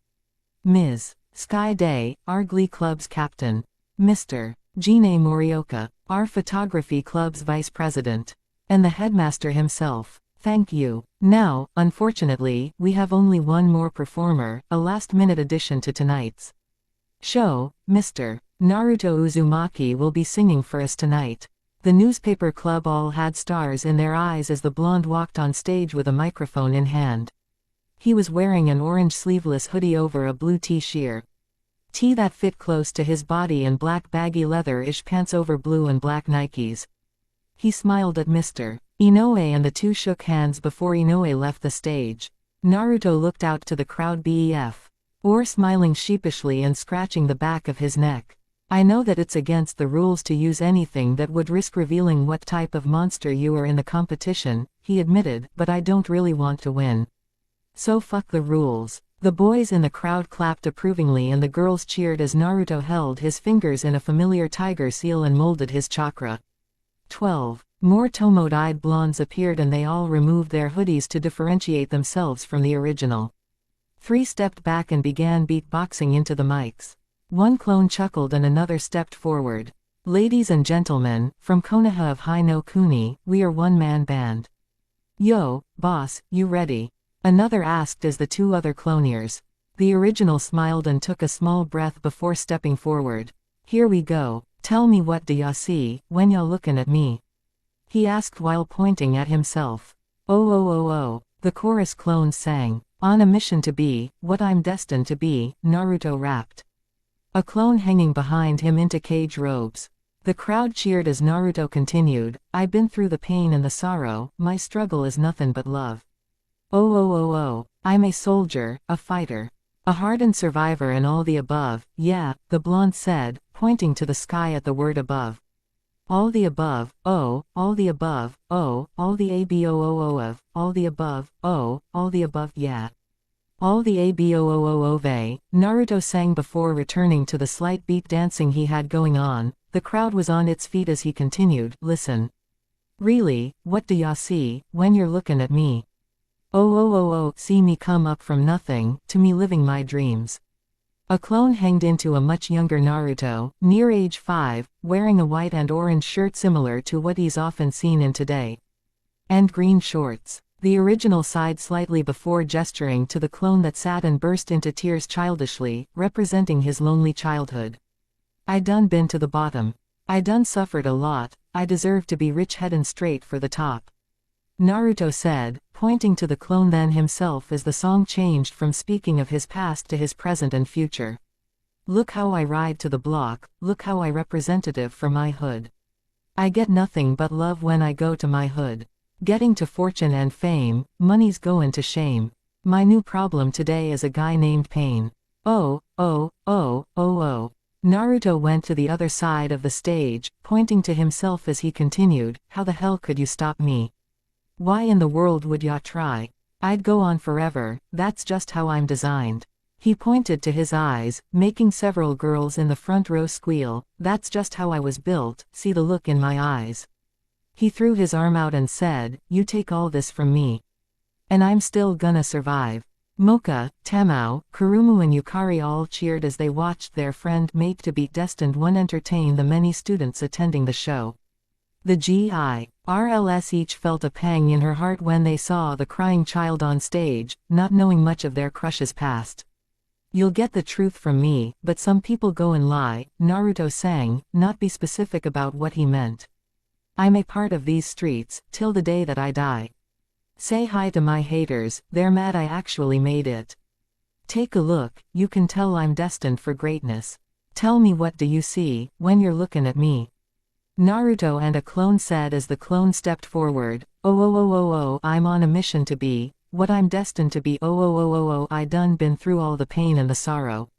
Ms. Sky Day, our Glee Club's captain. Mr. Jine Morioka, our photography club's vice president. And the headmaster himself. Thank you. Now, unfortunately, we have only one more performer, a last-minute addition to tonight's show. Mr. Naruto Uzumaki will be singing for us tonight. The newspaper club all had stars in their eyes as the blonde walked on stage with a microphone in hand. He was wearing an orange sleeveless hoodie over a blue t-shirt that fit close to his body and black baggy leather-ish pants over blue and black Nikes. He smiled at Mr. Inoue and the 2 shook hands before Inoue left the stage. Naruto looked out to the crowd smiling sheepishly and scratching the back of his neck. I know that it's against the rules to use anything that would risk revealing what type of monster you are in the competition, he admitted, but I don't really want to win. So fuck the rules. The boys in the crowd clapped approvingly and the girls cheered as Naruto held his fingers in a familiar tiger seal and molded his chakra. 12. More Tomoe-eyed blondes appeared and they all removed their hoodies to differentiate themselves from the original. 3 stepped back and began beatboxing into the mics. One clone chuckled and another stepped forward. Ladies and gentlemen, from Konoha of High no Kuni, we are one-man band. Yo, boss, you ready? Another asked as the 2 other cloniers. The original smiled and took a small breath before stepping forward. Here we go, tell me what do ya see, when ya lookin' at me? He asked while pointing at himself. Oh oh oh oh, the chorus clones sang. On a mission to be, what I'm destined to be, Naruto rapped. A clone hanging behind him into cage robes. The crowd cheered as Naruto continued, I've been through the pain and the sorrow, my struggle is nothing but love. Oh oh oh oh, I'm a soldier, a fighter. A hardened survivor and all the above, yeah, the blonde said, pointing to the sky at the word above. All the above, oh, all the above, oh, all the aboo of, all the above, oh, all the above, yeah. All the aboo of, Naruto sang before returning to the slight beat dancing he had going on. The crowd was on its feet as he continued, listen. Really, what do ya see, when you're looking at me? Oh oh oh oh, see me come up from nothing, to me living my dreams. A clone hanged into a much younger Naruto, near age 5, wearing a white and orange shirt similar to what he's often seen in today. And green shorts. The original sighed slightly before gesturing to the clone that sat and burst into tears childishly, representing his lonely childhood. I done been to the bottom. I done suffered a lot, I deserve to be rich headin' straight for the top. Naruto said, pointing to the clone then himself as the song changed from speaking of his past to his present and future. Look how I ride to the block, look how I representative for my hood. I get nothing but love when I go to my hood. Getting to fortune and fame, money's goin' to shame. My new problem today is a guy named Pain. Oh, oh, oh, oh, oh. Naruto went to the other side of the stage, pointing to himself as he continued, how the hell could you stop me? Why in the world would ya try? I'd go on forever, that's just how I'm designed. He pointed to his eyes, making several girls in the front row squeal, that's just how I was built, see the look in my eyes. He threw his arm out and said, you take all this from me. And I'm still gonna survive. Mocha, Tamao, Kurumu and Yukari all cheered as they watched their friend mate to be destined one entertain the many students attending the show. The GIRLs each felt a pang in her heart when they saw the crying child on stage, not knowing much of their crush's past. You'll get the truth from me, but some people go and lie, Naruto sang, not be specific about what he meant. I'm a part of these streets, till the day that I die. Say hi to my haters, they're mad I actually made it. Take a look, you can tell I'm destined for greatness. Tell me what do you see, when you're looking at me? Naruto and a clone said as the clone stepped forward, oh oh oh oh oh, I'm on a mission to be, what I'm destined to be oh oh oh oh oh, I done been through all the pain and the sorrow.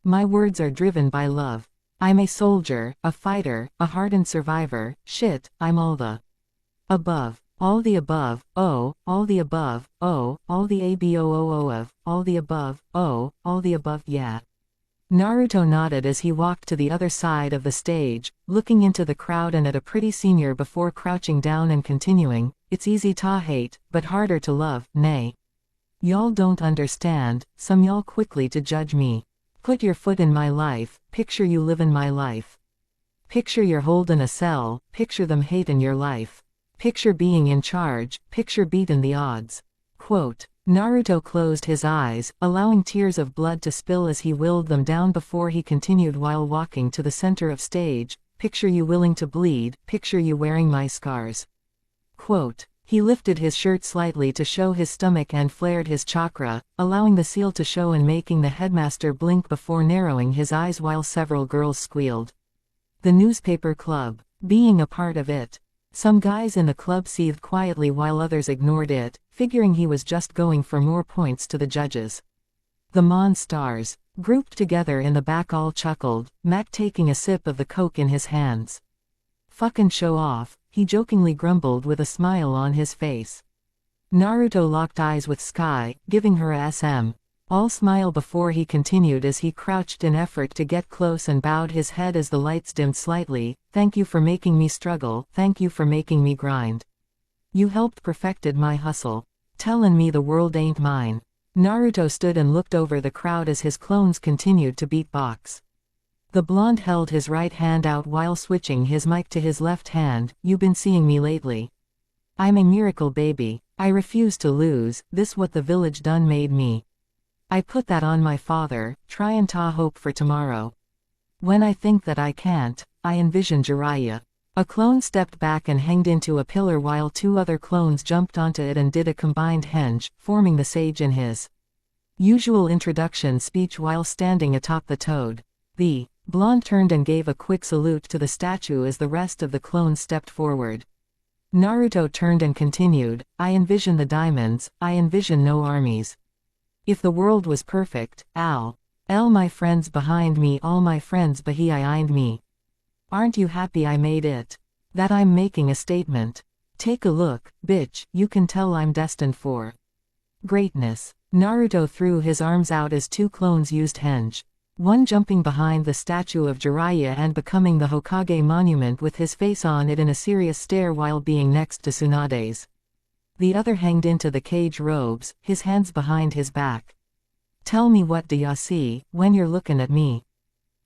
My words are driven by love. I'm a soldier, a fighter, a hardened survivor, shit, I'm all the above. All the above, oh, all the above, oh, all the aboo of, all the above, oh, all the above, yeah. Naruto nodded as he walked to the other side of the stage, looking into the crowd and at a pretty senior before crouching down and continuing, it's easy to hate, but harder to love, nay. Y'all don't understand, some y'all quickly to judge me. Put your foot in my life, picture you livin' my life. Picture you're holdin' a cell, picture them hatin' your life. Picture being in charge, picture beatin' the odds. Quote, Naruto closed his eyes, allowing tears of blood to spill as he willed them down before he continued while walking to the center of stage, picture you willing to bleed, picture you wearing my scars. Quote, he lifted his shirt slightly to show his stomach and flared his chakra, allowing the seal to show and making the headmaster blink before narrowing his eyes while several girls squealed. The newspaper club. Being a part of it. Some guys in the club seethed quietly while others ignored it, figuring he was just going for more points to the judges. The Monstars. Grouped together in the back all chuckled, Mac taking a sip of the coke in his hands. Fucking show off, he jokingly grumbled with a smile on his face. Naruto locked eyes with Sky, giving her a SM. All smile before he continued as he crouched in effort to get close and bowed his head as the lights dimmed slightly. Thank you for making me struggle, thank you for making me grind. You helped perfected my hustle. Tellin' me the world ain't mine. Naruto stood and looked over the crowd as his clones continued to beatbox. The blonde held his right hand out while switching his mic to his left hand. You been seeing me lately? I'm a miracle baby. I refuse to lose, this what the village done made me. I put that on my father, tryin' ta hope for tomorrow. When I think that I can't, I envision Jiraiya. A clone stepped back and hanged into a pillar while 2 other clones jumped onto it and did a combined henge, forming the sage in his usual introduction speech while standing atop the toad. The blonde turned and gave a quick salute to the statue as the rest of the clones stepped forward. Naruto turned and continued, I envision the diamonds, I envision no armies. If the world was perfect, all my friends behind me, all my friends behind me. Aren't you happy I made it? That I'm making a statement. Take a look, bitch, you can tell I'm destined for greatness. Naruto threw his arms out as 2 clones used henge. One jumping behind the statue of Jiraiya and becoming the Hokage monument with his face on it in a serious stare while being next to Tsunade's. The other hanged into the cage robes, his hands behind his back. Tell me what do ya see, when you're looking at me?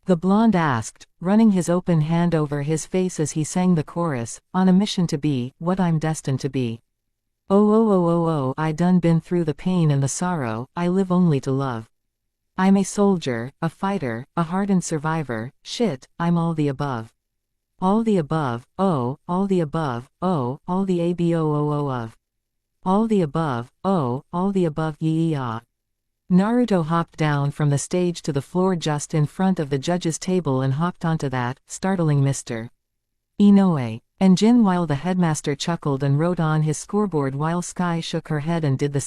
The blonde asked, running his open hand over his face as he sang the chorus, on a mission to be, what I'm destined to be. Oh, I done been through the pain and the sorrow, I live only to love. I'm a soldier, a fighter, a hardened survivor, shit, I'm all the above. All the above, oh, all the above, oh, all the aboo of. All the above, oh, all the above yee-ah. Naruto hopped down from the stage to the floor just in front of the judge's table and hopped onto that, startling Mr. Inoue and Jin while the headmaster chuckled and wrote on his scoreboard while Sky shook her head and did the